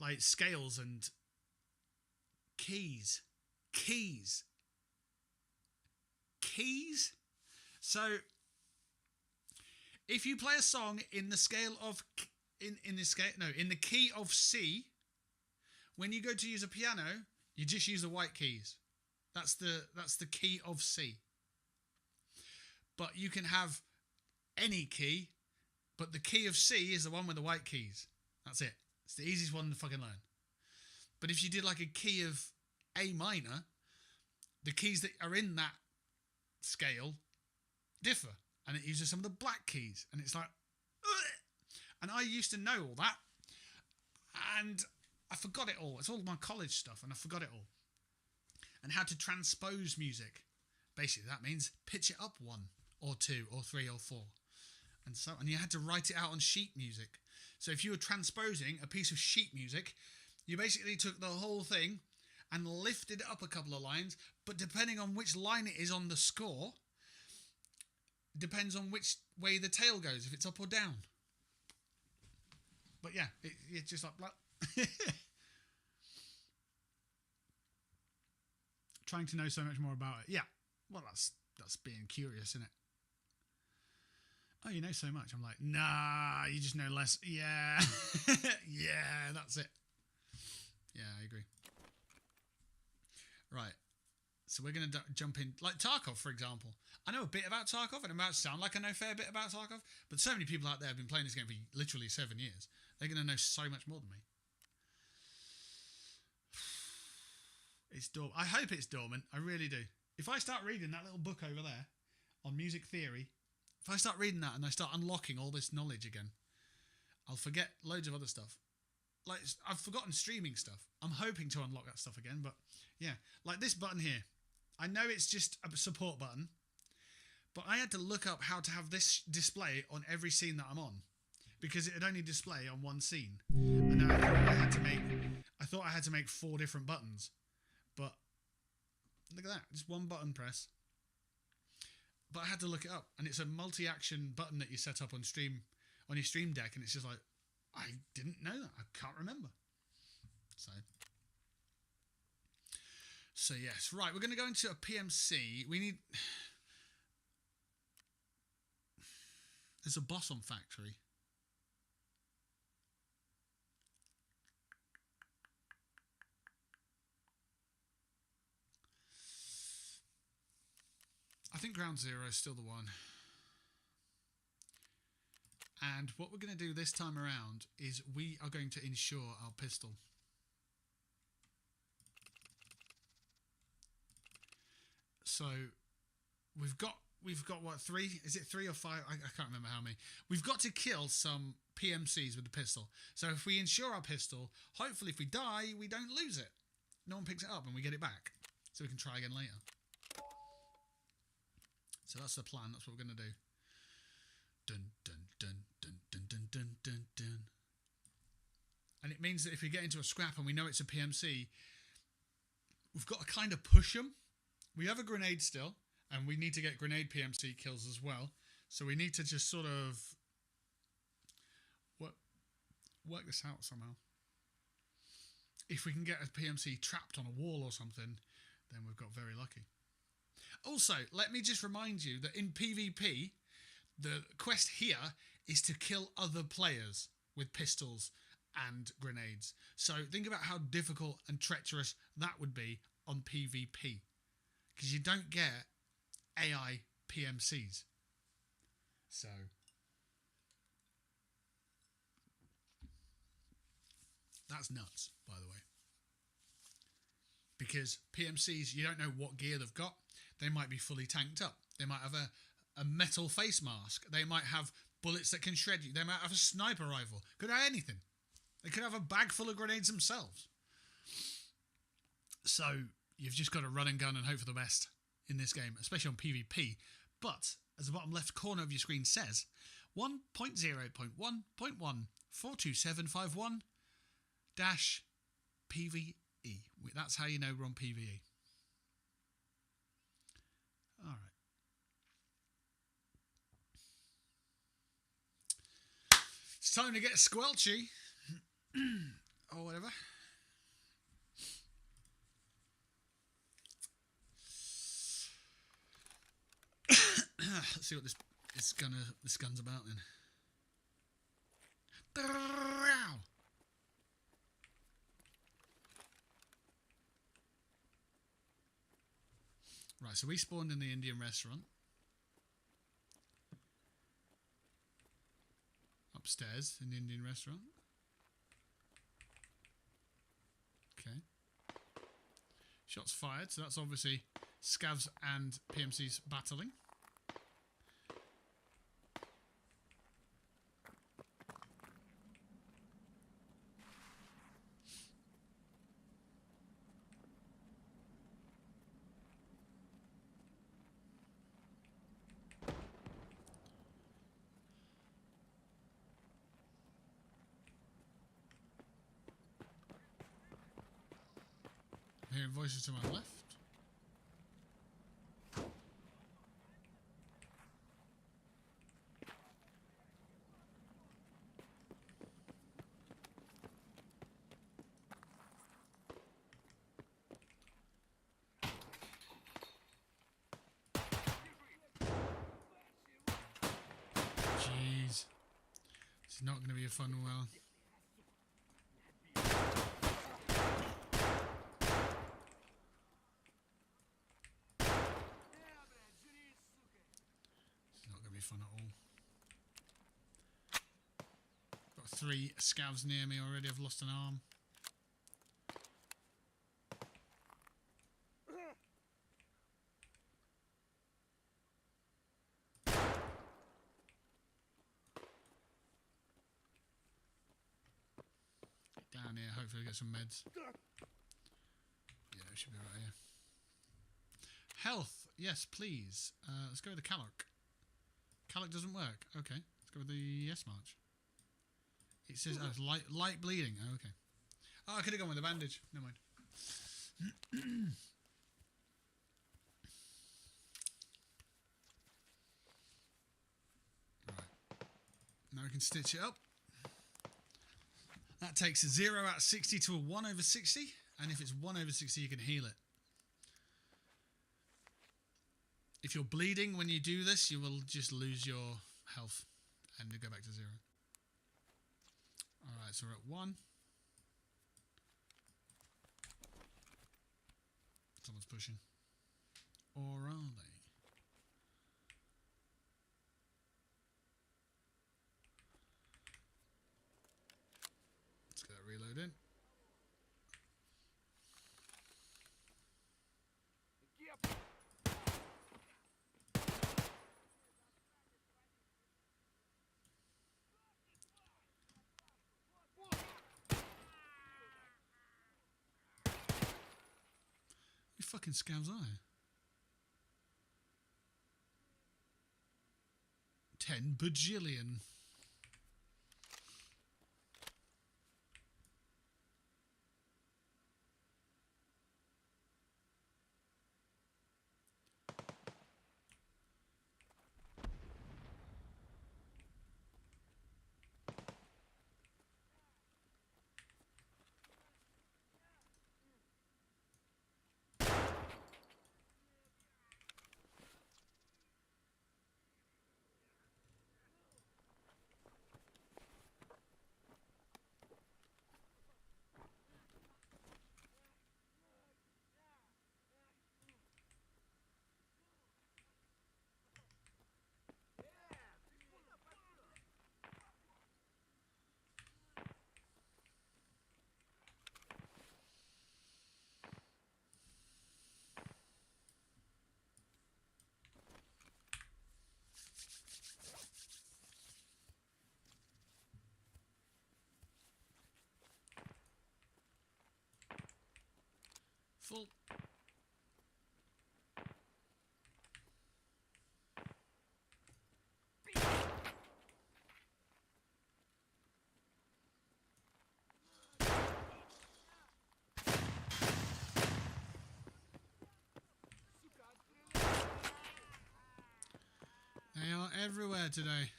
like scales and keys. So if you play a song in the scale of in the key of C, when you go to use a piano, you just use the white keys. That's the key of C. But you can have any key, but the key of C is the one with the white keys. That's it. It's the easiest one to fucking learn. But if you did like a key of A minor, the keys that are in that scale differ, and it uses some of the black keys, and it's like, ugh! And I used to know all that, and I forgot it all. It's all my college stuff, and I forgot it all. And how to transpose music. Basically, that means pitch it up 1 or 2 or 3 or 4, and so. And you had to write it out on sheet music. So if you were transposing a piece of sheet music, you basically took the whole thing and lifted it up a couple of lines, but depending on which line it is on the score, depends on which way the tail goes, if it's up or down. But yeah, it's just like trying to know so much more about it. Yeah, well, that's being curious, isn't it? Oh, you know so much. I'm like, nah, you just know less. Yeah, yeah, that's it. Yeah, I agree. Right. So we're going to jump in, like Tarkov, for example. I know a bit about Tarkov, and it might sound like I know a fair bit about Tarkov, but so many people out there have been playing this game for literally 7 years. They're going to know so much more than me. It's dormant. I hope it's dormant. I really do. If I start reading that little book over there on music theory, if I start reading that and I start unlocking all this knowledge again, I'll forget loads of other stuff. Like, I've forgotten streaming stuff. I'm hoping to unlock that stuff again, but yeah. Like this button here. I know it's just a support button, but I had to look up how to have this display on every scene that I'm on, because it would only display on one scene. And I thought I had to make 4 different buttons, but look at that, just one button press. But I had to look it up, and it's a multi-action button that you set up on your Stream Deck, and it's just like, I didn't know that. I can't remember. So yes, right. We're going to go into a PMC. There's a boss on factory. I think Ground Zero is still the one. And what we're going to do this time around is we are going to insure our pistol. So we've got what, 3? Is it 3 or 5? I can't remember how many. We've got to kill some PMCs with the pistol. So if we insure our pistol, hopefully if we die, we don't lose it. No one picks it up and we get it back. So we can try again later. So that's the plan. That's what we're going to do. Dun, dun, dun, dun, dun, dun, dun, dun, dun. And it means that if we get into a scrap and we know it's a PMC, we've got to kind of push them. We have a grenade still, and we need to get grenade PMC kills as well. So we need to just sort of work this out somehow. If we can get a PMC trapped on a wall or something, then we've got very lucky. Also, let me just remind you that in PvP, the quest here is to kill other players with pistols and grenades. So think about how difficult and treacherous that would be on PvP. Because you don't get AI PMCs. So that's nuts, by the way. Because PMCs, you don't know what gear they've got. They might be fully tanked up. They might have a metal face mask. They might have bullets that can shred you. They might have a sniper rifle. Could have anything. They could have a bag full of grenades themselves. So you've just got to run and gun and hope for the best in this game, especially on PvP. But, as the bottom left corner of your screen says, 1.0.1.14271-PVE. That's how you know we're on PvE. All right. It's time to get squelchy. Or whatever. Let's see what this gun's about then. Right, so we spawned in the Indian restaurant. Upstairs in the Indian restaurant. Okay. Shots fired, so that's obviously Scavs and PMCs battling. Hearing voices to my left. Jeez. This is not going to be a fun one. Fun at all. Got 3 scavs near me already. I've lost an arm. Get down here. Hopefully get some meds. Yeah, it should be right here. Health. Yes, please. Let's go with the Calloc. Calloc doesn't work. Okay, let's go with the S-March. It says light bleeding. Oh, okay. Oh, I could have gone with a bandage. Never mind. Right. Now we can stitch it up. That takes a 0 out of 60 to a 1 over 60. And if it's 1 over 60, you can heal it. If you're bleeding when you do this, you will just lose your health and you go back to 0. Alright, so we're at 1. Someone's pushing. Or are they? fucking scavs are there? 10 bajillion. Full. They are everywhere today.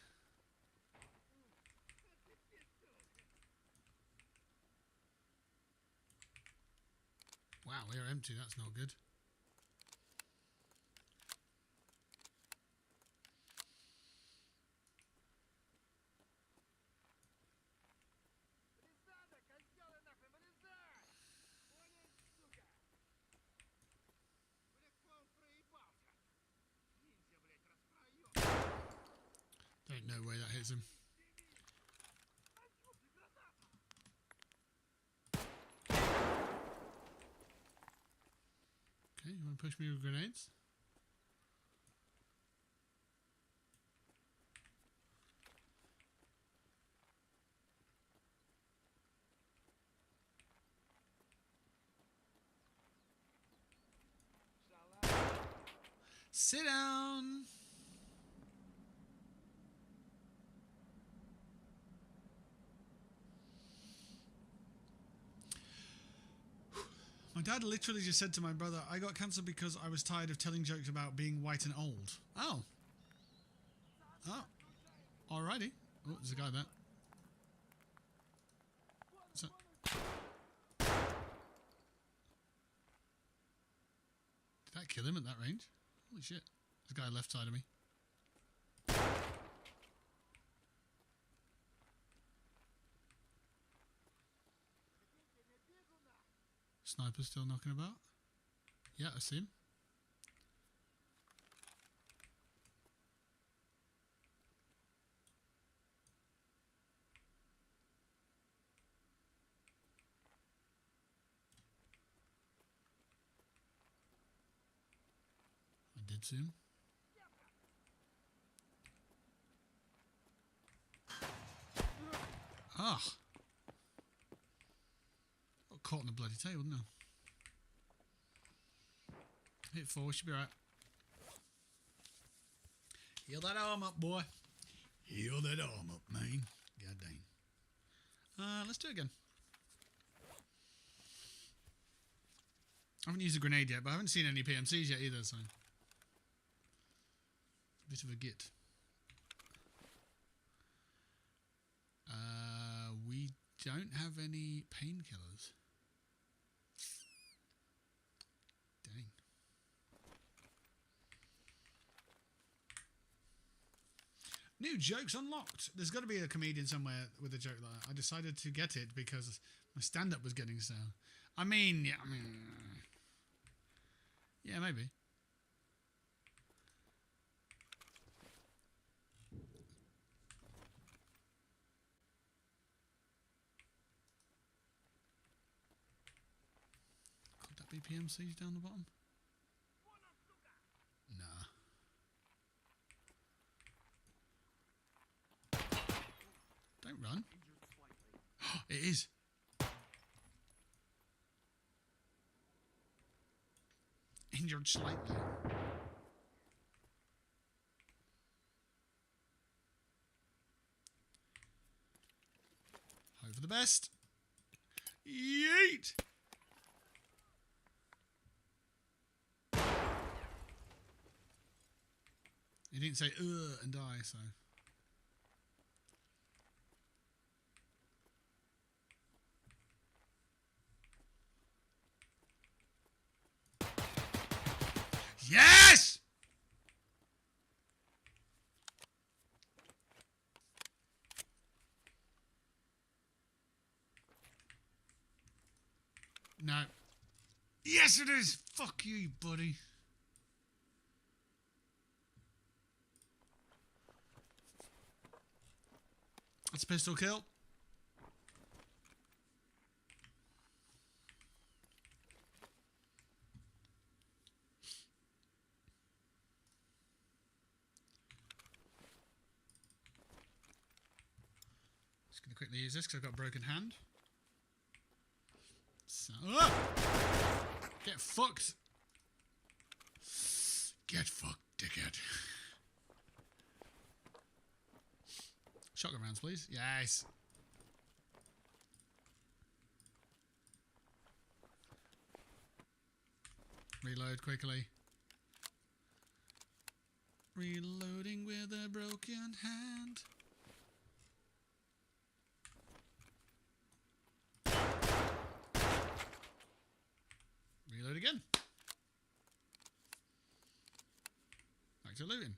Wow, we are empty. That's not good. Ain't no way that hits him. Okay, you want to push me with grenades? Sit down. My dad literally just said to my brother, I got cancer because I was tired of telling jokes about being white and old. Oh. Oh. Alrighty. Oh, there's a guy there. So, did that kill him at that range? Holy shit. There's a guy left side of me. Sniper's still knocking about. Yeah, I see him. I did see him. Ah! Got caught on the bloody tail, didn't I? Hit 4, should be right. Heal that arm up, boy. Heal that arm up, man. God dang. Let's do it again. I haven't used a grenade yet, but I haven't seen any PMCs yet either, so. Bit of a git. We don't have any painkillers. Dang. New jokes unlocked. There's got to be a comedian somewhere with a joke like that. I decided to get it because my stand-up was getting stale. I mean, yeah, maybe. Could that be PMCs down the bottom? Nah. Don't run. It is. Injured slightly. Hope for the best. Yeet! He didn't say and die, so. Yes! No. Yes, it is! Fuck you, buddy. That's a pistol kill. Just going to quickly use this because I've got a broken hand. So, get fucked. Get fucked, dickhead. Shotgun rounds, please. Yes. Reload quickly. Reloading with a broken hand. Reload again. Back to looting.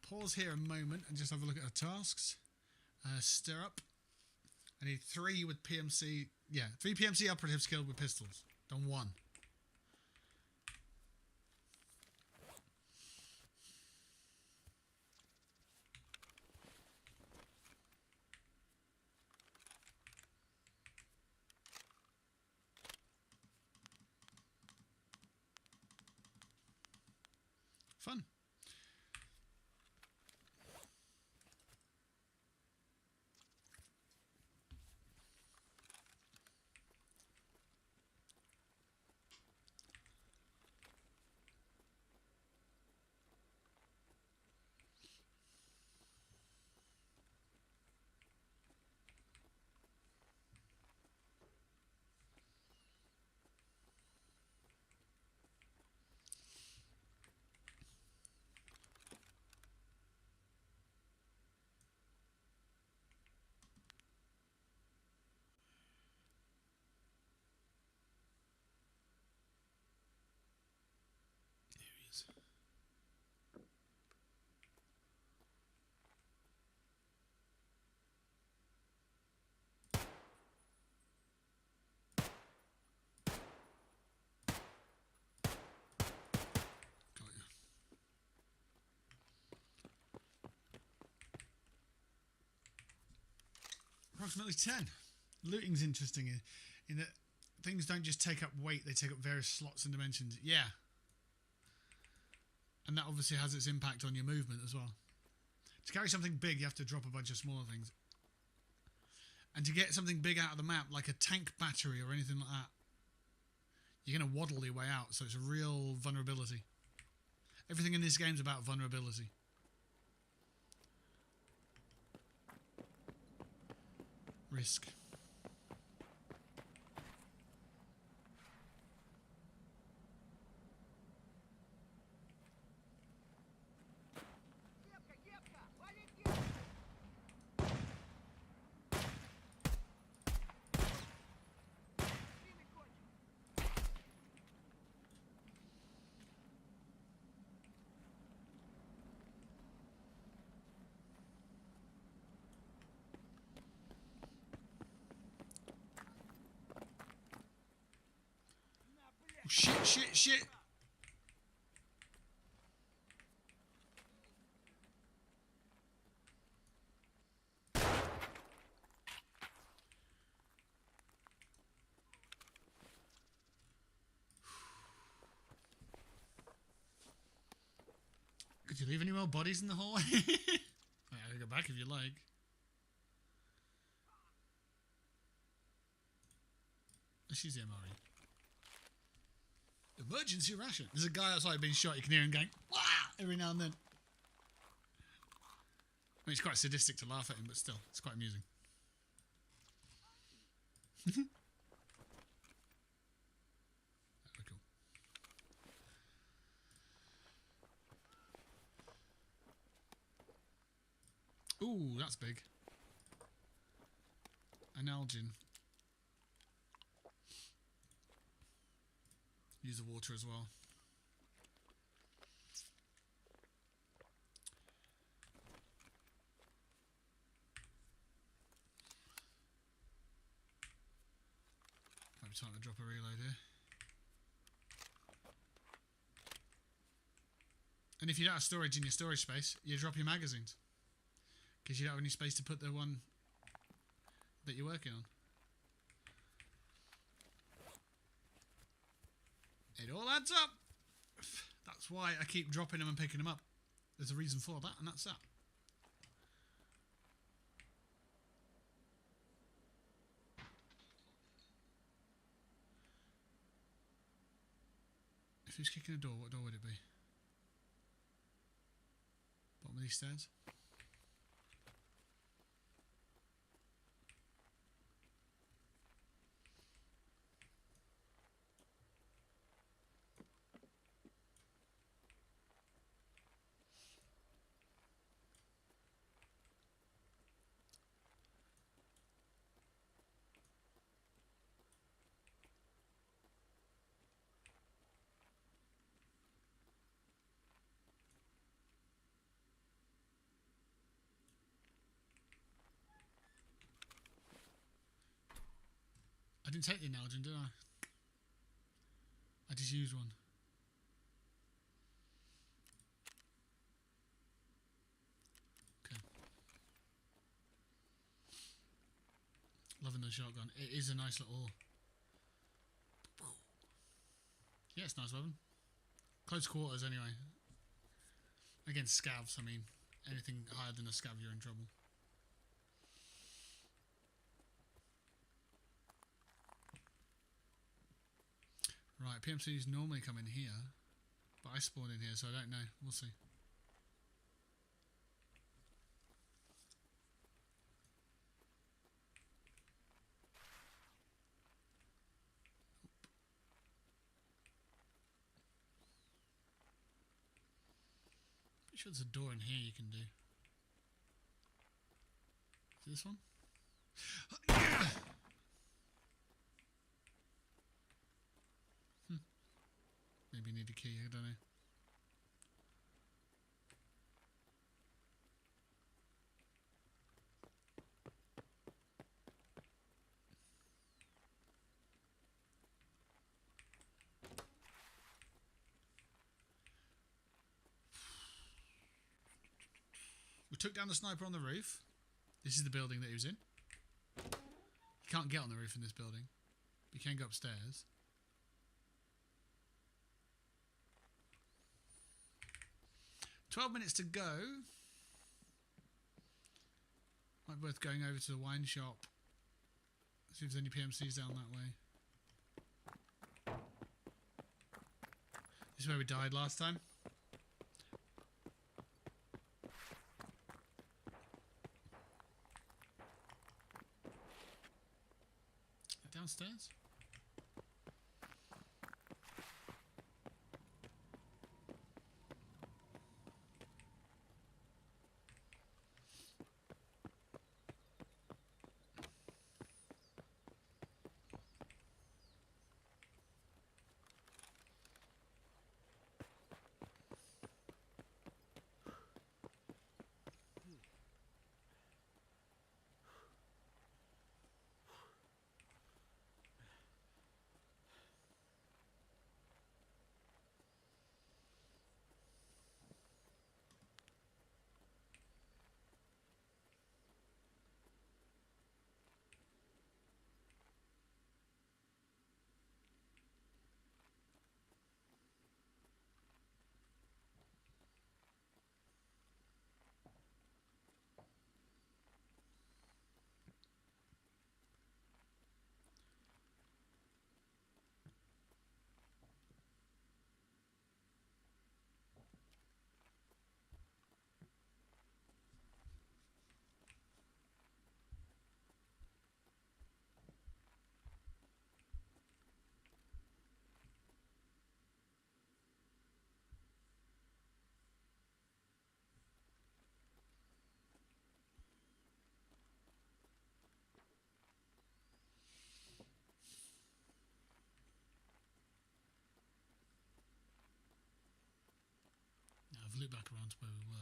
Pause here a moment and just have a look at our tasks. Stir up. I need 3 with PMC. Yeah, 3 PMC operatives killed with pistols. Done 1. Fun. Approximately 10. Looting's interesting in that things don't just take up weight, they take up various slots and dimensions. Yeah. And that obviously has its impact on your movement as well. To carry something big, you have to drop a bunch of smaller things. And to get something big out of the map, like a tank battery or anything like that, you're going to waddle your way out, so it's a real vulnerability. Everything in this game is about vulnerability. Risk. Shit, shit, shit. Could you leave any more bodies in the hallway? I can go back if you like. Let's use the MRE. Emergency ration. There's a guy outside being shot. You can hear him going, "Wah!" every now and then. I mean, it's quite sadistic to laugh at him, but still, it's quite amusing. That'd be cool. Ooh, that's big. An Algin. Use the water as well. Might be time to drop a reload here. And if you don't have storage in your storage space, you drop your magazines. Because you don't have any space to put the one that you're working on. It all adds up. That's why I keep dropping them and picking them up. There's a reason for that, and that's that. If who's kicking a door, what door would it be? Bottom of these stairs? I didn't take the Nalgene, did I? I just used one. Okay. Loving the shotgun. It is a nice little... Yeah, it's a nice weapon. Close quarters anyway. Against scavs, I mean. Anything higher than a scav, you're in trouble. Right, PMCs normally come in here, but I spawn in here, so I don't know. We'll see. Pretty sure there's a door in here you can do. Is it this one? Maybe need a key, I don't know. We took down the sniper on the roof. This is the building that he was in. You can't get on the roof in this building, but you can go upstairs. "12 minutes to go." Might be worth going over to the wine shop. See if there's any PMCs down that way. This is where we died last time. Downstairs? loop back around to where we were.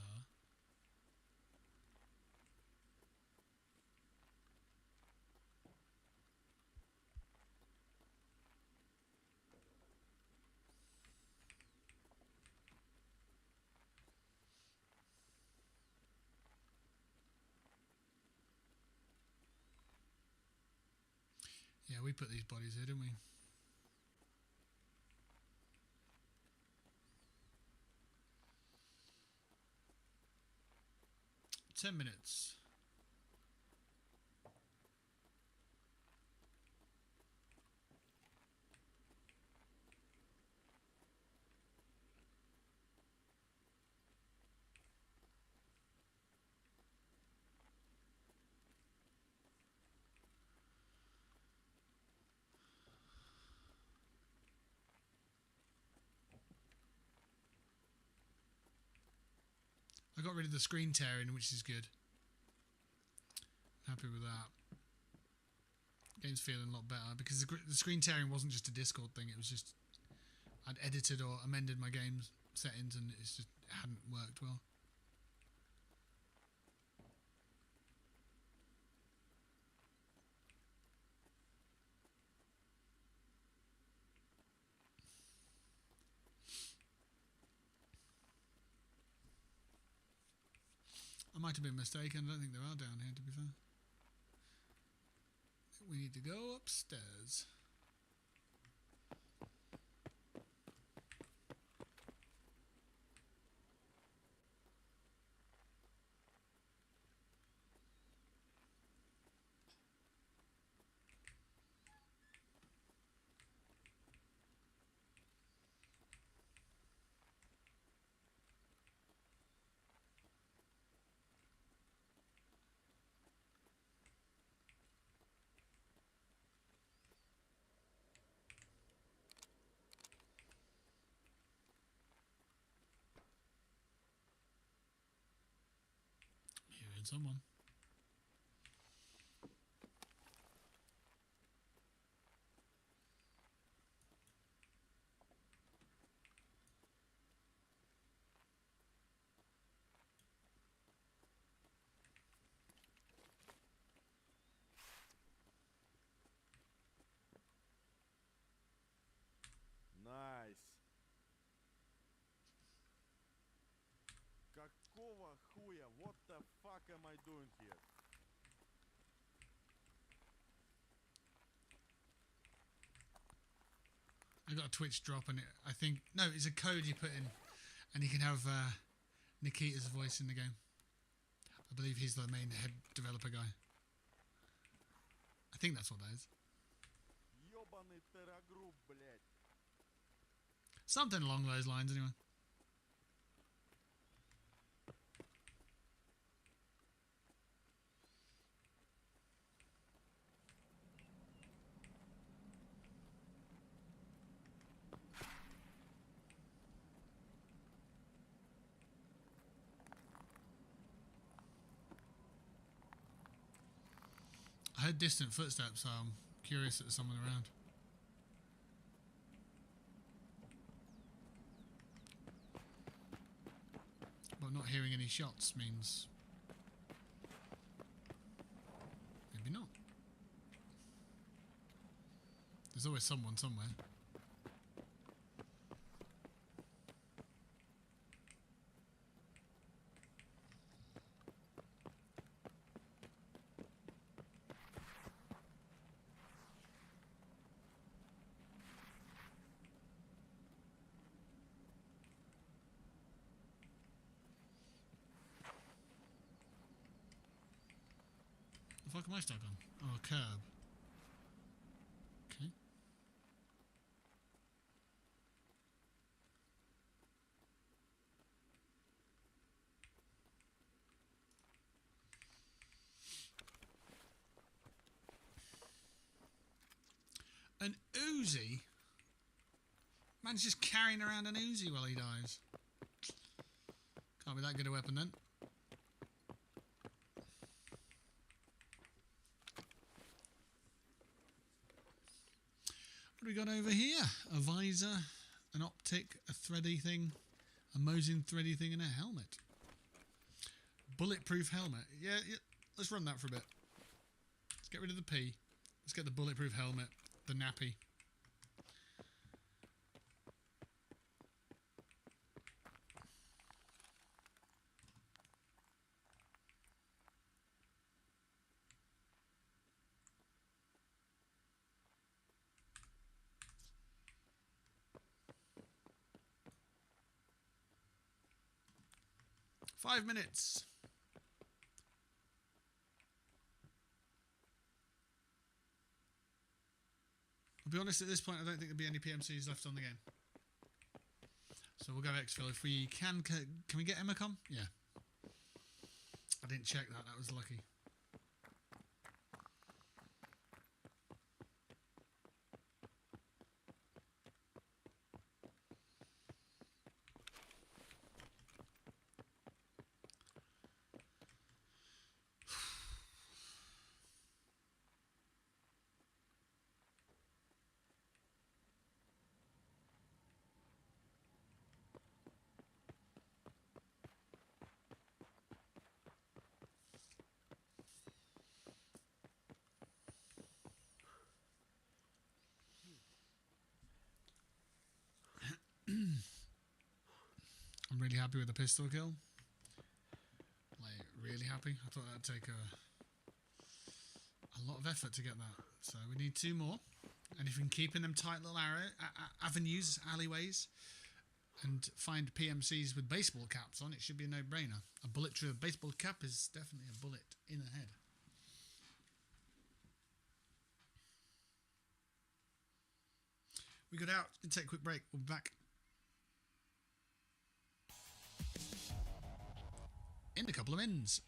Yeah, we put these bodies here, didn't we? "10 minutes. I got rid of the screen tearing, which is good. Happy with that. Game's feeling a lot better because the screen tearing wasn't just a Discord thing. It was just I'd edited or amended my game settings and it hadn't worked well. I might have been mistaken. I don't think there are down here, to be fair. We need to go upstairs. Hearing someone. Найс. Какого хуя? What the fuck am I doing here? I got a Twitch drop and I think no, it's a code you put in, and you can have Nikita's voice in the game. I believe he's the main head developer guy. I think that's what that is. Ёбаный террагрупп, блядь. Something along those lines, anyway. I heard distant footsteps, so I'm curious if there's someone around. But not hearing any shots means maybe not. There's always someone somewhere. The fuck am I stuck on? Oh, a curb. Okay. An Uzi? Man's just carrying around an Uzi while he dies. Can't be that good a weapon then. What do we got over here? A visor, an optic, a thready thing, A Mosin thready thing and a helmet. Bulletproof helmet. Yeah, let's run that for a bit. Let's get rid of the P. Let's get the bulletproof helmet. The nappy. Five minutes. I'll be honest, at this point I don't think there'll be any PMCs left on the game. So we'll go exfil. If we can we get Emacom? Yeah. I didn't check that, that was lucky. I'm really happy with the pistol kill. Like, really happy. I thought that'd take a lot of effort to get that. So we need 2 more. And if we can keep in them tight little avenues, alleyways, and find PMCs with baseball caps on, it should be a no-brainer. A bullet through a baseball cap is definitely a bullet in the head. We got out. Let's take a quick break. We'll be back in a couple of minutes.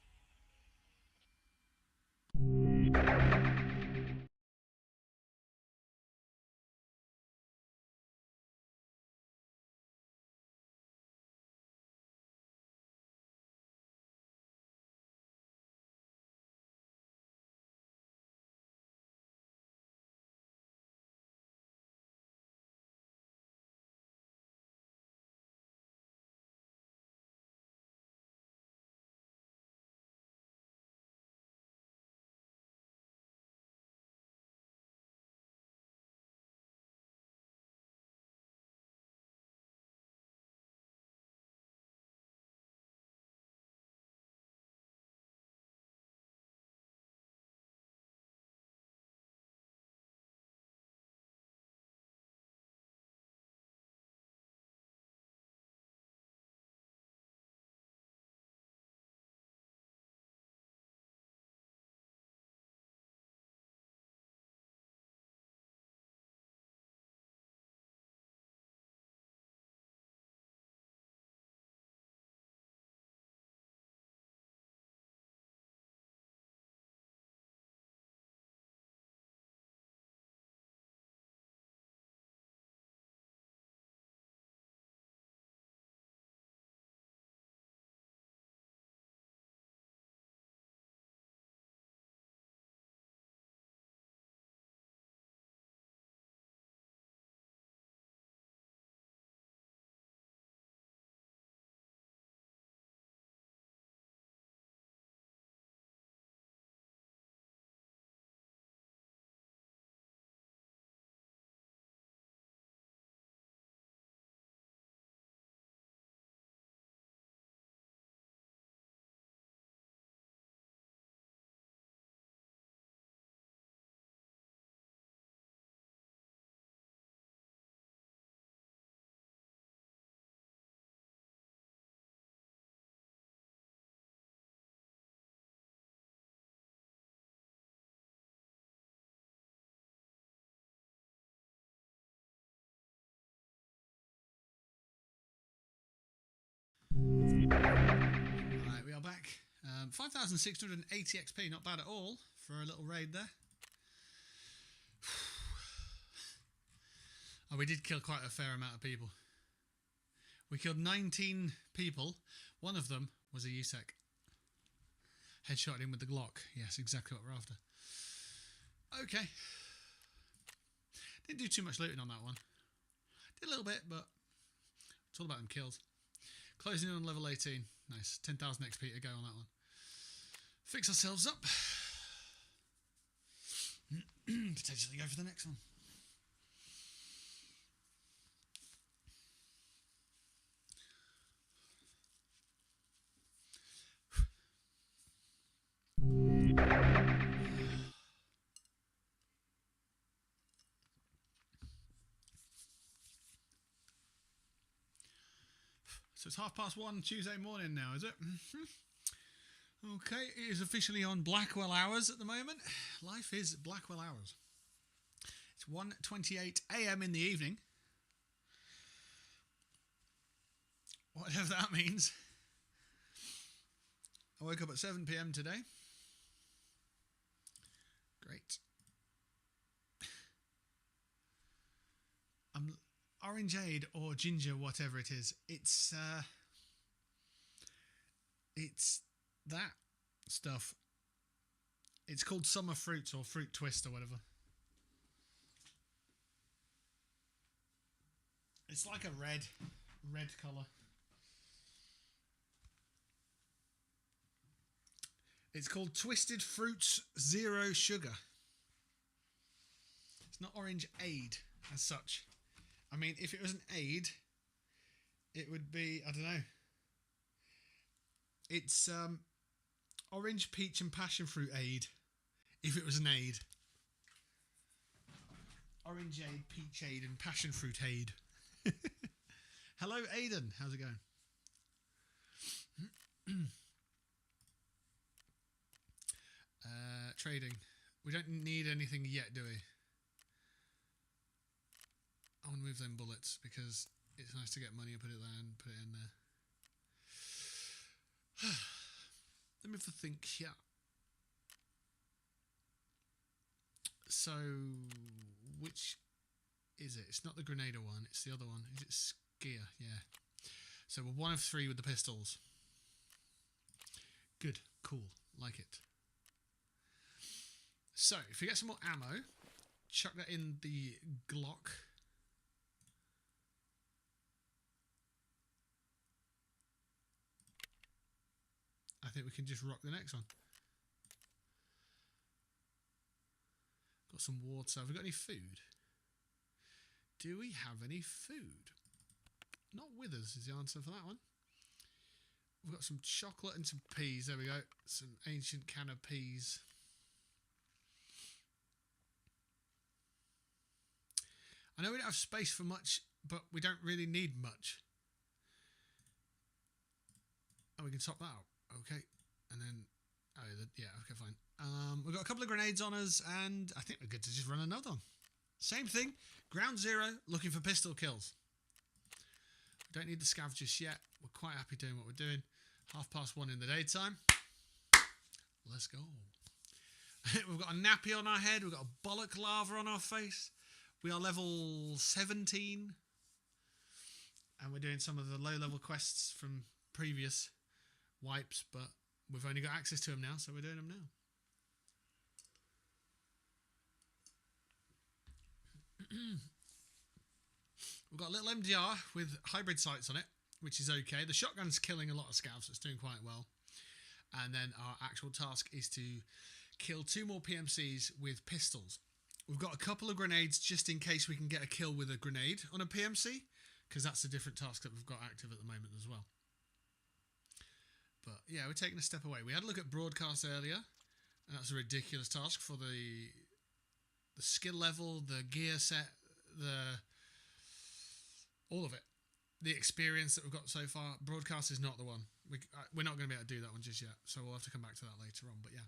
Right, we are back. 5,680 XP, not bad at all for a little raid there. Oh, we did kill quite a fair amount of people. We killed 19 people. One of them was a USEC. Headshot him with the Glock. Yes, exactly what we're after. Okay. Didn't do too much looting on that one. Did a little bit, but it's all about them kills. Closing in on level 18. Nice. 10,000 XP to go on that one. Fix ourselves up. Potentially go for the next one. So it's 1:30 Tuesday morning now, is it? Okay, it is officially on Blackwell hours at the moment. Life is Blackwell hours. It's 1:28 a.m. in the evening. Whatever that means. I woke up at 7 p.m. today. Great. I'm orangeade or ginger, whatever it is. It's that stuff. It's called summer fruits or fruit twist or whatever. It's like a red colour. It's called Twisted Fruits Zero Sugar. It's not orange aid as such. I mean, if it was an aid, it would be, I don't know. It's orange, peach and passion fruit aid. If it was an aid. Orange aid, peach aid and passion fruit aid. Hello, Aidan. How's it going? Trading. We don't need anything yet, do we? I want to move them bullets because it's nice to get money and put it there and put it in there. Let me have a think here. So, which is it? It's not the Grenadier one, it's the other one. Is it Skier? Yeah. So we're 1 of 3 with the pistols. Good, cool, like it. So, if we get some more ammo, chuck that in the Glock. I think we can just rock the next one. Got some water. Have we got any food? Do we have any food? Not with us is the answer for that one. We've got some chocolate and some peas. There we go. Some ancient can of peas. I know we don't have space for much, but we don't really need much. Oh, we can top that out. Okay. And then, oh, yeah, okay, fine. We've got a couple of grenades on us, and I think we're good to just run another one. Same thing. Ground zero, looking for pistol kills. We don't need the scav just yet. We're quite happy doing what we're doing. 1:30 in the daytime. Let's go. We've got a nappy on our head. We've got a bollock lava on our face. We are level 17. And we're doing some of the low-level quests from previous wipes, but we've only got access to them now, so we're doing them now. We've got a little MDR with hybrid sights on it, which is okay. The shotgun's killing a lot of scavs, so it's doing quite well. And then our actual task is to kill 2 more PMCs with pistols. We've got a couple of grenades just in case we can get a kill with a grenade on a PMC, because that's a different task that we've got active at the moment as well. But yeah, we're taking a step away. We had a look at broadcast earlier, and that's a ridiculous task for the skill level, the gear set, all of it. The experience that we've got so far. Broadcast is not the one. We're not going to be able to do that one just yet, so we'll have to come back to that later on. But yeah,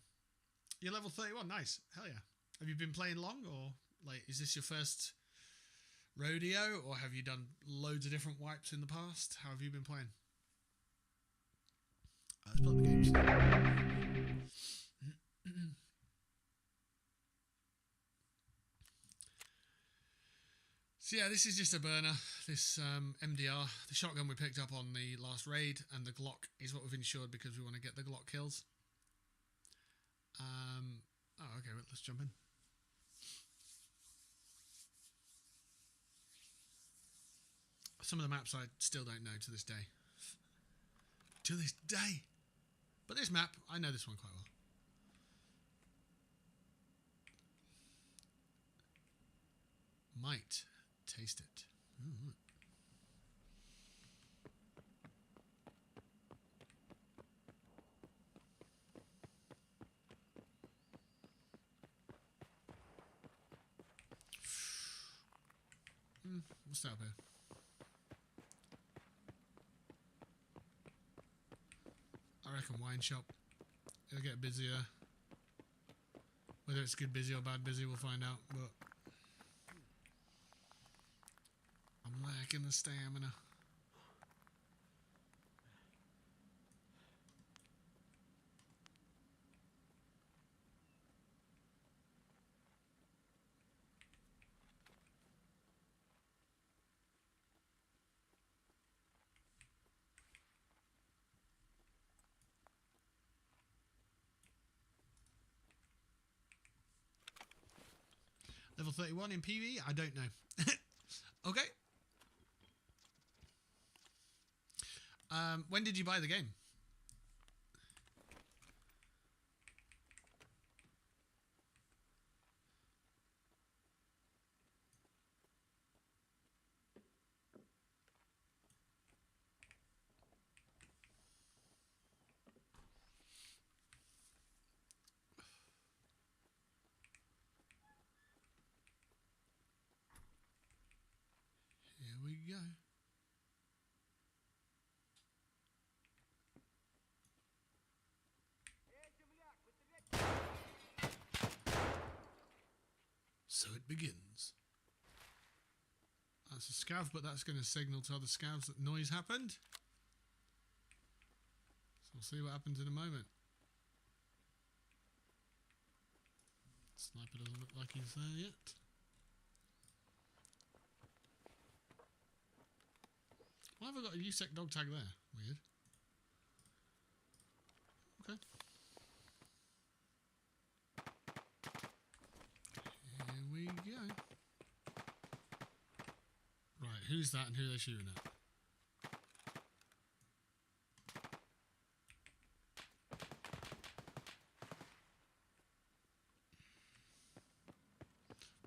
you're level 31. Nice. Hell yeah. Have you been playing long, or like is this your first rodeo, or have you done loads of different wipes in the past? How have you been playing? Let's play the games. So yeah, this is just a burner. This MDR, the shotgun we picked up on the last raid, and the Glock is what we've insured because we want to get the Glock kills. Oh, okay, well, let's jump in. Some of the maps I still don't know to this day. to this day. But this map, I know this one quite well. Might taste it. Ooh. What's that up here? I reckon wine shop. It'll get busier. Whether it's good busy or bad busy, we'll find out. But I'm lacking the stamina. Level 31 in PvE? I don't know. Okay. When did you buy the game? Here we go. So it begins. That's a scav, but that's going to signal to other scavs that noise happened. So we'll see what happens in a moment. Sniper doesn't look like he's there yet. Why have I got a USEC dog tag there? Weird. Okay. Here we go. Right, who's that and who are they shooting at?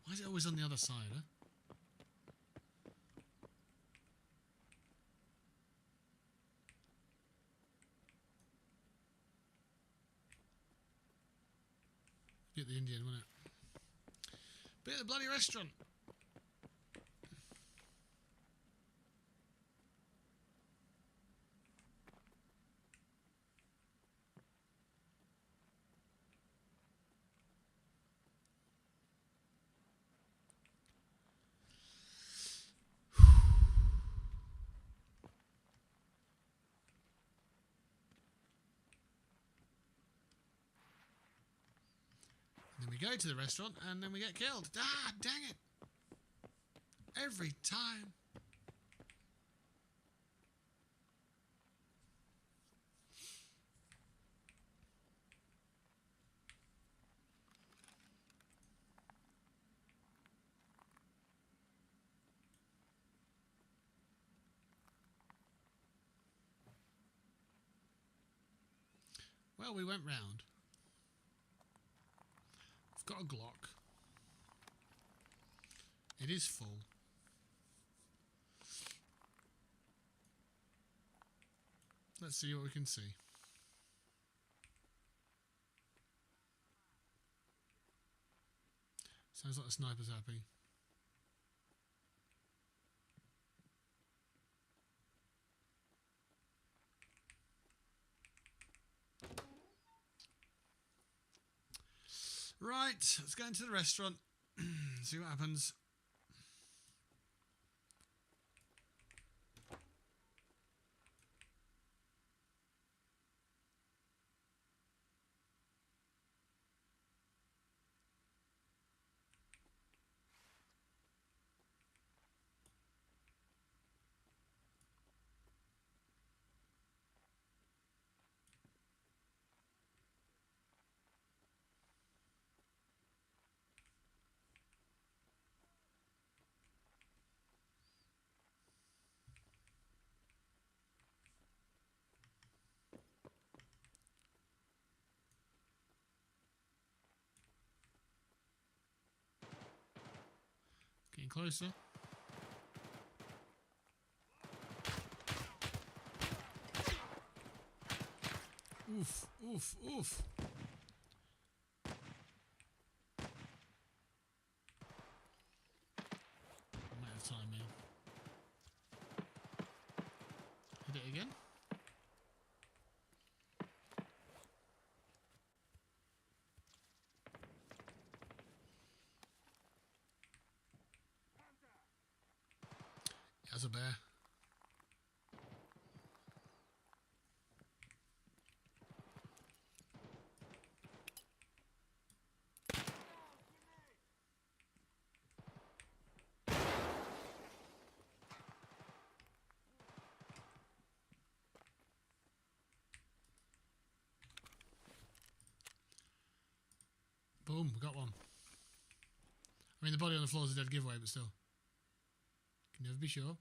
Why is it always on the other side, huh? Be at the Indian, won't it? Be at the bloody restaurant. Then we go to the restaurant and then we get killed. Ah, dang it. Every time. Well, we went round. I've got a Glock. It is full. Let's see what we can see. Sounds like the sniper's happy. Right, let's go into the restaurant. See what happens. closer. Oof, oof, oof. I'm out of time here. Hit it again. As a bear. Boom, we got one. I mean, the body on the floor is a dead giveaway, but still. Can never be sure.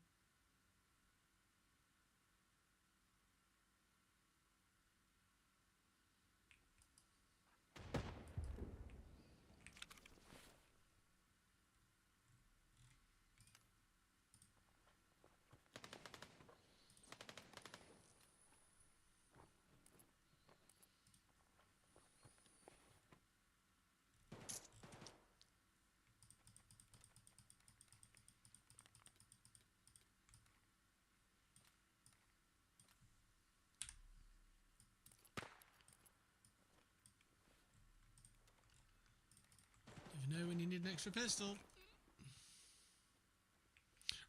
Never know when you need an extra pistol.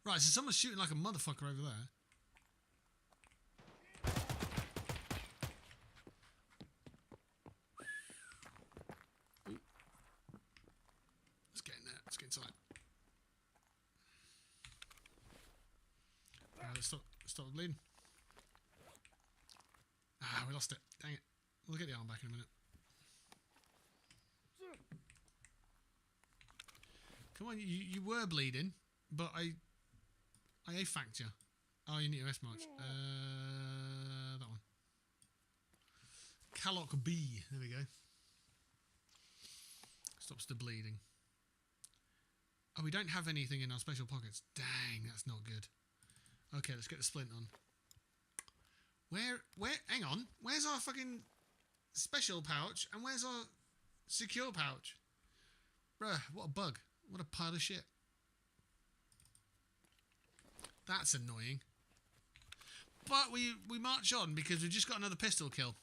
Right, so someone's shooting like a motherfucker over there. Ooh. Let's get in there. Let's get inside. Alright, let's stop the bleeding. Ah, we lost it. Dang it. We'll get the arm back in a minute. Come on, you were bleeding, but I AFAC'd you. Oh, you need your S march. That one. Calloc B. There we go. Stops the bleeding. Oh, we don't have anything in our special pockets. Dang, that's not good. Okay, let's get the splint on. Where, hang on. Where's our fucking special pouch and where's our secure pouch? Bruh, what a bug. What a pile of shit. That's annoying. But we march on because we've just got another pistol kill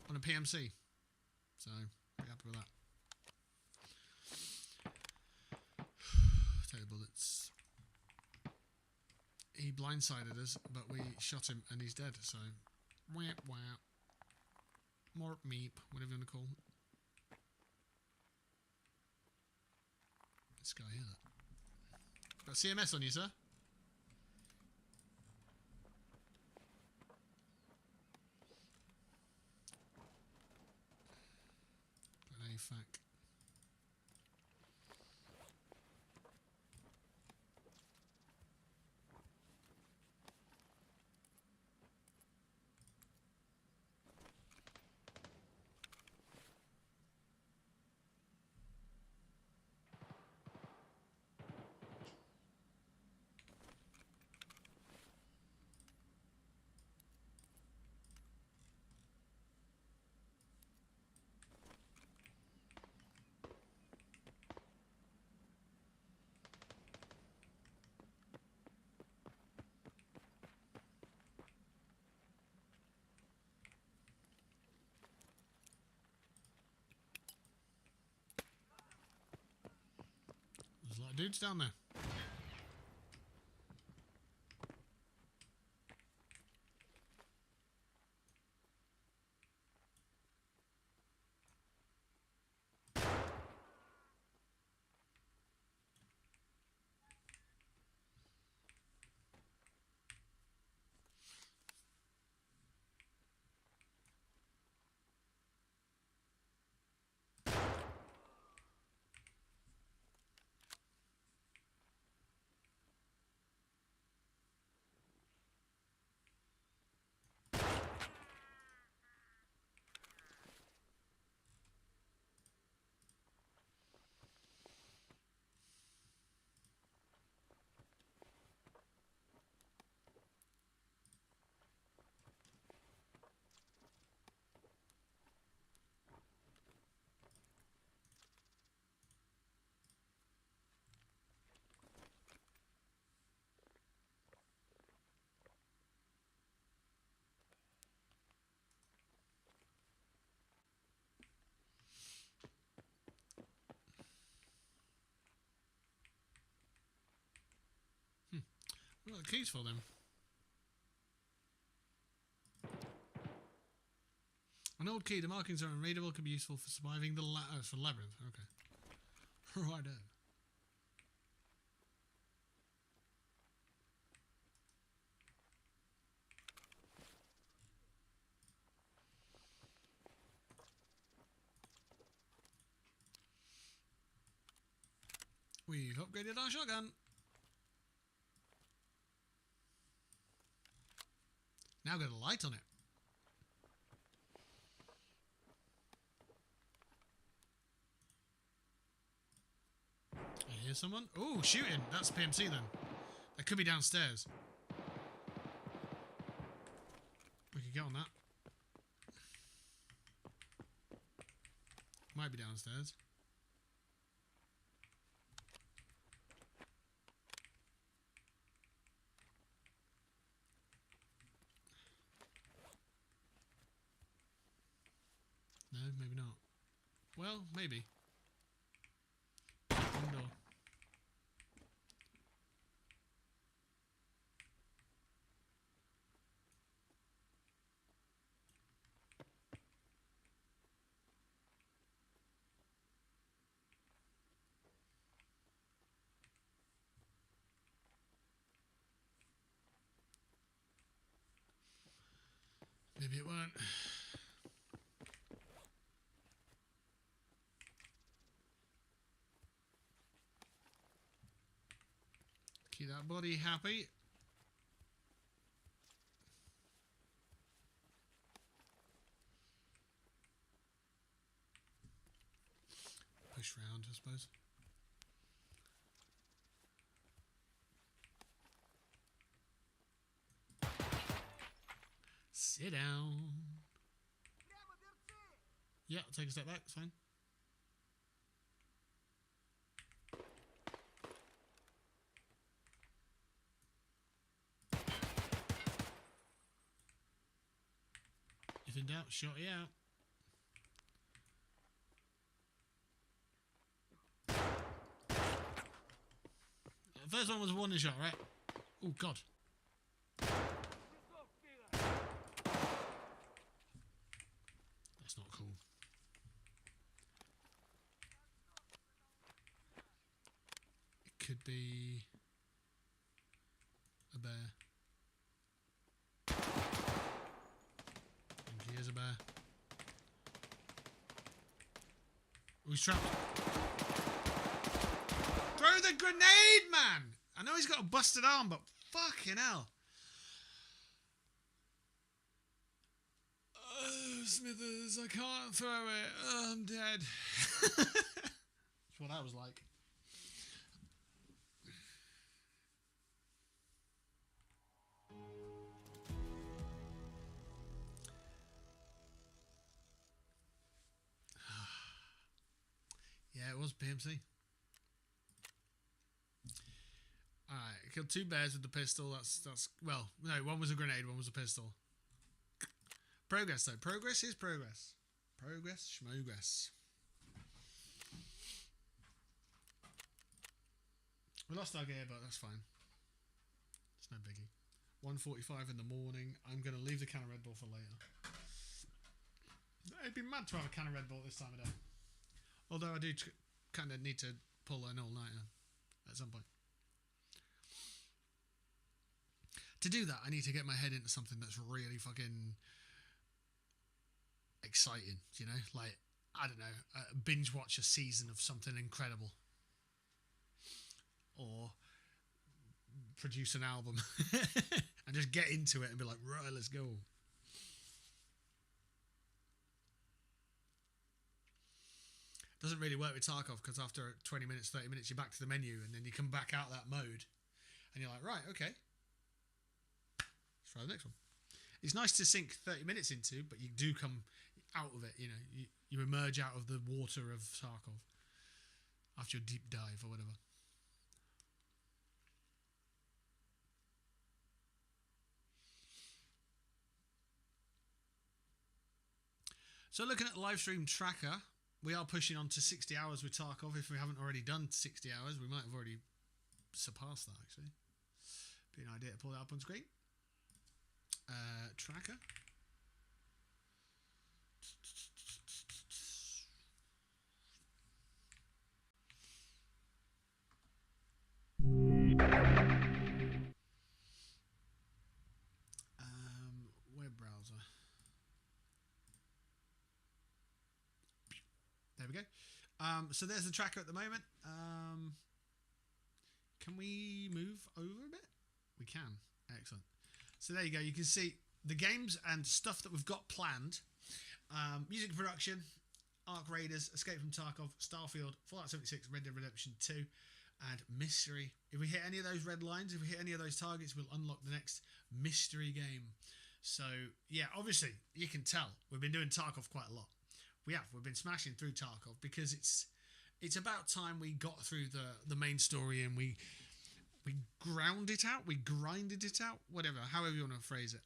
on a PMC. So, pretty happy with that. Take the bullets. He blindsided us, but we shot him and he's dead, so... Wah, wah. Morp meep, whatever you want to call it. This guy here. Got CMS on you, sir? Got an AFAC. There's a lot of dudes down there. What are the keys for them? An old key. The markings are unreadable. Could be useful for surviving the for labyrinth. Okay. Righto. We've upgraded our shotgun. Now got a light on it. I hear someone. Oh, shooting. That's PMC then. That could be downstairs. We could get on that. Might be downstairs. No, maybe not. Well, maybe. One door. Maybe it won't. Keep that body happy. Push round, I suppose. Sit down. Yeah, I'll take a step back, it's fine. If in doubt, shot you out. The first one was a warning shot, right? Oh, God. That's not cool. It could be a bear. And here's a bear. Oh, he's trapped. Throw the grenade, man! I know he's got a busted arm, but fucking hell. Oh, Smithers, I can't throw it. Oh, I'm dead. That's what that was like. Yeah, it was PMC. Alright, killed 2 bears with the pistol. That's well, no, one was a grenade, one was a pistol. Progress though. Progress is progress. Progress, schmogress. We lost our gear, but that's fine. It's no biggie. 1:45 in the morning. I'm going to leave the can of Red Bull for later. It'd be mad to have a can of Red Bull this time of day. Although I do kind of need to pull an all-nighter at some point. To do that, I need to get my head into something that's really fucking exciting, you know? Like, I don't know, binge watch a season of something incredible. Or produce an album and just get into it and be like, right, let's go. Doesn't really work with Tarkov because after 20 minutes, 30 minutes, you're back to the menu and then you come back out of that mode and you're like, right, okay. Let's try the next one. It's nice to sink 30 minutes into, but you do come out of it, you know. You emerge out of the water of Tarkov after your deep dive or whatever. So looking at the live stream tracker, we are pushing on to 60 hours with Tarkov. If we haven't already done 60 hours, we might have already surpassed that, actually. Be an idea to pull that up on screen. Tracker. Web browser. There we go. So there's the tracker at the moment. Can we move over a bit? We can. Excellent. So there you go. You can see the games and stuff that we've got planned. Music production, Ark Raiders, Escape from Tarkov, Starfield, Fallout 76, Red Dead Redemption 2, and Mystery. If we hit any of those red lines, if we hit any of those targets, we'll unlock the next mystery game. So, yeah, obviously, you can tell we've been doing Tarkov quite a lot. We've been smashing through Tarkov because it's about time we got through the main story and we ground it out, we grinded it out, whatever, however you want to phrase it.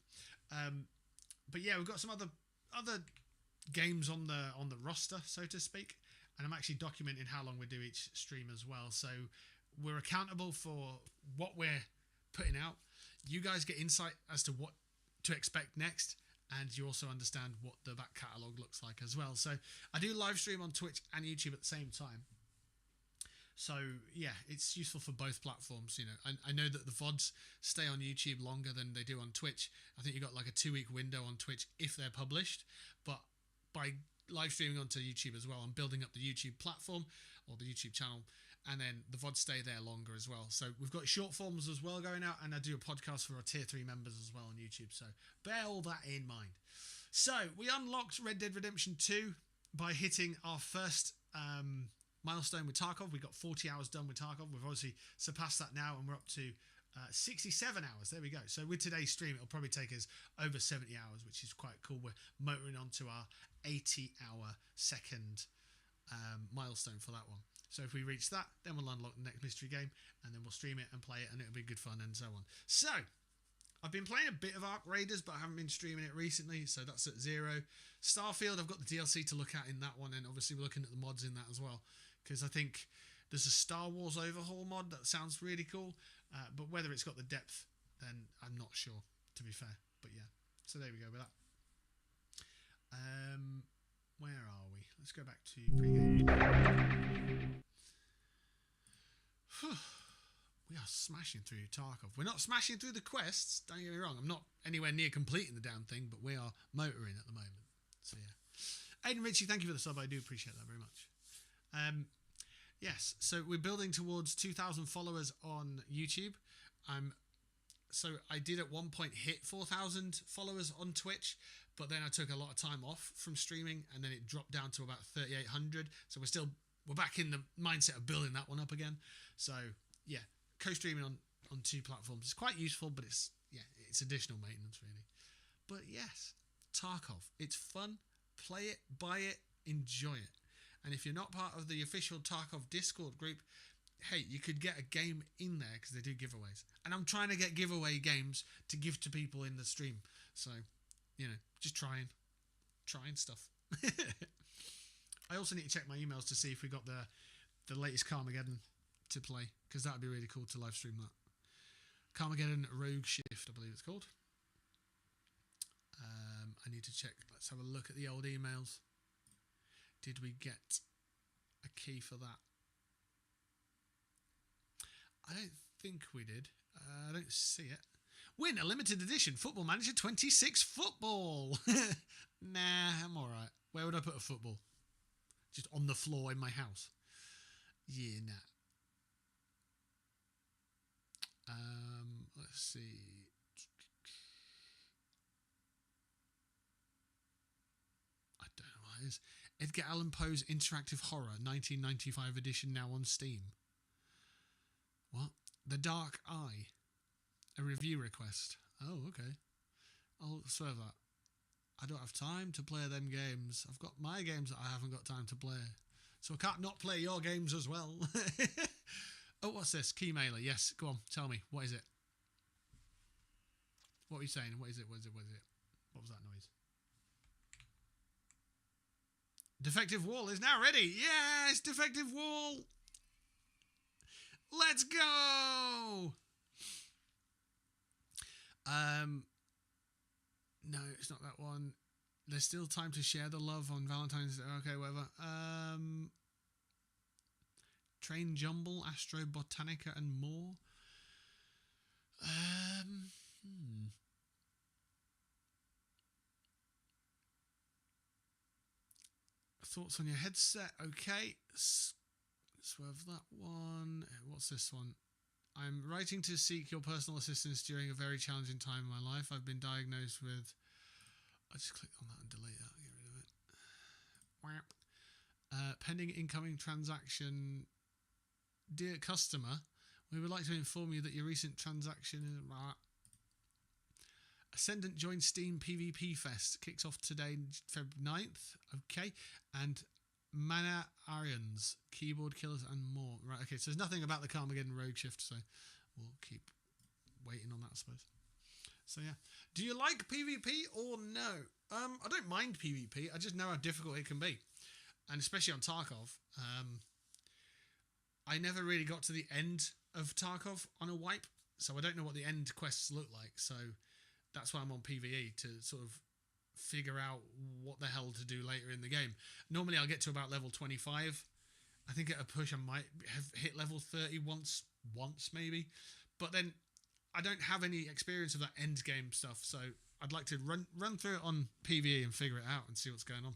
But yeah, we've got some other games on the roster, so to speak, and I'm actually documenting how long we do each stream as well. So we're accountable for what we're putting out. You guys get insight as to what to expect next, and you also understand what the back catalogue looks like as well. So I do live stream on Twitch and YouTube at the same time. So yeah, it's useful for both platforms. You know, I know that the VODs stay on YouTube longer than they do on Twitch. I think you got like a 2-week window on Twitch if they're published, but by live streaming onto YouTube as well, I'm building up the YouTube platform or the YouTube channel, and then the VODs stay there longer as well. So we've got short forms as well going out, and I do a podcast for our tier 3 members as well on YouTube. So bear all that in mind. So we unlocked Red Dead Redemption 2 by hitting our first milestone with Tarkov. We got 40 hours done with Tarkov. We've obviously surpassed that now, and we're up to 67 hours. There we go. So with today's stream, it'll probably take us over 70 hours, which is quite cool. We're motoring on to our 80-hour second milestone for that one. So if we reach that, then we'll unlock the next mystery game, and then we'll stream it and play it, and it'll be good fun and so on. So I've been playing a bit of Ark Raiders, but I haven't been streaming it recently, so that's at 0. Starfield, I've got the DLC to look at in that one, and obviously we're looking at the mods in that as well, because I think there's a Star Wars overhaul mod that sounds really cool, but whether it's got the depth, then I'm not sure, to be fair. But yeah, so there we go with that. Where are we? Let's go back to pre-game. We are smashing through Tarkov. We're not smashing through the quests, don't get me wrong. I'm not anywhere near completing the damn thing, but we are motoring at the moment. So yeah. Aiden Ritchie, thank you for the sub. I do appreciate that very much. Yes, so we're building towards 2,000 followers on YouTube. So I did at one point hit 4,000 followers on Twitch, but then I took a lot of time off from streaming, and then it dropped down to about 3,800. So we're back in the mindset of building that one up again. So yeah, co-streaming on 2 platforms is quite useful, but it's additional maintenance really. But yes, Tarkov, it's fun. Play it, buy it, enjoy it. And if you're not part of the official Tarkov Discord group, hey, you could get a game in there because they do giveaways. And I'm trying to get giveaway games to give to people in the stream. So, you know, just trying stuff. I also need to check my emails to see if we got the latest Carmageddon to play, because that would be really cool to live stream that. Carmageddon Rogue Shift, I believe it's called. I need to check. Let's have a look at the old emails. Did we get a key for that? I don't think we did. I don't see it. Win a limited edition Football Manager 26 football. Nah, I'm all right. Where would I put a football? Just on the floor in my house? Yeah, nah. Let's see. I don't know what it is. Edgar Allan Poe's Interactive Horror 1995 edition now on Steam. What? The Dark Eye. A review request. Oh, okay. I'll serve that. I don't have time to play them games. I've got my games that I haven't got time to play. So I can't not play your games as well. Oh, what's this? Key mailer. Yes, go on. Tell me. What is it? What are you saying? What is it? What is it? What is it? What was that noise? Defective wall is now ready. Yes, defective wall. Let's go. No, it's not that one. There's still time to share the love on Valentine's Day. Okay, whatever. Train Jumble, Astro Botanica, and more. Thoughts on your headset? Okay. Swerve that one. What's this one? I'm writing to seek your personal assistance during a very challenging time in my life. I've been diagnosed with... I just click on that and delete that. Get rid of it. Pending incoming transaction. Dear customer, we would like to inform you that your recent transaction is... Ascendant joins Steam PvP Fest. Kicks off today, Feb 9th. Okay. And Mana Arians, Keyboard Killers, and more. Right, okay, so there's nothing about the Carmageddon Road Shift, so we'll keep waiting on that, I suppose. So, yeah. Do you like PvP or no? I don't mind PvP. I just know how difficult it can be. And especially on Tarkov. I never really got to the end of Tarkov on a wipe, so I don't know what the end quests look like. So that's why I'm on PvE, to sort of figure out what the hell to do later in the game. Normally I'll get to about level 25. I think at a push I might have hit level 30 once maybe. But then I don't have any experience of that end game stuff, so I'd like to run through it on PvE and figure it out and see what's going on.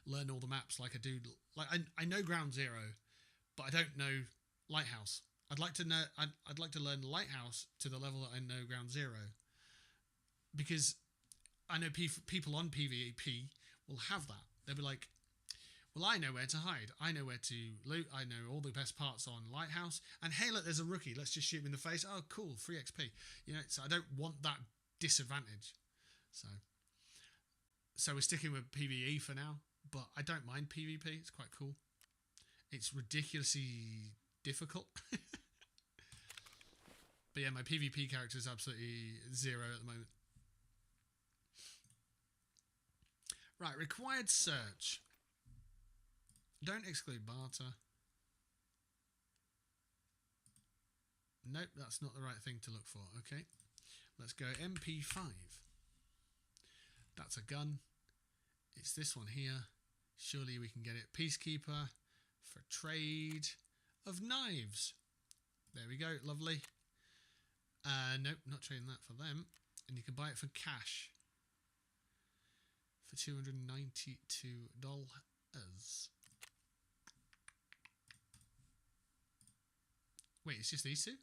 Learn all the maps like I do. Like I know Ground Zero, but I don't know Lighthouse. I'd like to know. I'd like to learn Lighthouse to the level that I know Ground Zero, because I know people on PvP will have that. They'll be like, well, I know where to hide. I know where to loot. I know all the best parts on Lighthouse. And hey, look, there's a rookie. Let's just shoot him in the face. Oh, cool, free XP. You know, so I don't want that disadvantage. So we're sticking with PvE for now, but I don't mind PvP. It's quite cool. It's ridiculously difficult. But yeah, my PvP character is absolutely 0 at the moment. Right, required search. Don't exclude barter. Nope, that's not the right thing to look for. Okay, let's go MP5. That's a gun. It's this one here. Surely we can get it. Peacekeeper for trade of knives. There we go, lovely. Nope, not trading that for them. And you can buy it for cash. For $292. Wait, it's just these two?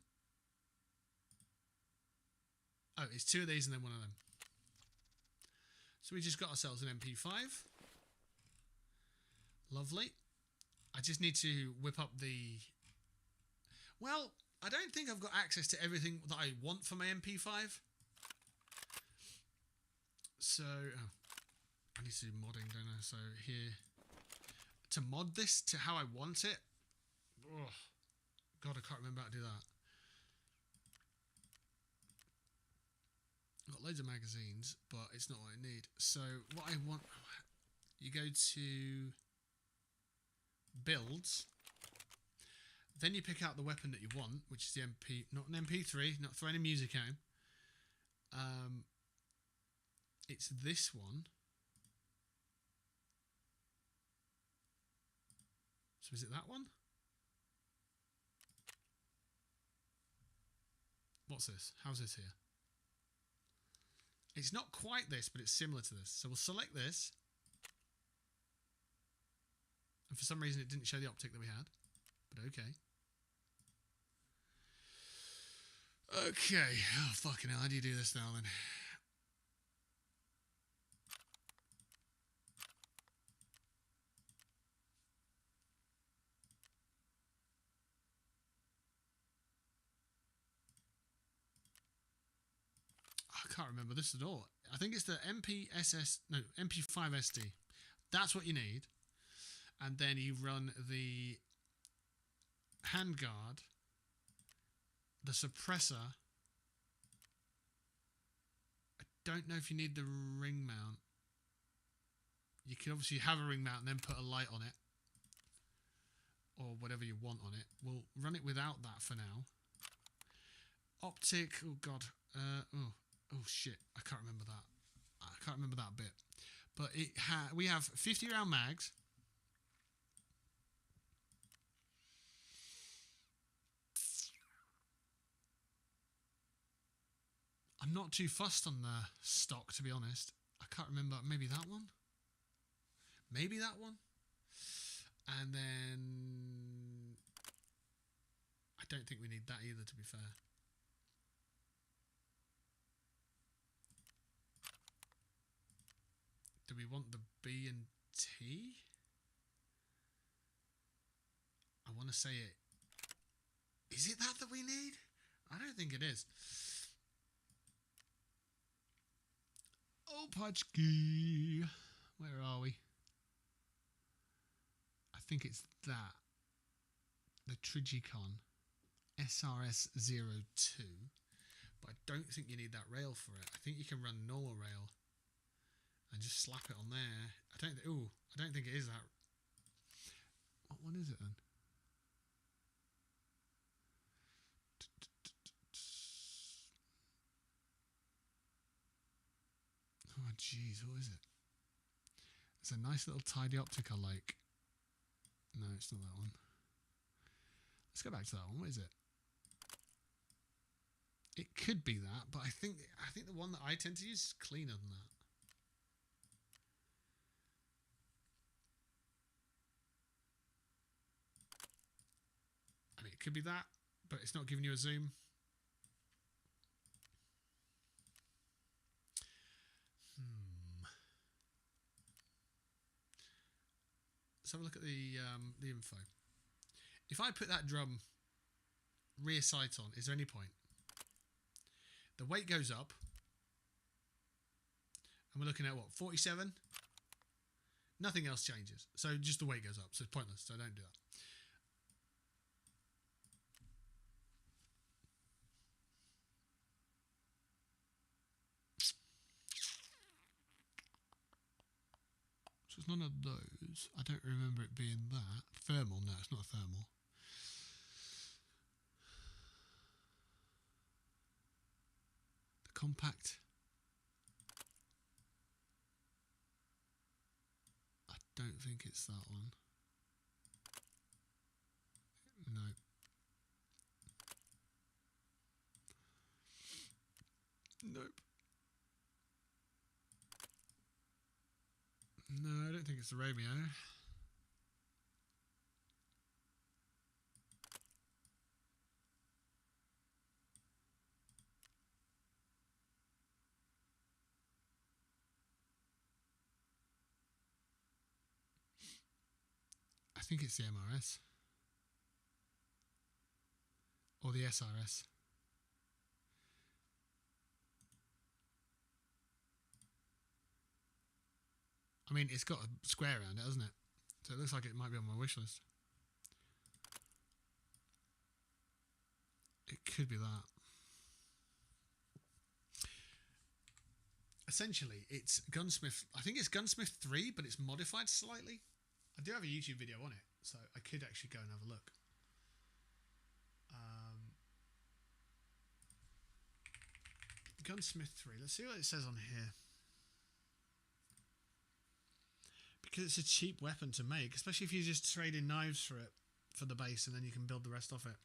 Oh, it's 2 of these and then 1 of them. So we just got ourselves an MP5. Lovely. I just need to whip up the... Well, I don't think I've got access to everything that I want for my MP5. So... Oh. I need to do modding, don't I? So here, to mod this to how I want it. Oh, God, I can't remember how to do that. I've got loads of magazines, but it's not what I need. So what I want, you go to builds, then you pick out the weapon that you want, which is the MP, not an MP3, not throwing any music out. It's this one. So is it that one? What's this? How's this here? It's not quite this, but it's similar to this. So we'll select this. And for some reason it didn't show the optic that we had. But okay. Okay. Oh, fucking hell. How do you do this now then? I can't remember this at all. I think it's the MP5SD. That's what you need. And then you run the handguard, the suppressor. I don't know if you need the ring mount. You can obviously have a ring mount and then put a light on it. Or whatever you want on it. We'll run it without that for now. Optic, oh god. Oh shit! I can't remember that. I can't remember that bit. But we have 50 round mags. I'm not too fussed on the stock, to be honest. I can't remember. Maybe that one. Maybe that one. And then I don't think we need that either, to be fair. Do we want the B and T? I want to say it. Is it that we need? I don't think it is. Oh, Pudgky. Where are we? I think it's that. The Trigicon SRS02. But I don't think you need that rail for it. I think you can run normal rail and just slap it on there. I don't think it is that. What one is it then? Oh jeez, what is it? It's a nice little tidy optic I like. No, it's not that one. Let's go back to that one. What is it? It could be that, but I think the one that I tend to use is cleaner than that. I mean, it could be that, but it's not giving you a zoom. Let's have a look at the info. If I put that drum rear sight on, is there any point? The weight goes up, and we're looking at what, 47? Nothing else changes, so just the weight goes up. So it's pointless. So don't do that. So it's none of those. I don't remember it being that. Thermal, no, it's not a thermal. The compact. I don't think it's that one. No. Nope. No, I don't think it's the Romeo. I think it's the MRS. Or the SRS. I mean, it's got a square around it, hasn't it? So it looks like it might be on my wish list. It could be that. Essentially, it's Gunsmith. I think it's Gunsmith 3, but it's modified slightly. I do have a YouTube video on it, so I could actually go and have a look. Gunsmith 3. Let's see what it says on here. Because it's a cheap weapon to make, especially if you just trade in knives for it, for the base, and then you can build the rest off it.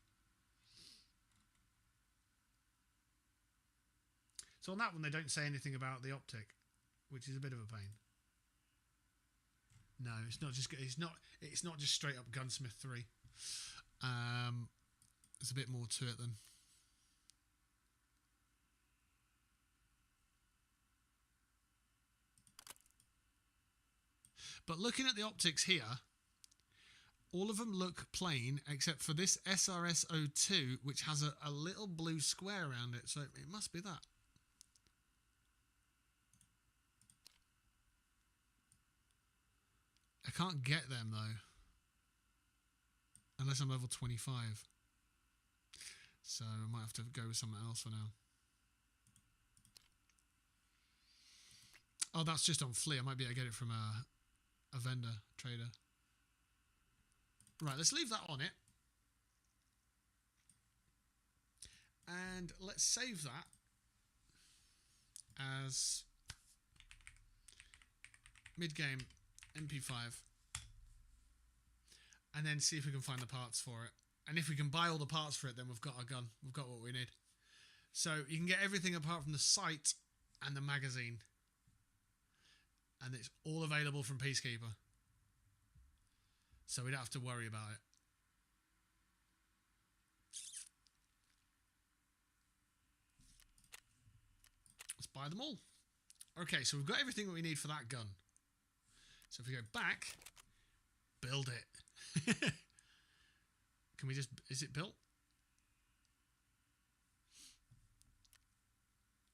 So on that one, they don't say anything about the optic, which is a bit of a pain. No, it's not just straight up Gunsmith 3. There's a bit more to it than. But looking at the optics here, all of them look plain except for this SRS02, which has a little blue square around it. So it must be that. I can't get them though, unless I'm level 25. So I might have to go with something else for now. Oh, that's just on Flea. I might be able to get it from a vendor, trader. Right, let's leave that on it. And let's save that. as mid-game MP5, and then see if we can find the parts for it. And if we can buy all the parts for it, then we've got our gun. We've got what we need. So you can get everything apart from the sight and the magazine. And it's all available from Peacekeeper. So we don't have to worry about it. Let's buy them all. Okay, so we've got everything that we need for that gun. So if we go back, build it. Can we just... Is it built?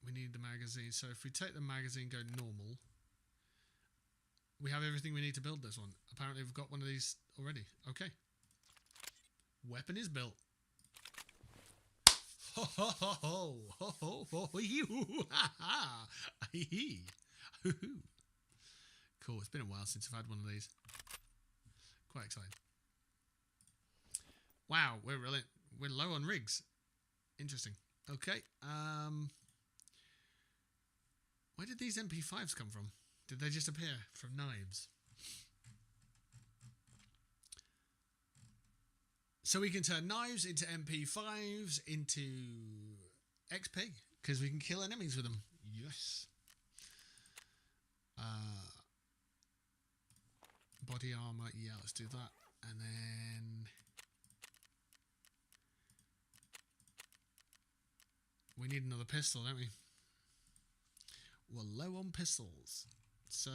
We need the magazine. So if we take the magazine, go normal, we have everything we need to build this one. Apparently we've got one of these already. Okay. Weapon is built. Ho ho ho ho ho ho ho ho ha ha. Cool. It's been a while since I've had one of these. Quite excited. Wow, we're low on rigs. Interesting. Okay. Where did these MP5s come from? Did they just appear from knives? So we can turn knives into MP5s into XP because we can kill enemies with them. Yes. Body armor. Yeah, let's do that. And then we need another pistol, don't we? We're low on pistols. So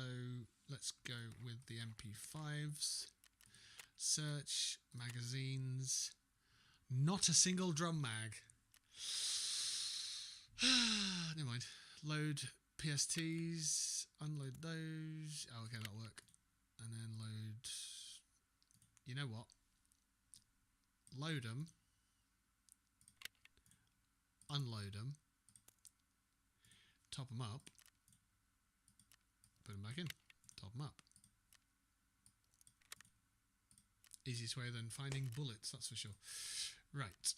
let's go with the MP5s. Search, magazines. Not a single drum mag. Never mind. Load PSTs. Unload those. Oh, okay, that'll work. And then load... You know what? Load them. Unload them. Top them up. Put them back in. Top them up. Easiest way than finding bullets, that's for sure. Right.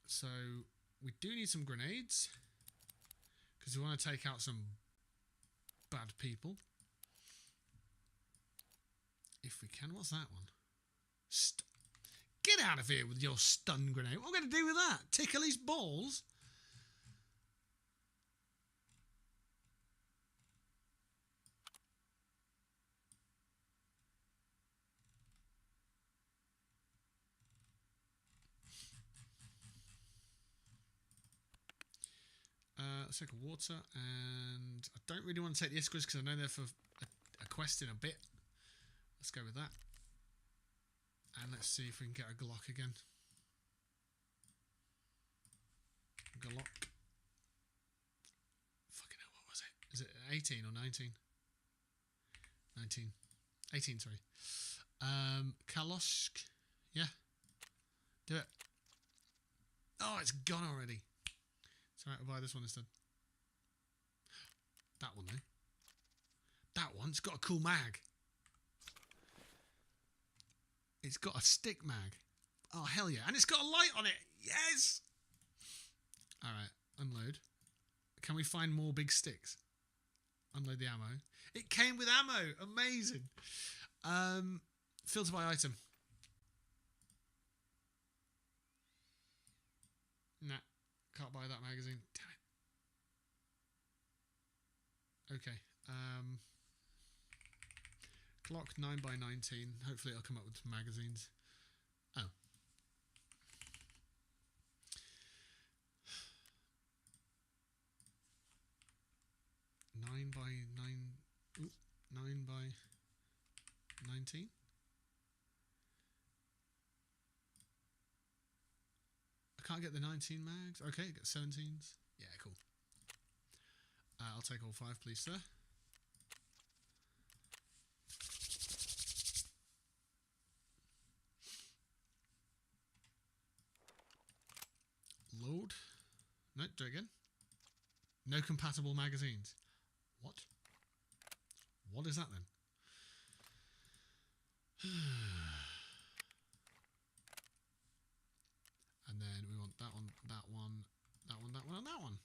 So we do need some grenades because we want to take out some bad people. If we can. What's that one? Get out of here with your stun grenade. What are we going to do with that? Tickle his balls? Let's take a water, and I don't really want to take the Iskras because I know they're for a quest in a bit. Let's go with that. And let's see if we can get a Glock again. Glock. Fucking hell, what was it? Is it 18 or 19? 19. 18, sorry. Kaloshk. Yeah. Do it. Oh, it's gone already. It's alright, I'll buy this one instead. That one, though. That one's got a cool mag. It's got a stick mag. Oh, hell yeah. And it's got a light on it. Yes! Alright, unload. Can we find more big sticks? Unload the ammo. It came with ammo. Amazing. Filter by item. Nah. Can't buy that magazine. Damn it. Okay. Clock 9x19. Hopefully it'll come up with some magazines. Oh. Nine by 19. I can't get the 19 mags. Okay, get 17s. Yeah, cool. I'll take all 5, please, sir. Load. No, do it again. No compatible magazines. What? What is that then? And then we want that one, that one, that one, that one, and that one.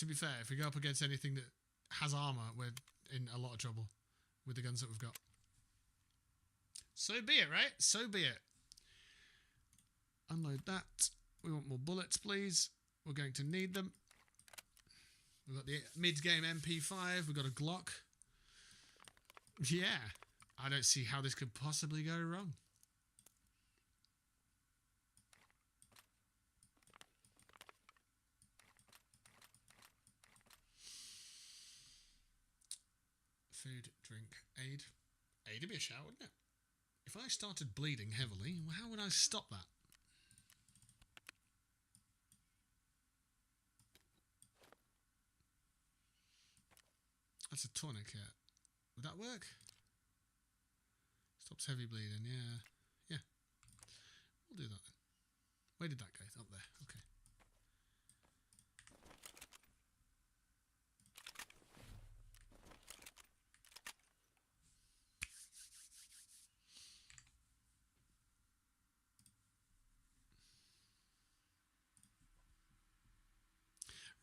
to be fair, if we go up against anything that has armor, we're in a lot of trouble with the guns that we've got. So be it, right? So be it. Unload that. We want more bullets, please. We're going to need them. We've got the mid-game MP5. We've got a Glock. Yeah. I don't see how this could possibly go wrong. Food, drink, aid. Aid would be a shout, wouldn't it? If I started bleeding heavily, well, how would I stop that? That's a tourniquet. Would that work? Stops heavy bleeding, yeah. Yeah. We'll do that then. Where did that go? Up there, okay.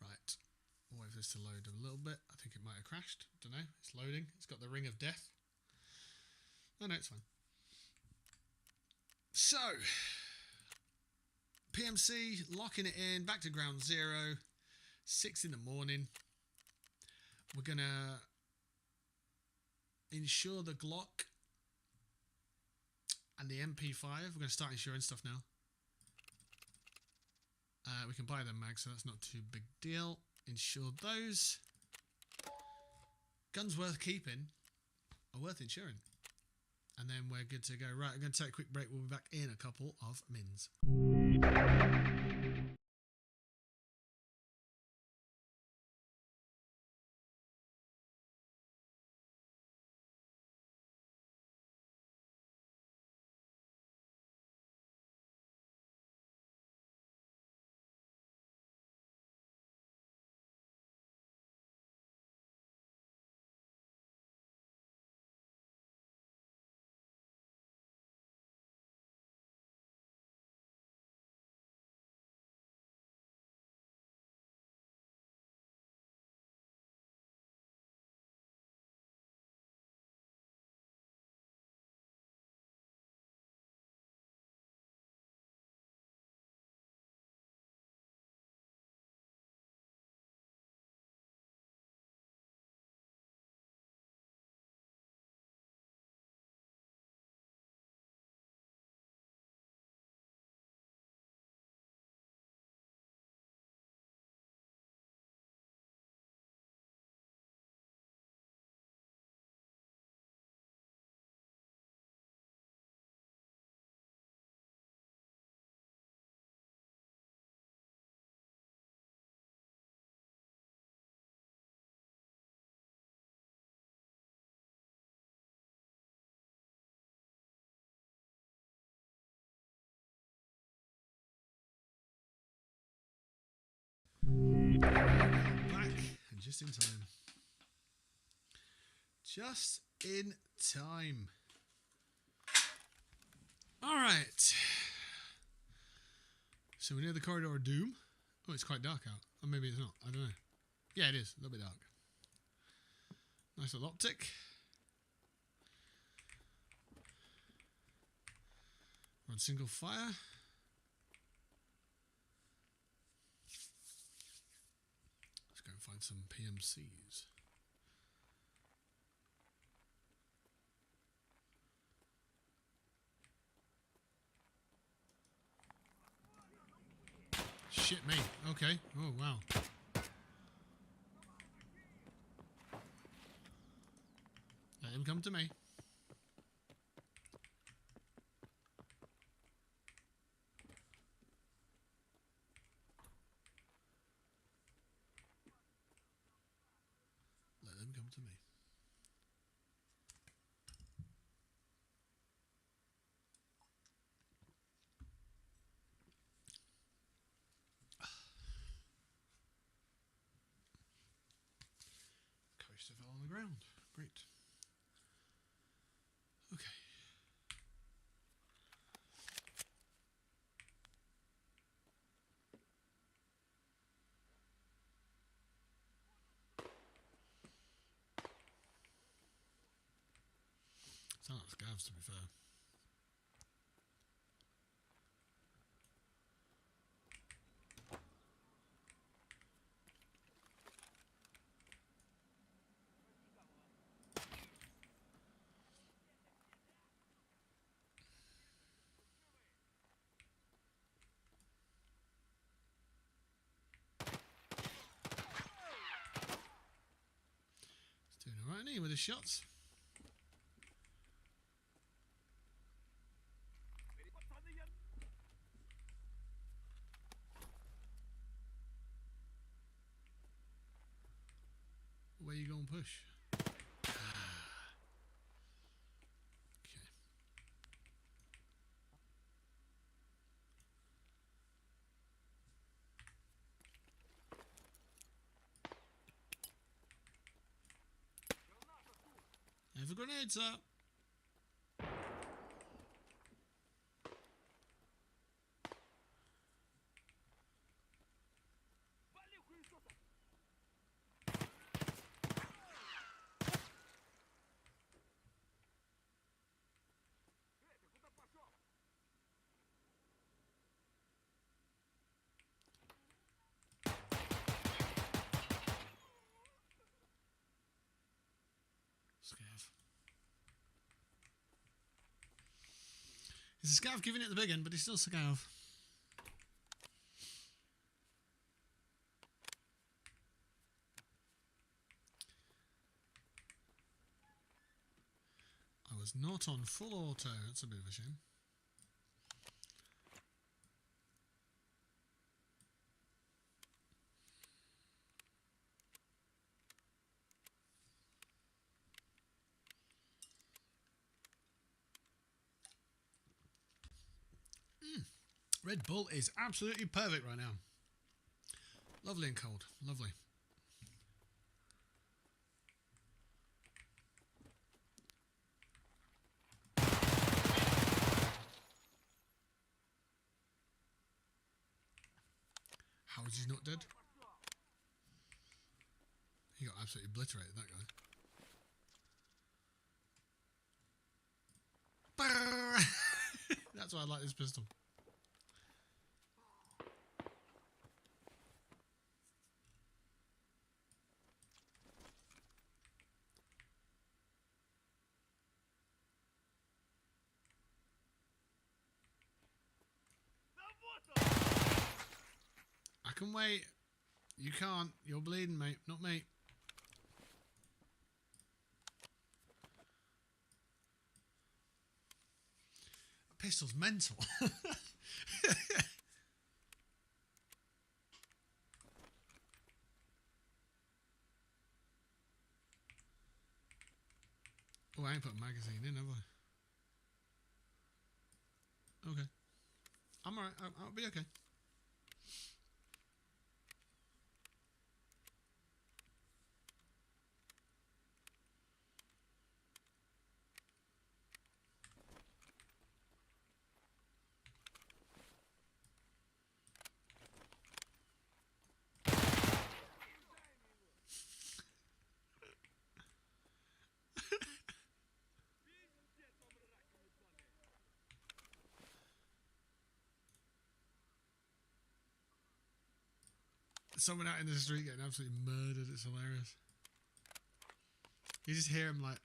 Right. I'll wait for this to load a little bit. I think it might have crashed. Don't know. It's loading. It's got the ring of death. Oh no, it's fine. So, PMC, locking it in, back to ground zero, 6 in the morning. We're going to insure the Glock and the MP5. We're going to start insuring stuff now. We can buy them mags, so that's not too big deal. Insure those. Guns worth keeping are worth insuring. And then we're good to go. Right, I'm going to take a quick break. We'll be back in a couple of mins. Back and just in time. Just in time. Alright. So we're near the corridor of doom. Oh, it's quite dark out. Or maybe it's not. I don't know. Yeah, it is. A little bit dark. Nice little optic. We're on single fire. Let's go and find some PMCs. Shit me. Okay. Oh, wow. Let him come to me. Let them come to me. Coaster fell on the ground. Great. Okay. Sound like scavs, to be fair. He's doing alright, isn't he, with his shots? Пацаны, я... Where you going push? Okay. Have a grenade, sir. Вали хуесоса! Ты куда пошел? Scav. He's a scav giving it the big end, but he's still scav. I was not on full auto. That's a bit of a shame. Red Bull is absolutely perfect right now. Lovely and cold. Lovely. How is he not dead? He got absolutely obliterated, that guy. That's why I like this pistol. I can wait. You can't. You're bleeding, mate. Not me. Pistol's mental. Oh, I ain't put a magazine in, have I? Okay. I'm alright. I'll be okay. Someone out in the street getting absolutely murdered. It's hilarious. You just hear him like,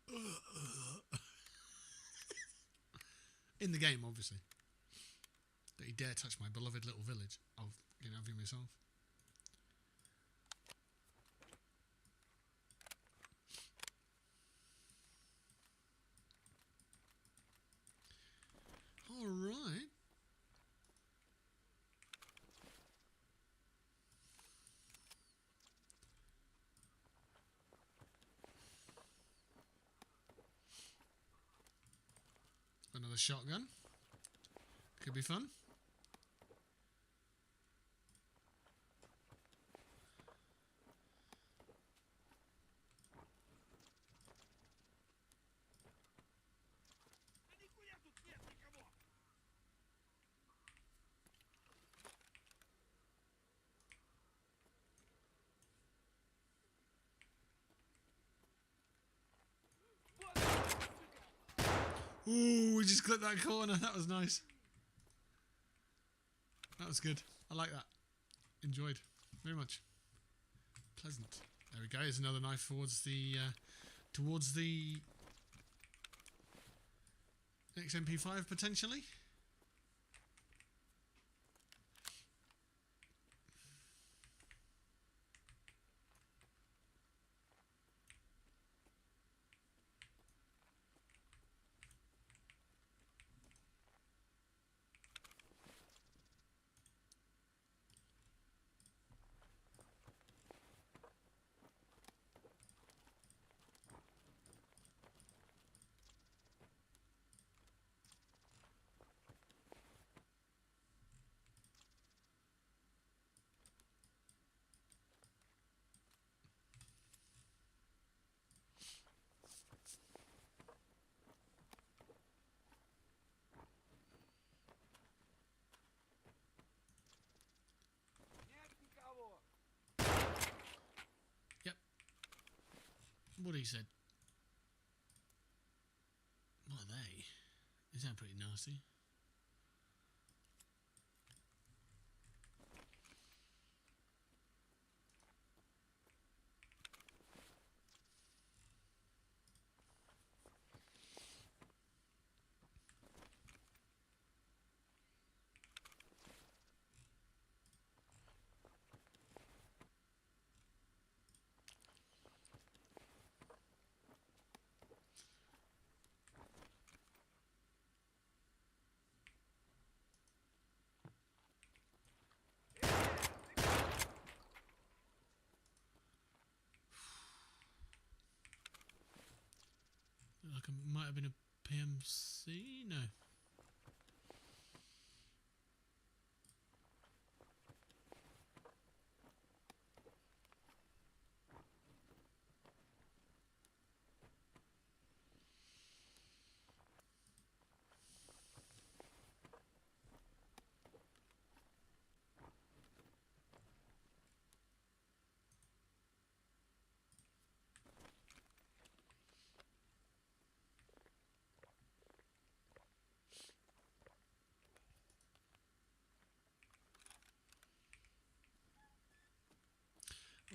in the game, obviously. That he dare touch my beloved little village. I'll fucking have him myself. All right. Another shotgun. Could be fun. Да нихуя тут нет никого! Ooh, we just clipped that corner. That was nice. That was good. I like that. Enjoyed. Very much. Pleasant. There we go. Here's another knife towards the next MP5 potentially. Нет никого. What he said. What are they? They sound pretty nasty. Like it might have been a PMC? No.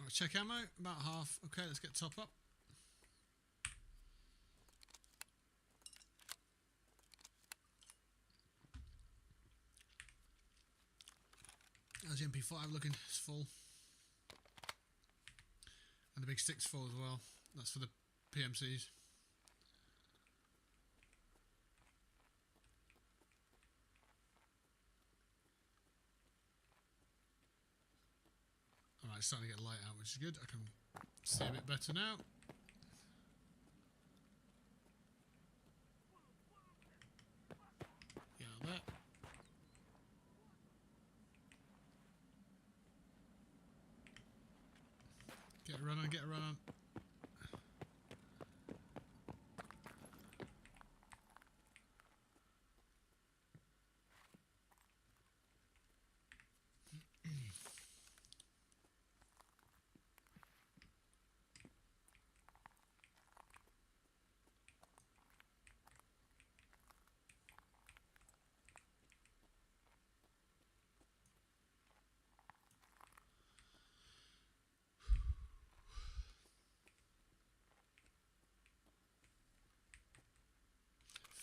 Alright, check ammo. About half. Okay, let's get top up. How's the MP5 looking? It's full. And the big stick's full as well. That's for the PMCs. Alright, it's starting to get light out, which is good. I can see a bit better now. Yeah, that. Get a run on, get a run on.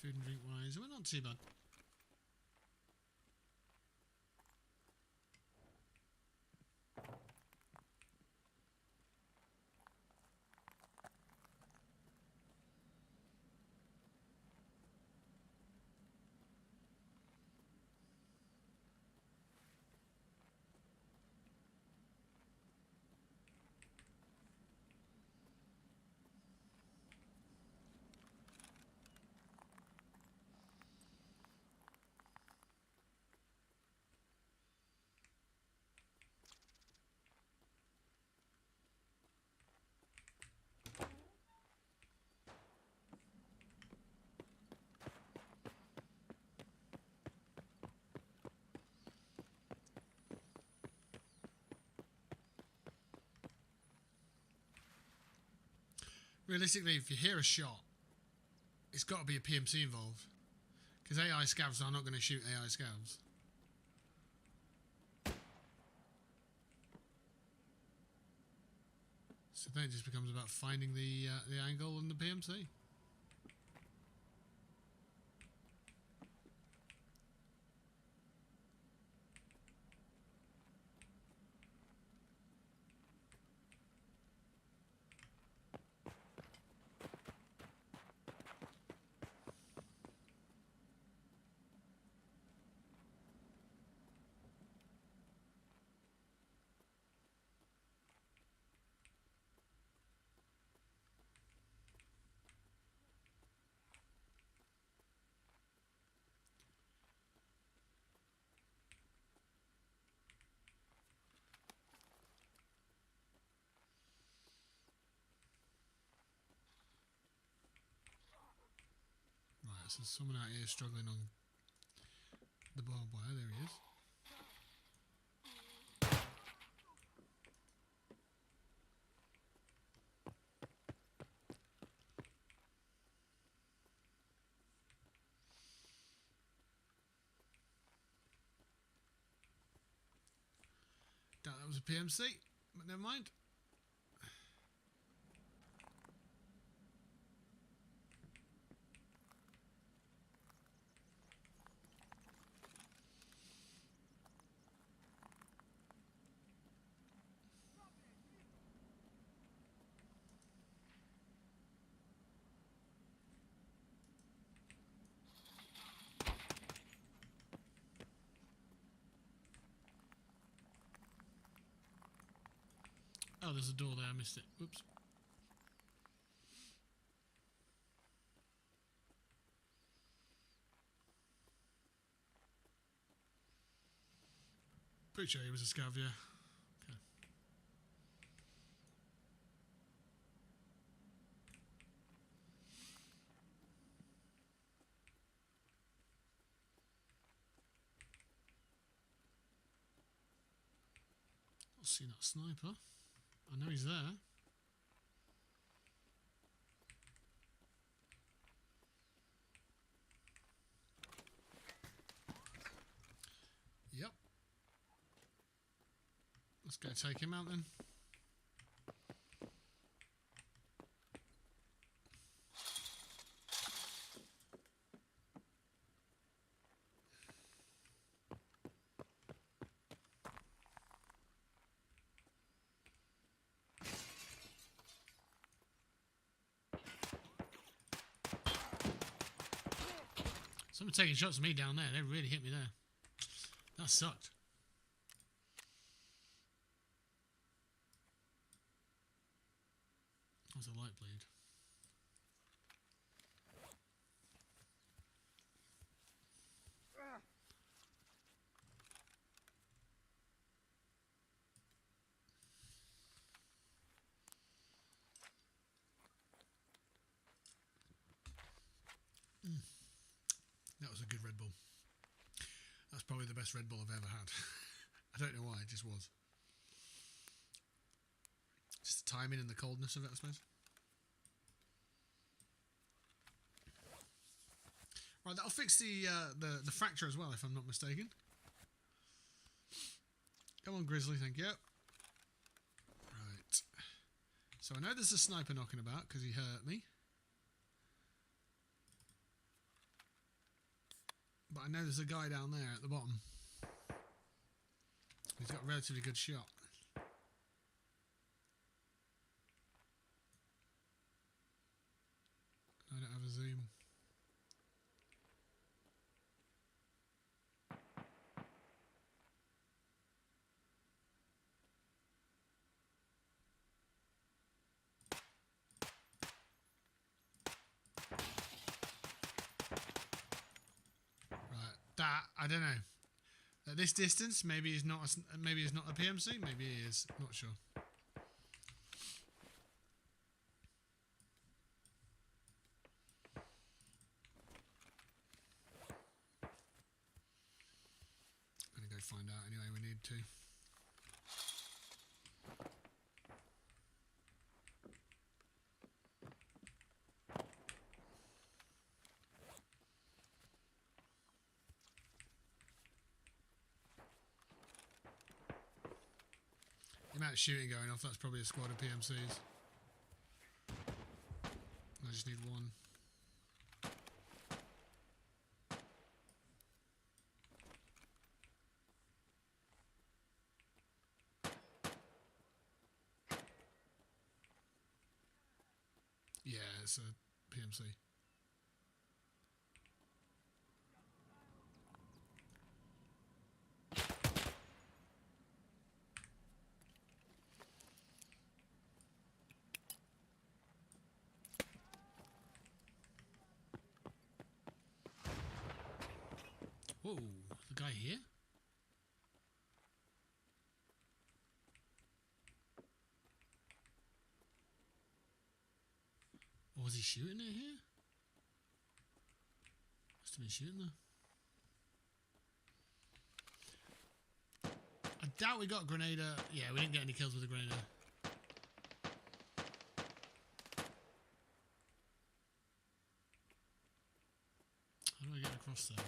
Food and drink wise, we're not too bad. Realistically, if you hear a shot, it's got to be a PMC involved. Because AI scavs are not going to shoot AI scavs. So then it just becomes about finding the angle and the PMC. Right, so someone out here struggling on the barbed wire. There he is. Doubt that was a PMC, but never mind. Oh, there's a door there, I missed it. Whoops. Pretty sure he was a scav, yeah. Okay. I've seen that sniper. I know he's there. Yep. Let's go take him out then. Someone taking shots at me down there. They really hit me there. That sucked. That was a light bleed. That was a good Red Bull. That's probably the best Red Bull I've ever had. I don't know why, it just was. Just the timing and the coldness of it, I suppose. Right, that'll fix the fracture as well, if I'm not mistaken. Come on, Grizzly, thank you. Right. So I know there's a sniper knocking about because he hurt me. But I know there's a guy down there at the bottom. He's got a relatively good shot. I don't have a zoom. That I don't know. At this distance, maybe he's not. Maybe he's not a PMC. Maybe he is. Not sure. I'm gonna go find out anyway. We need to. amount of shooting going off, that's probably a squad of PMCs. I just need one. Yeah, it's a PMC. Whoa, the guy here? Or was he shooting it here? Must have been shooting there. I doubt we got a grenader. Yeah, we didn't get any kills with a grenader. How do I get across there?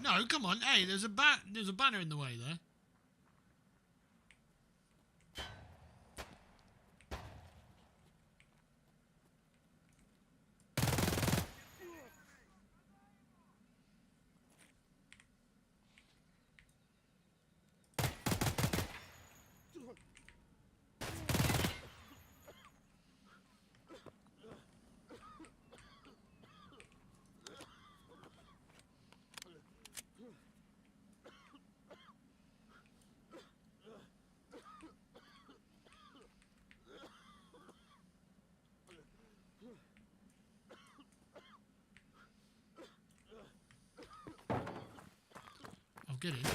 No, come on. Hey, there's a banner in the way there. I'll get it.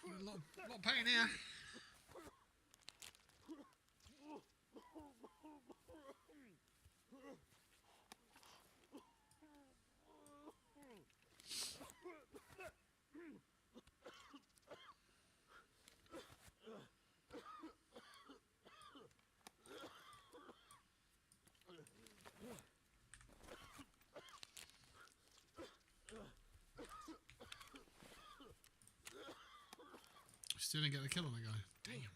A lot of pain here. Still didn't get the kill on the guy. Damn.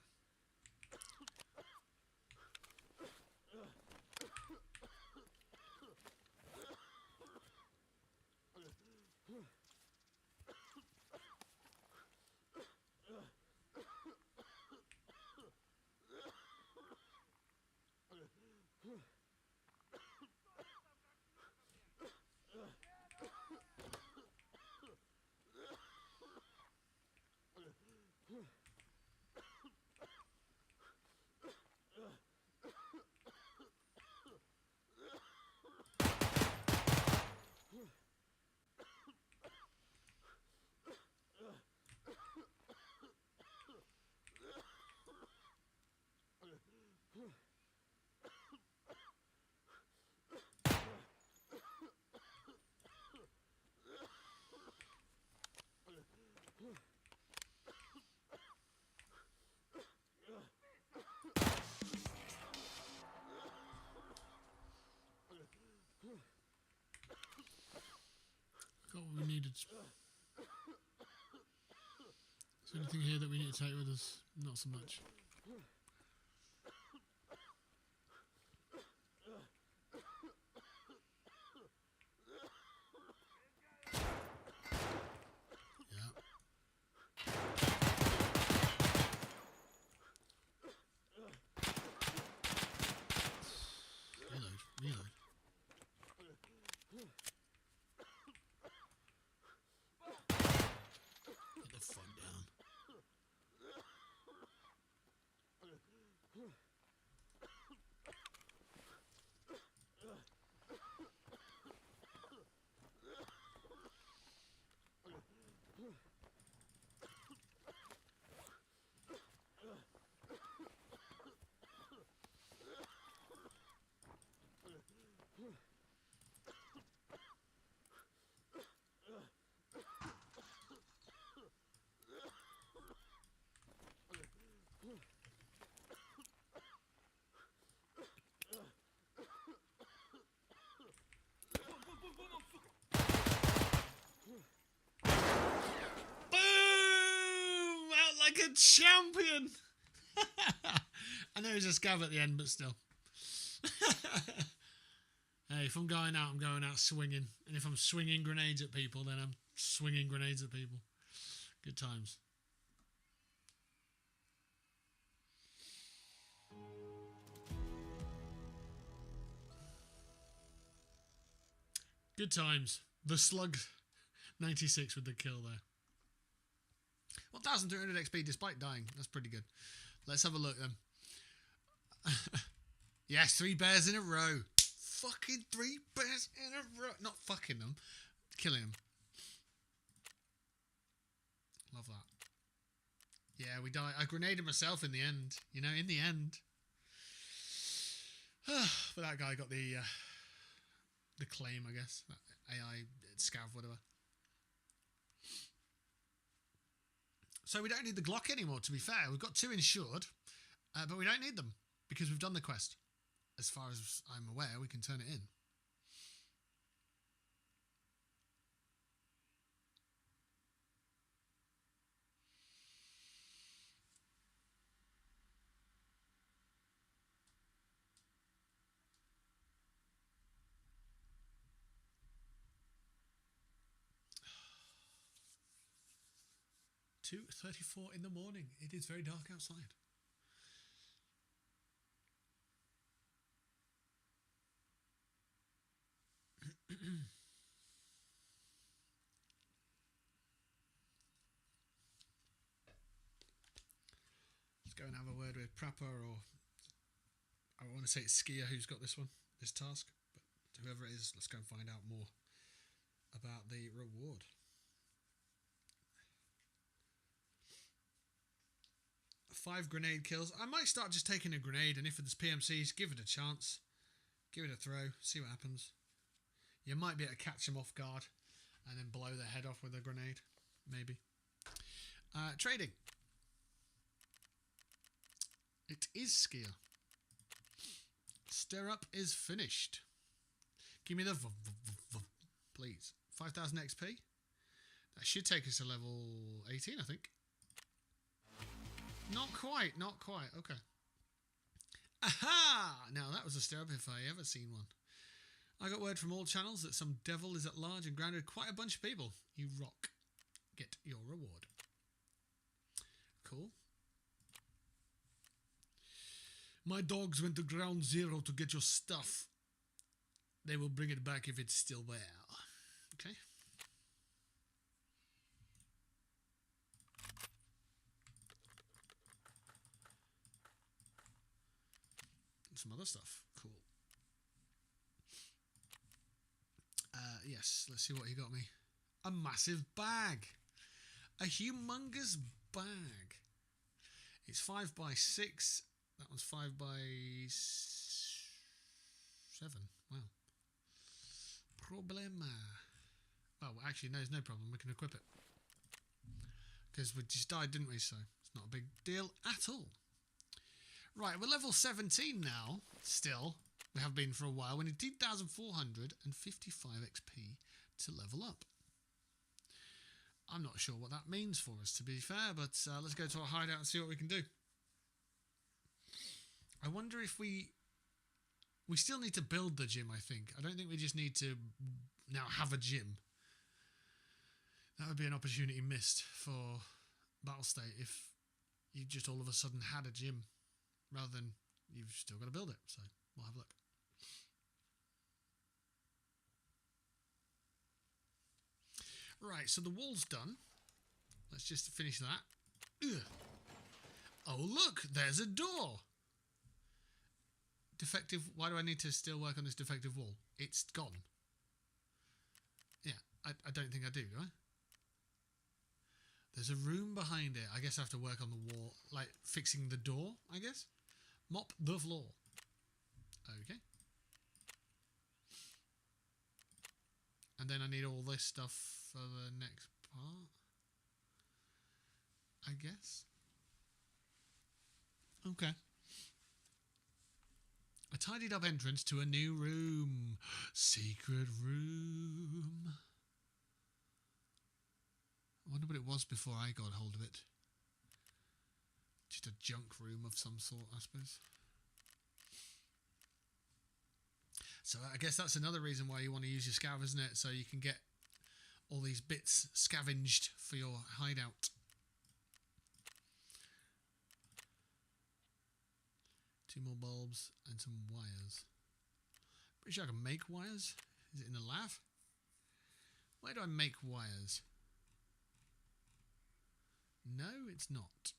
Got what we needed. Is there anything here that we need to take with us? Not so much. Reload. like a champion. I know he's a scav at the end, but still. Hey, if I'm going out swinging. And if I'm swinging grenades at people, then I'm swinging grenades at people. Good times. Good times. The slug 96 with the kill there. 1,300 XP despite dying. That's pretty good. Let's have a look then. Yes, 3 bears in a row. Fucking 3 bears in a row. Not fucking them. Killing them. Love that. Yeah, we died. I grenaded myself in the end. You know, in the end. But that guy got the claim, I guess. That AI scav, whatever. So we don't need the Glock anymore, to be fair. We've got 2 insured, but we don't need them because we've done the quest. As far as I'm aware, we can turn it in. – 2:34 in the morning. It is very dark outside. Let's go and have a word with Prapper, or I want to say it's Skier who's got this one, this task, but whoever it is, let's go and find out more about the reward. Five grenade kills. I might start just taking a grenade, and if there's PMCs, give it a chance. Give it a throw, see what happens. You might be able to catch them off guard and then blow their head off with a grenade. Maybe. Trading. It is Skier. Stirrup is finished. Give me the please. 5,000 XP. That should take us to level 18, I think. Not quite, not quite. Okay. Aha! Now that was a stirrup if I ever seen one. I got word from all channels that some devil is at large and grounded quite a bunch of people. You rock. Get your reward. Cool. My dogs went to ground zero to get your stuff. They will bring it back if it's still there. Okay. Some other stuff. Cool. Yes, let's see what he got me. A massive bag. A humongous bag. It's 5 by 6. That one's 5 by 7. Wow. Problema. Well, actually, no, there's no problem. We can equip it. Because we just died, didn't we? So it's not a big deal at all. Right, we're level 17 now, still. We have been for a while. We need 2,455 XP to level up. I'm not sure what that means for us, to be fair, but let's go to our hideout and see what we can do. I wonder if we still need to build the gym, I think. I don't think we just need to now have a gym. That would be an opportunity missed for Battle State if you just all of a sudden had a gym. Rather than you've still got to build it. So we'll have a look. Right, so the wall's done. Let's just finish that. Ugh. Oh, look, there's a door. Defective. Why do I need to still work on this defective wall? It's gone. Yeah, I don't think I do I? There's a room behind it. I guess I have to work on the wall, like fixing the door, I guess. Mop the floor. Okay. And then I need all this stuff for the next part, I guess. Okay. A tidied up entrance to a new room. Secret room. I wonder what it was before I got hold of it. Just a junk room of some sort, I suppose. So I guess that's another reason why you want to use your scav, isn't it? So you can get all these bits scavenged for your hideout. 2 more bulbs and some wires. Pretty sure I can make wires. Is it in the lab? Where do I make wires? No, it's not.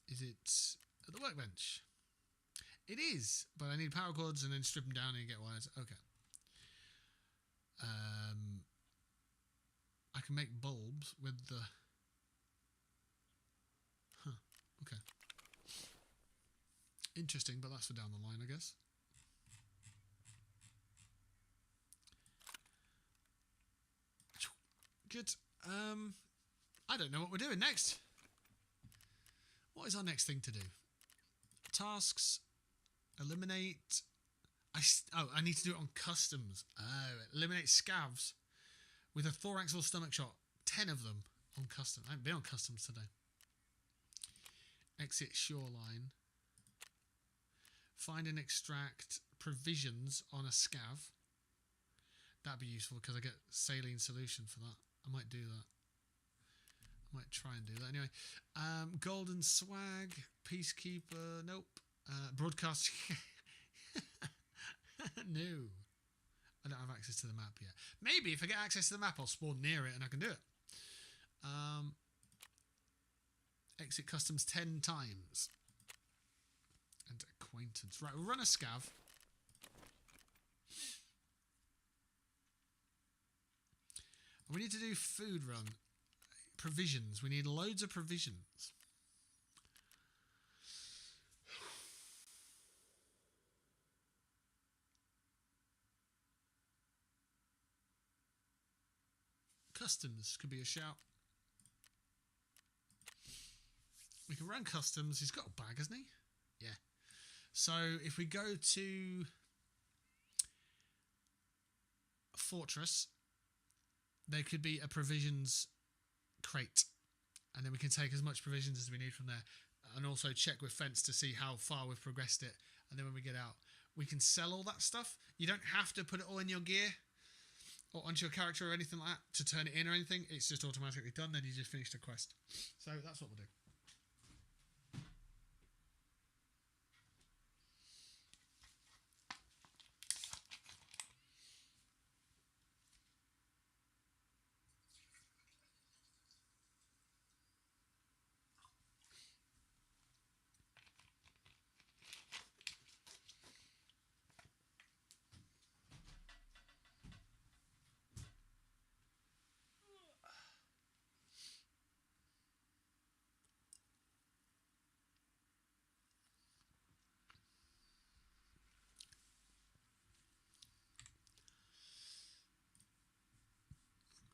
Is it at the workbench? It is, but I need power cords and then strip them down and get wires. Okay. I can make bulbs with the... Huh, okay. Interesting, but that's for down the line, I guess. Good. I don't know what we're doing next. What is our next thing to do? Tasks. Eliminate. I need to do it on customs. Oh, eliminate scavs with a thorax or stomach shot. 10 of them on custom. I haven't been on customs today. Exit shoreline. Find and extract provisions on a scav. That'd be useful because I get saline solution for that. I might do that. I might try and do that anyway. Golden swag, peacekeeper. Nope. Broadcast. No. I don't have access to the map yet. Maybe if I get access to the map, I'll spawn near it and I can do it. Exit customs 10 times. And acquaintance. Right, we'll run a scav. We need to do food run. Provisions. We need loads of provisions. Customs could be a shout. We can run customs. He's got a bag, hasn't he? Yeah. So if we go to Fortress, there could be a provisions crate, and then we can take as much provisions as we need from there, and also check with Fence to see how far we've progressed it. And then when we get out, we can sell all that stuff. You don't have to put it all in your gear or onto your character or anything like that to turn it in or anything. It's just automatically done. Then you just finish the quest. So that's what we'll do.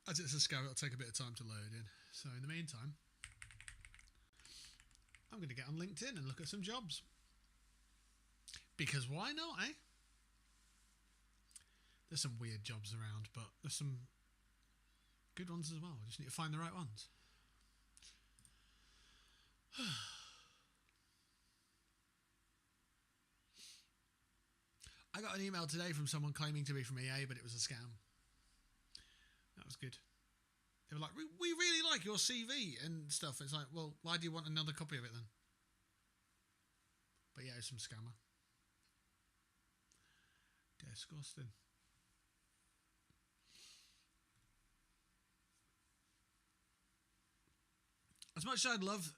As it's a scout, it'll take a bit of time to load in. So in the meantime, I'm going to get on LinkedIn and look at some jobs. Because why not, eh? There's some weird jobs around, but there's some good ones as well. I just need to find the right ones. I got an email today from someone claiming to be from EA, but it was a scam. That was good. They were like, we really like your CV and stuff. It's like, well, why do you want another copy of it then? But yeah, it's some scammer. Disgusting. As much as I'd love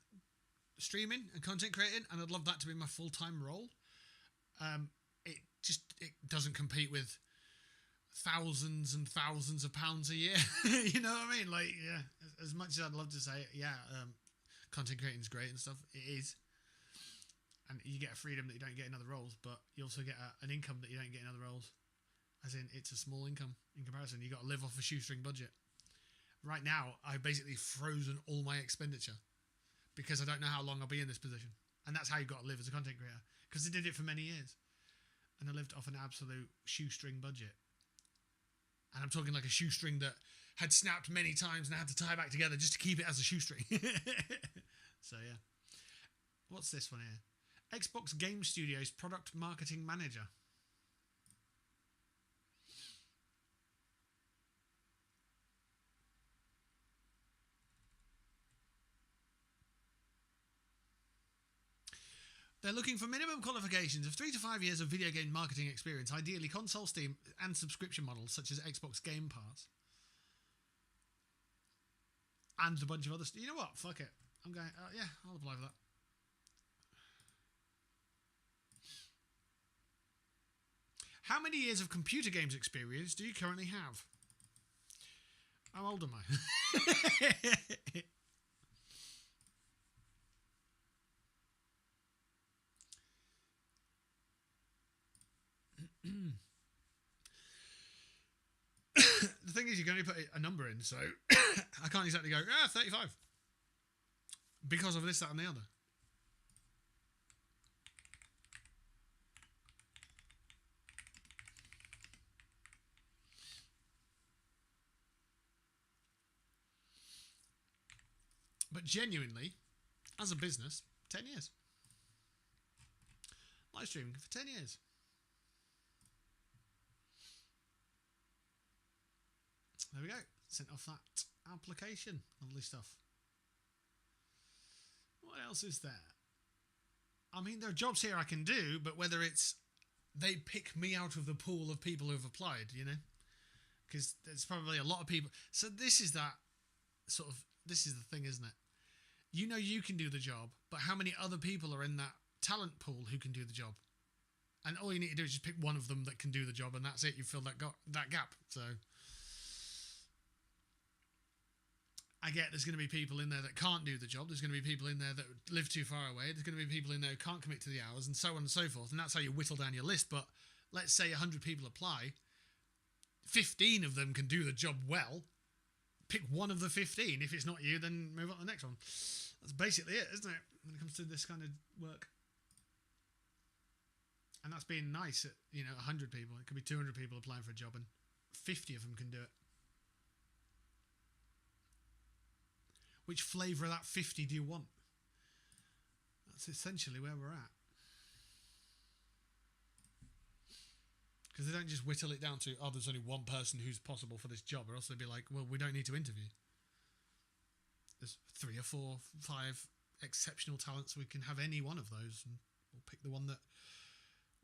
streaming and content creating, and I'd love that to be my full-time role, it doesn't compete with thousands and thousands of pounds a year. You know what I mean? Like, yeah, as much as I'd love to say, yeah, content creating is great and stuff, it is. And you get a freedom that you don't get in other roles, but you also get an income that you don't get in other roles. As in, it's a small income in comparison. You got to live off a shoestring budget. Right now, I've basically frozen all my expenditure because I don't know how long I'll be in this position. And that's how you've got to live as a content creator. Because I did it for many years. And I lived off an absolute shoestring budget. And I'm talking like a shoestring that had snapped many times and I had to tie back together just to keep it as a shoestring. So, yeah. What's this one here? Xbox Game Studios Product Marketing Manager. They're looking for minimum qualifications of 3 to 5 years of video game marketing experience, ideally console, Steam, and subscription models such as Xbox Game Pass. And a bunch of other stuff. You know what? Fuck it. I'm going, yeah, I'll apply for that. How many years of computer games experience do you currently have? How old am I? The thing is, you can only put a number in, so I can't exactly go, 35. Because of this, that, and the other. But genuinely, as a business, 10 years. Live streaming for 10 years. There we go. Sent off that application. Lovely stuff. What else is there? I mean, there are jobs here I can do, but whether it's they pick me out of the pool of people who've applied, you know? Because there's probably a lot of people. So this is that sort of, this is the thing, isn't it? You know you can do the job, but how many other people are in that talent pool who can do the job? And all you need to do is just pick one of them that can do the job, and that's it. You fill that gap. So I get there's going to be people in there that can't do the job. There's going to be people in there that live too far away. There's going to be people in there who can't commit to the hours, and so on and so forth. And that's how you whittle down your list. But let's say 100 people apply. 15 of them can do the job well. Pick one of the 15. If it's not you, then move on to the next one. That's basically it, isn't it? When it comes to this kind of work. And that's being nice at, 100 people. It could be 200 people applying for a job and 50 of them can do it. Which flavour of that 50 do you want? That's essentially where we're at. Because they don't just whittle it down to, there's only one person who's possible for this job, or else they'd be like, well, we don't need to interview. There's 3 or 4, 5 exceptional talents. We can have any one of those, and we'll pick the one that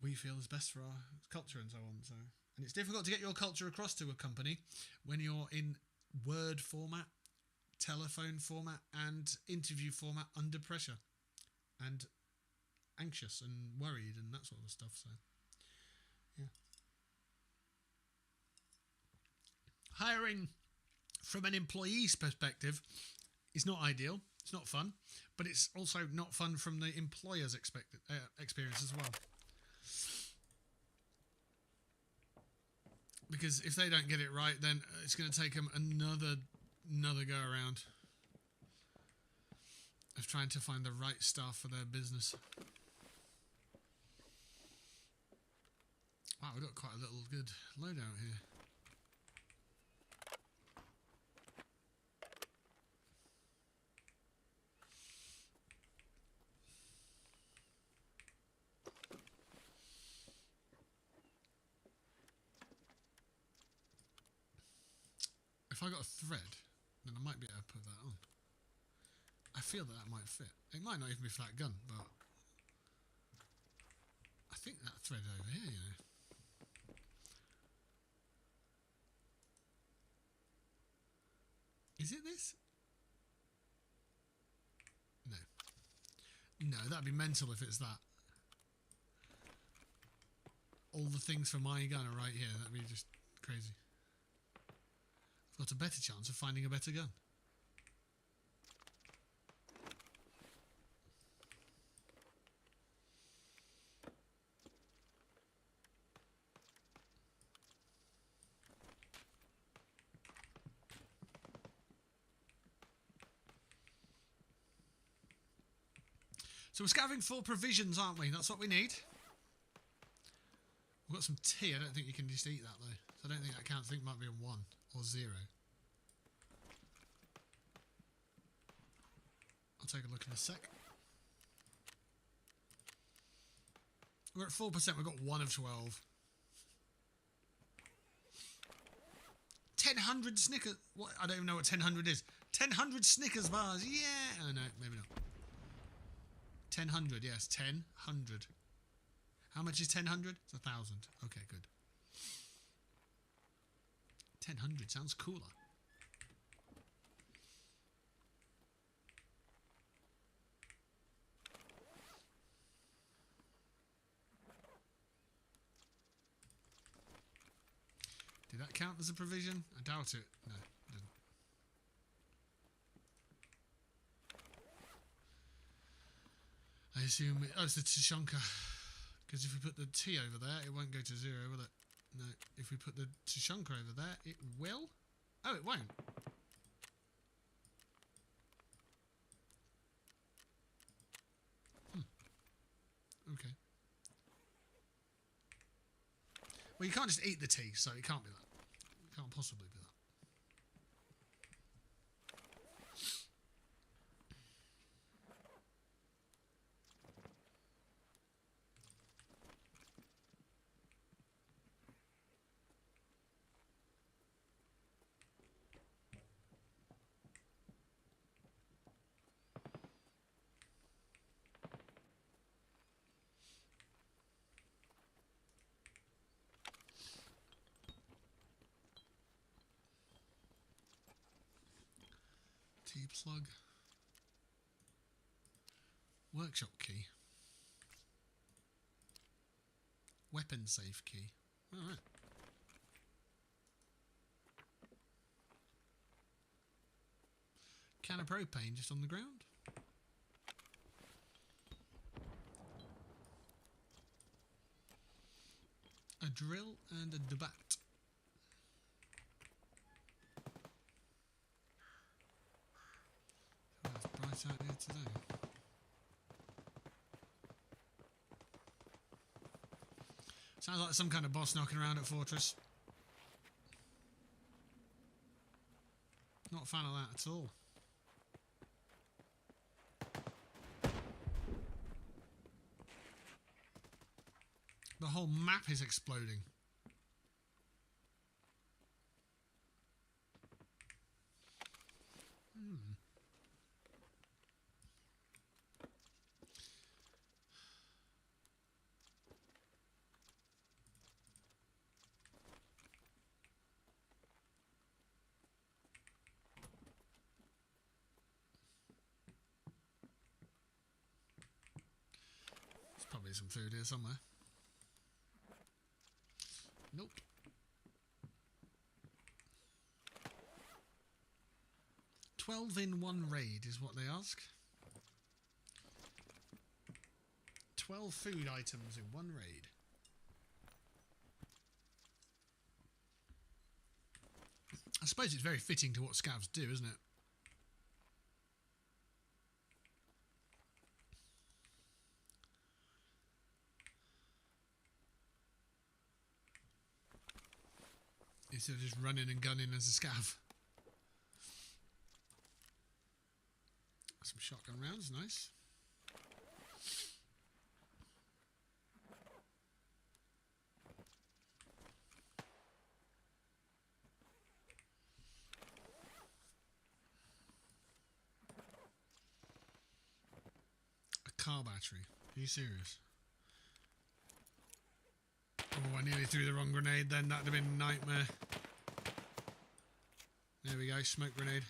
we feel is best for our culture and so on. So, and it's difficult to get your culture across to a company when you're in Word format, telephone format, and interview format under pressure, and anxious and worried and that sort of stuff. So, yeah. Hiring from an employee's perspective is not ideal. It's not fun, but it's also not fun from the employer's experience as well. Because if they don't get it right, then it's going to take them another go around of trying to find the right staff for their business. Wow, we've got quite a little good loadout here. If I got a thread, then I might be able to put that on. I feel that might fit. It might not even be for that gun, but I think that thread over here, Is it this? No. No, that'd be mental if it's that. All the things for my gun are right here. That'd be just crazy. I've got a better chance of finding a better gun. So we're scavenging for provisions, aren't we? That's what we need. We've got some tea. I don't think you can just eat that, though. So I don't think that counts. I think it might be a 1 or 0. I'll take a look in a sec. We're at 4%. We've got 1 of 12. 1,000 Snickers. What? I don't even know what 1,000 is. 1,000 Snickers bars. Yeah. Oh, no, maybe not. 1,000. Yes, 1,000. How much is 1,000? It's 1,000. Okay, good. 1,000 sounds cooler. Did that count as a provision? I doubt it. No, it didn't. I assume it, oh, it's the Tushonka. Because if we put the T over there, it won't go to 0, will it? No. If we put the Tushonka over there, it will? Oh, it won't. Okay. Well, you can't just eat the T, so it can't be that. It can't possibly be that. T-plug. Workshop key. Weapon safe key. Alright. Can of propane just on the ground. A drill and a dubat. Oh, it's bright out here today. Sounds like some kind of boss knocking around at Fortress. Not a fan of that at all. The whole map is exploding. There's probably some food here somewhere. Nope. $12 in one raid is what they ask. 12 food items in one raid. I suppose it's very fitting to what scavs do, isn't it? Instead of just running and gunning as a scav. Some shotgun rounds, nice. A car battery. Are you serious? Oh, I nearly threw the wrong grenade then. That'd have been a nightmare. There we go, smoke grenade.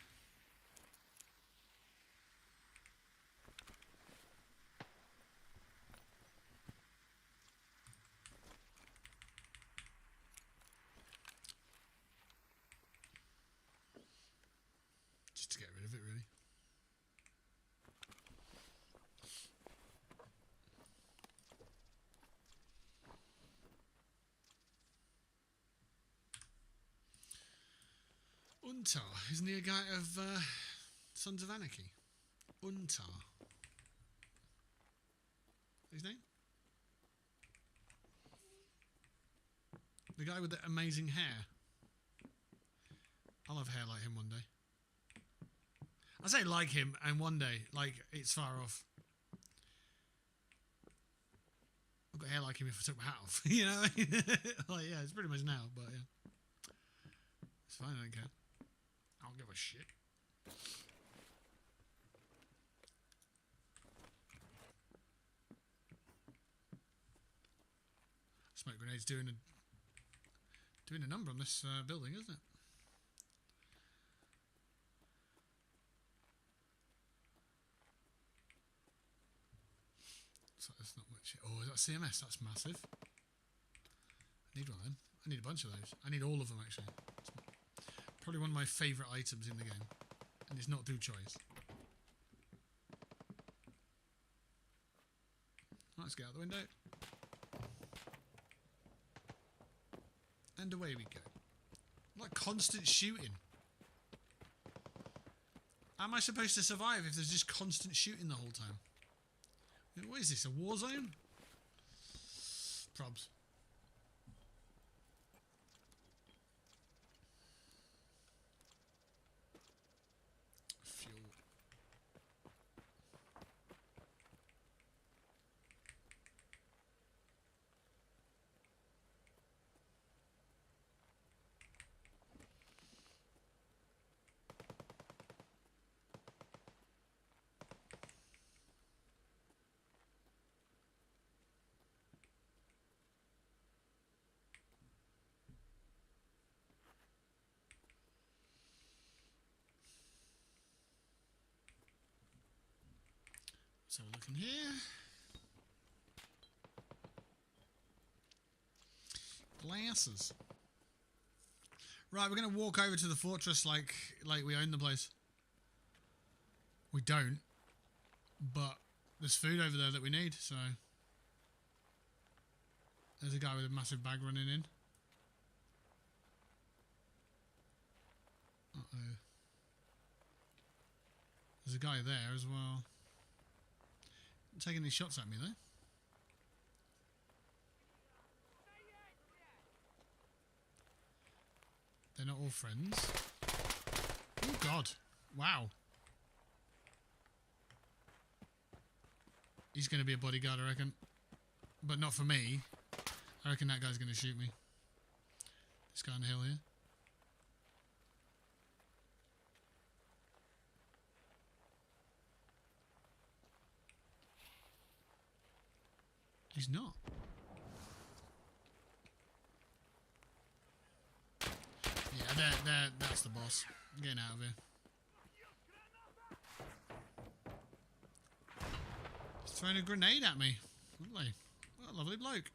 Just to get rid of it, really. Untar, isn't he a guy of Sons of Anarchy? Untar. His name? The guy with the amazing hair. I'll have hair like him one day. I say like him, and one day, like, it's far off. I've got hair like him if I took my hat off. You know? Like, yeah, it's pretty much now, but yeah. It's fine, I don't care. I don't give a shit. Smoke grenade's doing a number on this building, isn't it? So that's not much. Oh, is that CMS? That's massive. I need one of them. I need a bunch of those. I need all of them, actually. It's probably one of my favourite items in the game. And it's not through choice. Let's get out the window. And away we go. Like constant shooting. How am I supposed to survive if there's just constant shooting the whole time? What is this, a war zone? Probs. Fuel. So we're looking here. Glasses. Right, we're going to walk over to the fortress like we own the place. We don't. But there's food over there that we need, so... There's a guy with a massive bag running in. Uh-oh. There's a guy there as well. Not taking any shots at me though. They're not all friends. Oh god. Wow. He's going to be a bodyguard, I reckon. But not for me. I reckon that guy's going to shoot me. This guy on the hill here. He's not. Yeah, that's the boss. I'm getting out of here. He's throwing a grenade at me. Lovely. What a lovely bloke.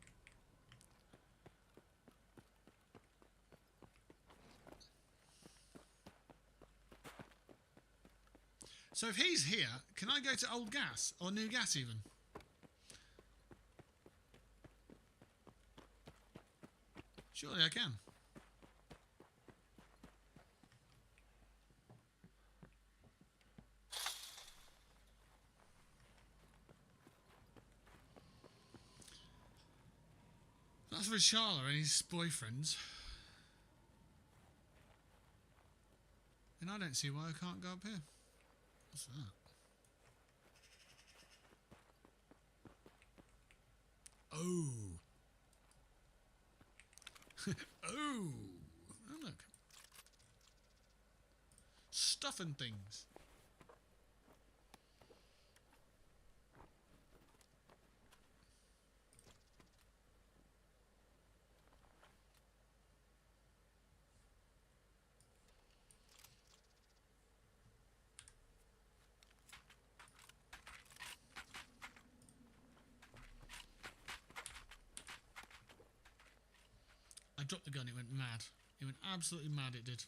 So if he's here, can I go to old gas? Or new gas even? Surely I can. That's for Charlotte and his boyfriends. And I don't see why I can't go up here. What's that? Oh. Oh. Oh, look. Stuff and things. I dropped the gun, it went mad. It went absolutely mad, it did.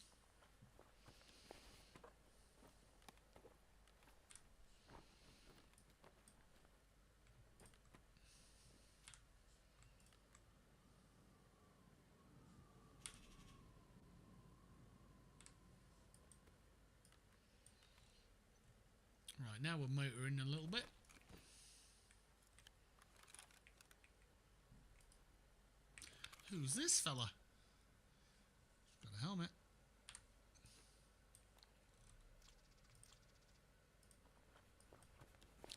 Right, now we're motoring a little bit. Who's this fella? Got a helmet.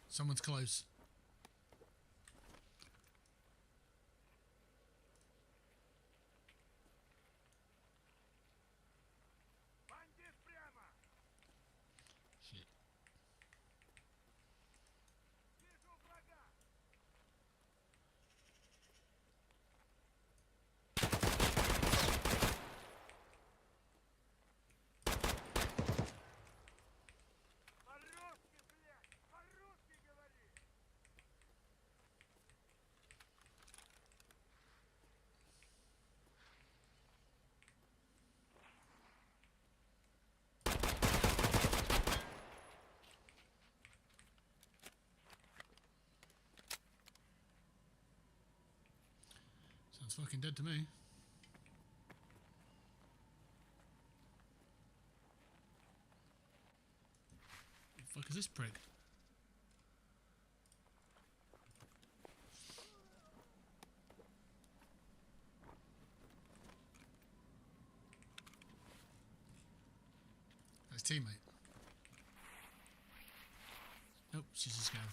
Someone's close. Sounds fucking dead to me. The fuck is this prick? That's teammate. Nope, she's just going.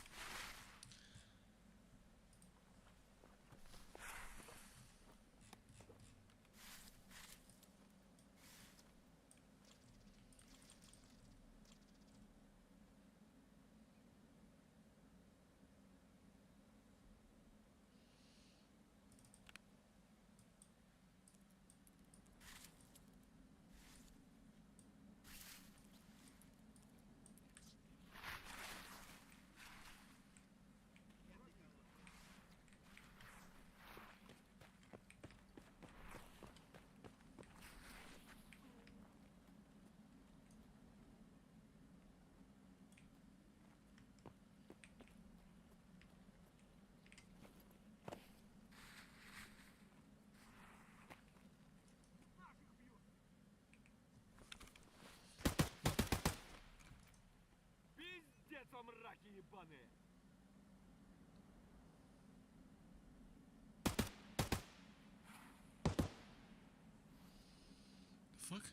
Пиздец вам, мраки ебаные! Fuck?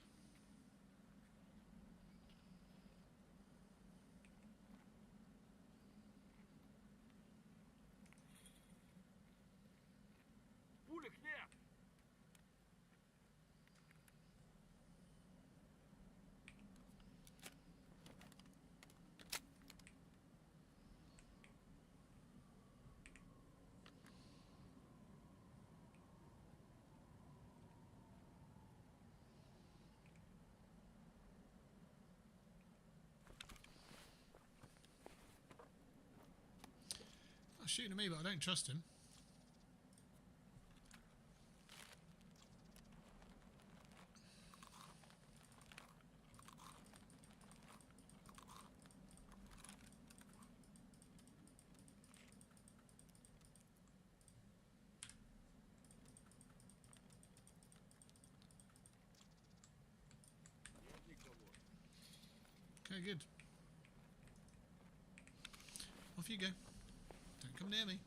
Пулек нет! Oh, shooting at me, but I don't trust him. Нет никого. Okay, good. Off you go. Don't come near me.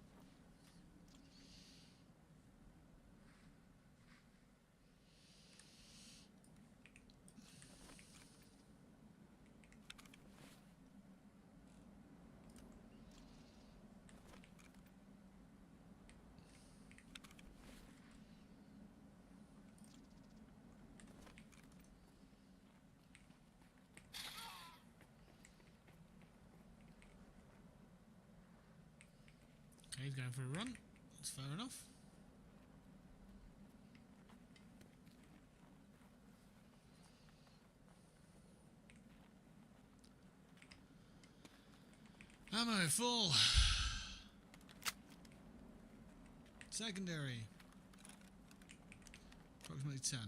Okay, he's going for a run. That's fair enough. Ammo full. Secondary. Approximately 10.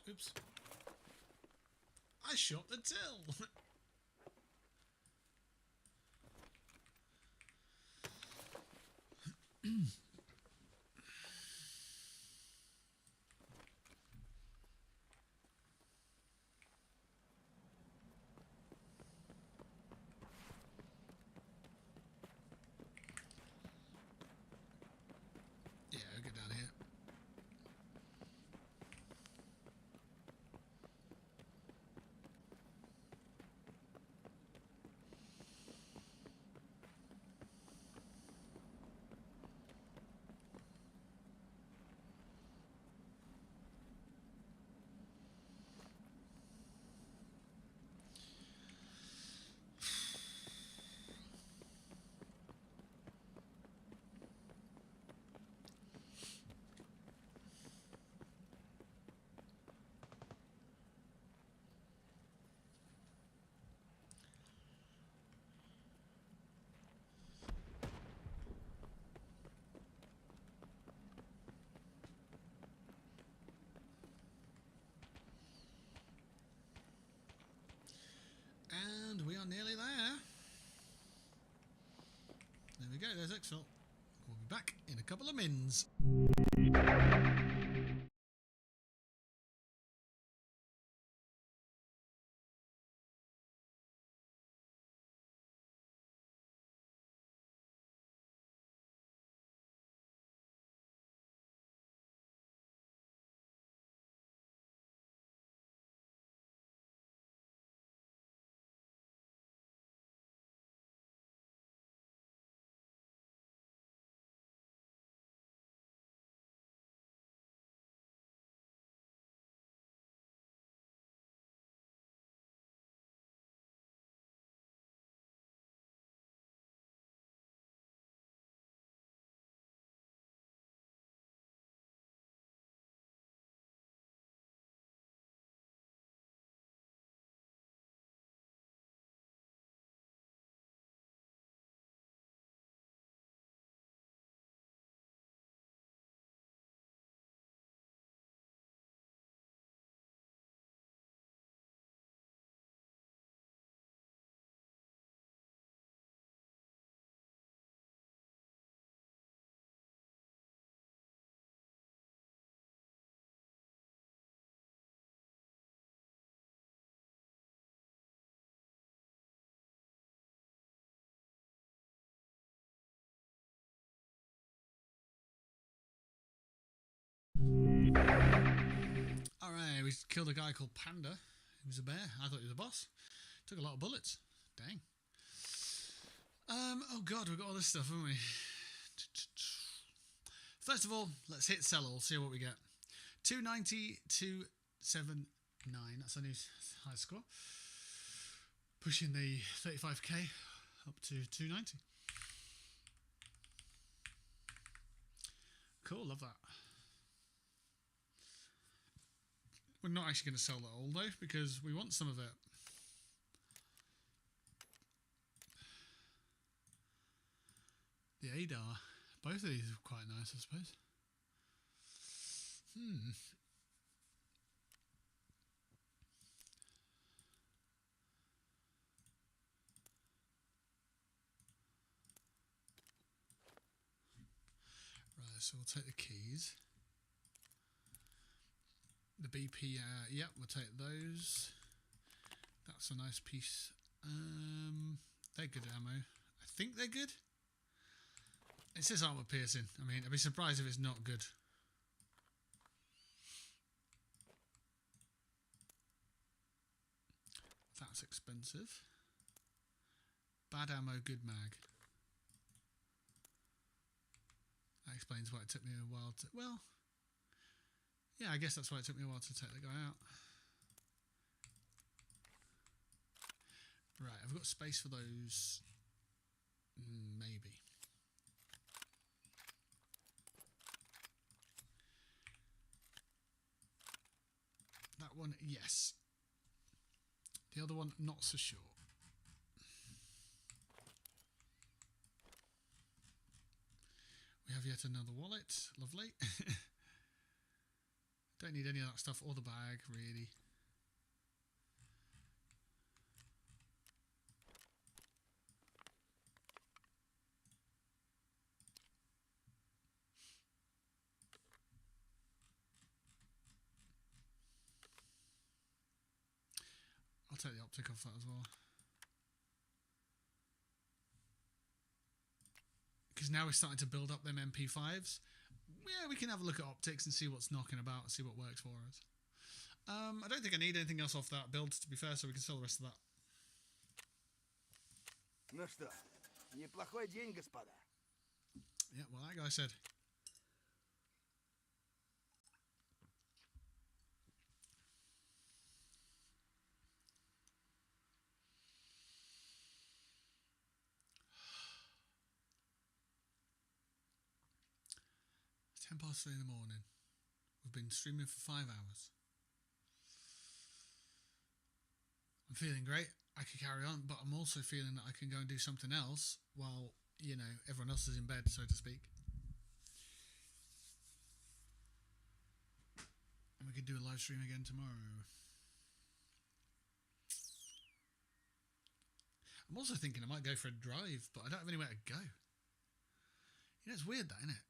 Oops. I shot the till. Yeah, I'll get down here. And we are nearly there. There we go, there's Exfil. We'll be back in a couple of mins. Alright, we killed a guy called Panda. He was a bear. I thought he was a boss. Took a lot of bullets. Dang. Oh god, we've got all this stuff, haven't we? First of all, let's hit sell all, see what we get. 290, 279. That's a new high score. Pushing the 35k up to 290. Cool, love that. We're not actually going to sell that all though, because we want some of it. The ADAR. Both of these are quite nice, I suppose. Right, so we'll take the keys. The BP, yep, we'll take those. That's a nice piece. They're good ammo. I think they're good. It says armor piercing. I mean, I'd be surprised if it's not good. That's expensive. Bad ammo, good mag. That explains why it took me a while to... Well, yeah, I guess that's why it took me a while to take the guy out. Right, I've got space for those. Maybe. That one, yes. The other one, not so sure. We have yet another wallet. Lovely. Don't need any of that stuff or the bag, really. I'll take the optic off that as well. Because now we're starting to build up them MP5s. Yeah, we can have a look at optics and see what's knocking about and see what works for us. I don't think I need anything else off that build, to be fair, so we can sell the rest of that. Ну что, неплохой день, господа. Yeah, well, that guy said. It's 3:10 in the morning. We've been streaming for 5 hours. I'm feeling great. I could carry on, but I'm also feeling that I can go and do something else while, you know, everyone else is in bed, so to speak. And we could do a live stream again tomorrow. I'm also thinking I might go for a drive, but I don't have anywhere to go. You know, it's weird that, isn't it?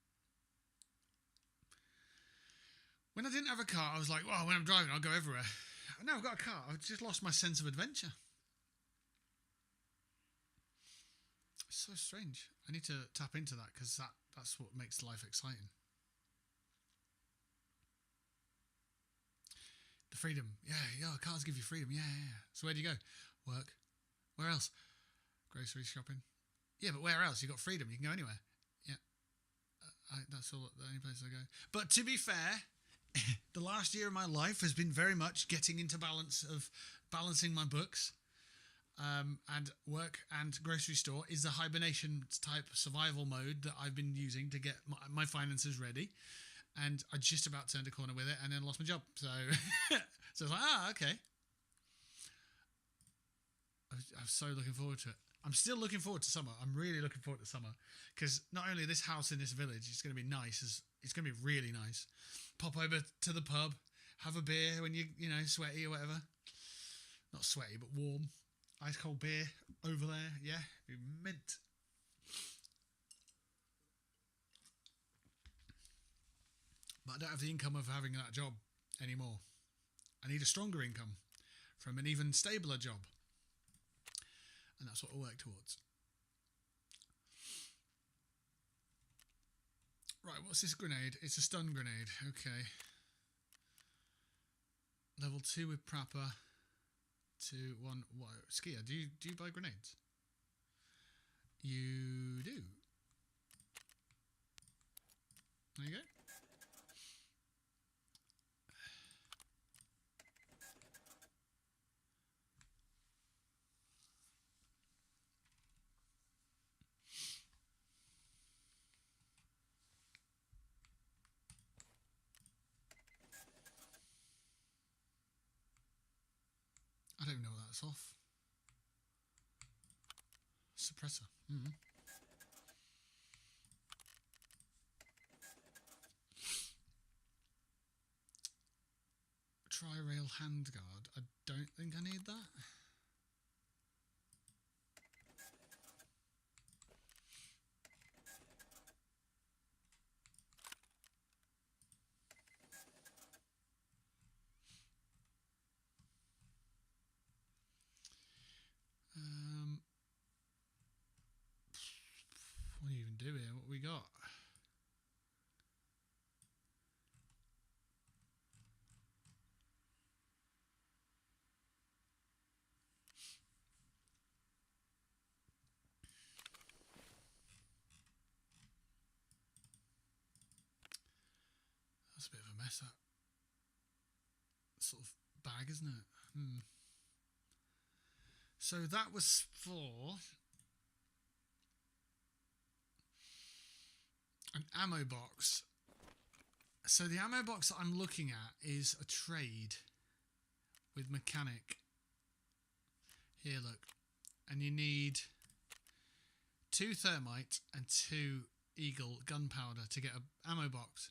When I didn't have a car, I was like, well, when I'm driving, I'll go everywhere. Now I've got a car. I've just lost my sense of adventure. It's so strange. I need to tap into that because that's what makes life exciting. The freedom. Yeah, cars give you freedom. Yeah. So where do you go? Work. Where else? Grocery shopping. Yeah, but where else? You've got freedom. You can go anywhere. Yeah. That's all. The only place I go. But to be fair, the last year of my life has been very much getting into balancing my books. And work and grocery store is the hibernation type survival mode that I've been using to get my finances ready. And I just about turned a corner with it and then lost my job. So, so I was like, okay. I'm so looking forward to it. I'm still looking forward to summer. I'm really looking forward to summer because not only this house in this village is going to be nice, it's going to be really nice. Pop over to the pub, have a beer when you know, sweaty or whatever. Not sweaty, but warm. Ice cold beer over there, yeah, be mint. But I don't have the income of having that job anymore. I need a stronger income from an even stabler job. And that's what we'll work towards. Right, what's this grenade? It's a stun grenade, okay. Level 2 with Prapper. 2, 1, what? Skier, do you buy grenades? You do. There you go. I don't even know what that's off. Suppressor. Tri-rail handguard. I don't think I need that. What do you even do here? What we got? That's a bit of a mess, that sort of bag, isn't it? So that was for an ammo box. So the ammo box that I'm looking at is a trade with mechanic. Here, look. And you need 2 thermite and 2 eagle gunpowder to get an ammo box.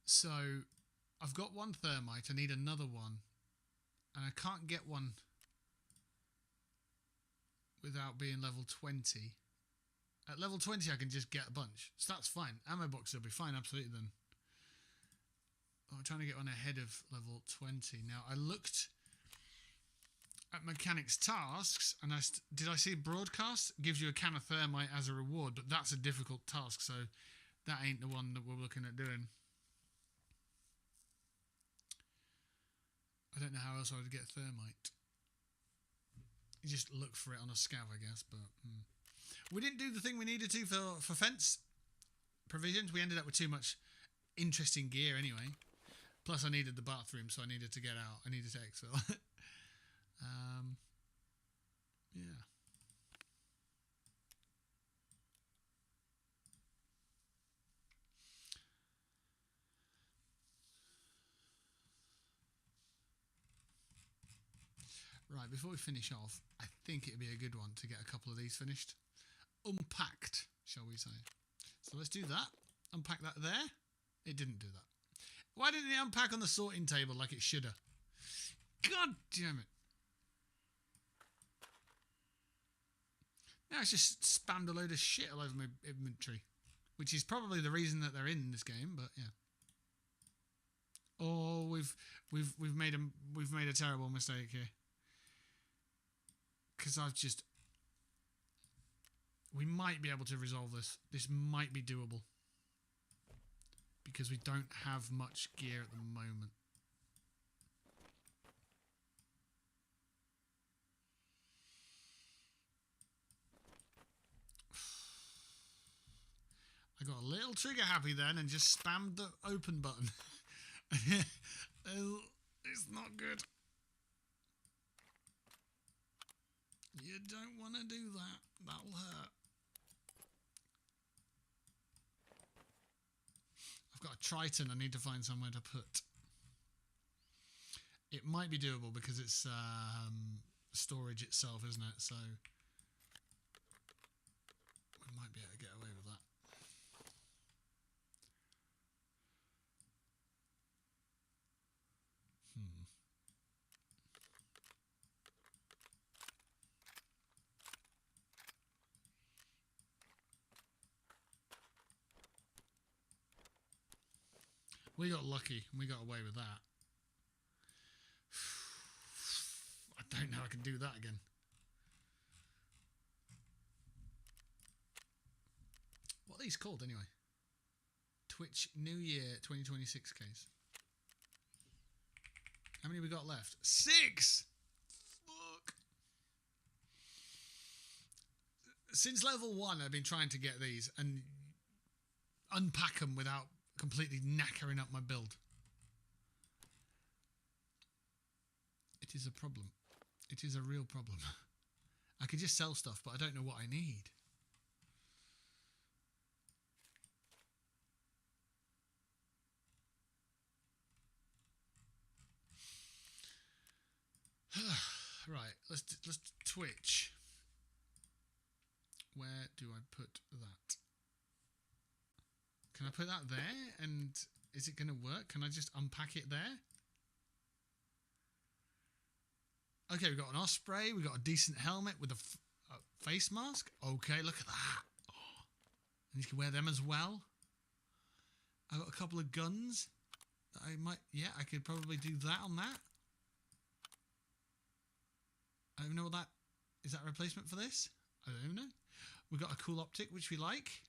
So I've got one thermite. I need another one. And I can't get one without being level 20. At level 20, I can just get a bunch. So that's fine. Ammo box will be fine, absolutely, then. Oh, I'm trying to get one ahead of level 20. Now, I looked at mechanics tasks, and did I see broadcast? Gives you a can of thermite as a reward, but that's a difficult task, so that ain't the one that we're looking at doing. I don't know how else I would get thermite. You just look for it on a scav, I guess, but... We didn't do the thing we needed to for fence provisions. We ended up with too much interesting gear anyway. Plus, I needed the bathroom, so I needed to get out. I needed to exfil. Yeah. Right, before we finish off, I think it'd be a good one to get a couple of these finished. Unpacked, shall we say. So let's do that. Unpack that there. It didn't do that. Why didn't it unpack on the sorting table like it should have? God damn it. Now it's just spammed a load of shit all over my inventory. Which is probably the reason that they're in this game, but yeah. Oh, we've made a terrible mistake here. Because we might be able to resolve this. This might be doable. Because we don't have much gear at the moment. I got a little trigger happy then and just spammed the open button. It's not good. You don't want to do that. That'll hurt. I've got a Triton I need to find somewhere to put. It might be doable because it's storage itself, isn't it? So we might be able to get away with that. We got lucky and we got away with that. I don't know I can do that again. What are these called anyway? Twitch New Year 2026 case. How many we got left? 6! Fuck. Since level 1 I've been trying to get these and unpack them without completely knackering up my build. It is a problem. It is a real problem. I could just sell stuff, but I don't know what I need. Right, let's Twitch. Where do I put that? Can I put that there? And is it going to work? Can I just unpack it there? Okay, we've got an osprey. We've got a decent helmet with a face mask. Okay, look at that. Oh. And you can wear them as well. I've got a couple of guns. Yeah, I could probably do that on that. I don't even know what that... Is that a replacement for this? I don't even know. We've got a cool optic, which we like.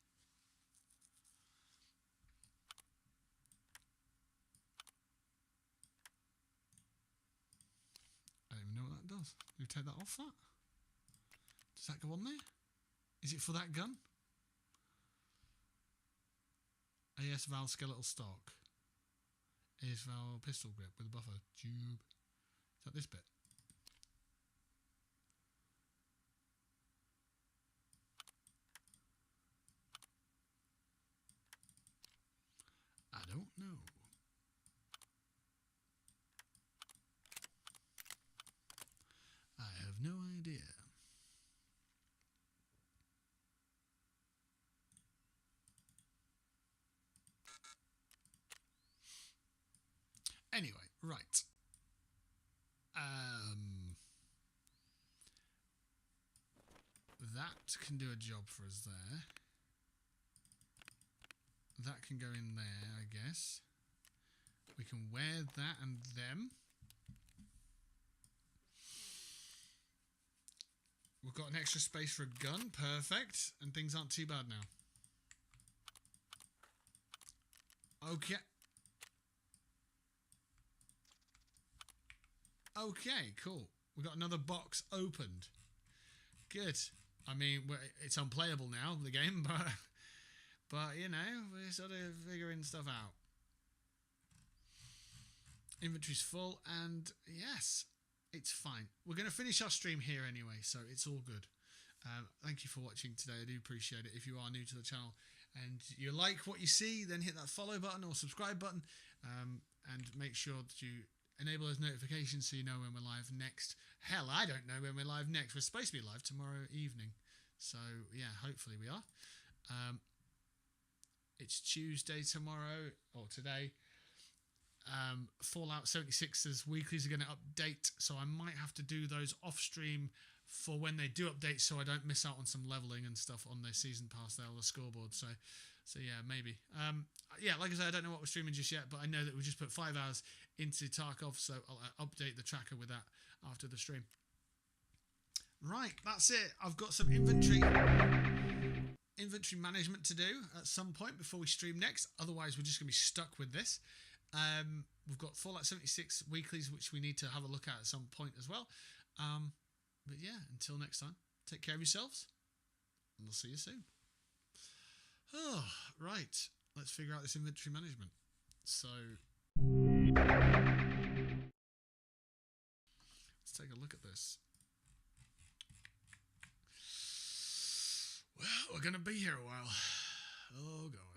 I don't even know what that does. Do we take that off that? Does that go on there? Is it for that gun? AS Val skeletal stock. AS Val pistol grip with a buffer tube. Is that this bit? I don't know. I have no idea. Anyway, right. That can do a job for us there. That can go in there, I guess. We can wear that and them. We've got an extra space for a gun. Perfect. And things aren't too bad now. Okay. Okay, cool. We've got another box opened. Good. I mean, it's unplayable now, the game, but you know, we're sort of figuring stuff out. Inventory's full, and yes, it's fine. We're going to finish our stream here anyway, so it's all good. Thank you for watching today. I do appreciate it. If you are new to the channel and you like what you see, then hit that follow button or subscribe button, and make sure that you enable those notifications so you know when we're live next. Hell, I don't know when we're live next. We're supposed to be live tomorrow evening. So, yeah, hopefully we are. It's Tuesday tomorrow, or today. Fallout 76's weeklies are going to update, so I might have to do those off stream for when they do update, so I don't miss out on some leveling and stuff on their season pass there, or the scoreboard. So yeah, maybe. Yeah, like I said, I don't know what we're streaming just yet, but I know that we just put 5 hours into Tarkov, so I'll update the tracker with that after the stream. Right, that's it. I've got some inventory management to do at some point before we stream next. Otherwise, we're just going to be stuck with this. We've got Fallout 76 weeklies, which we need to have a look at some point as well. But yeah, until next time, take care of yourselves, and we'll see you soon. Oh, right. Let's figure out this inventory management. So, let's take a look at this. Well, we're going to be here a while. Oh, God.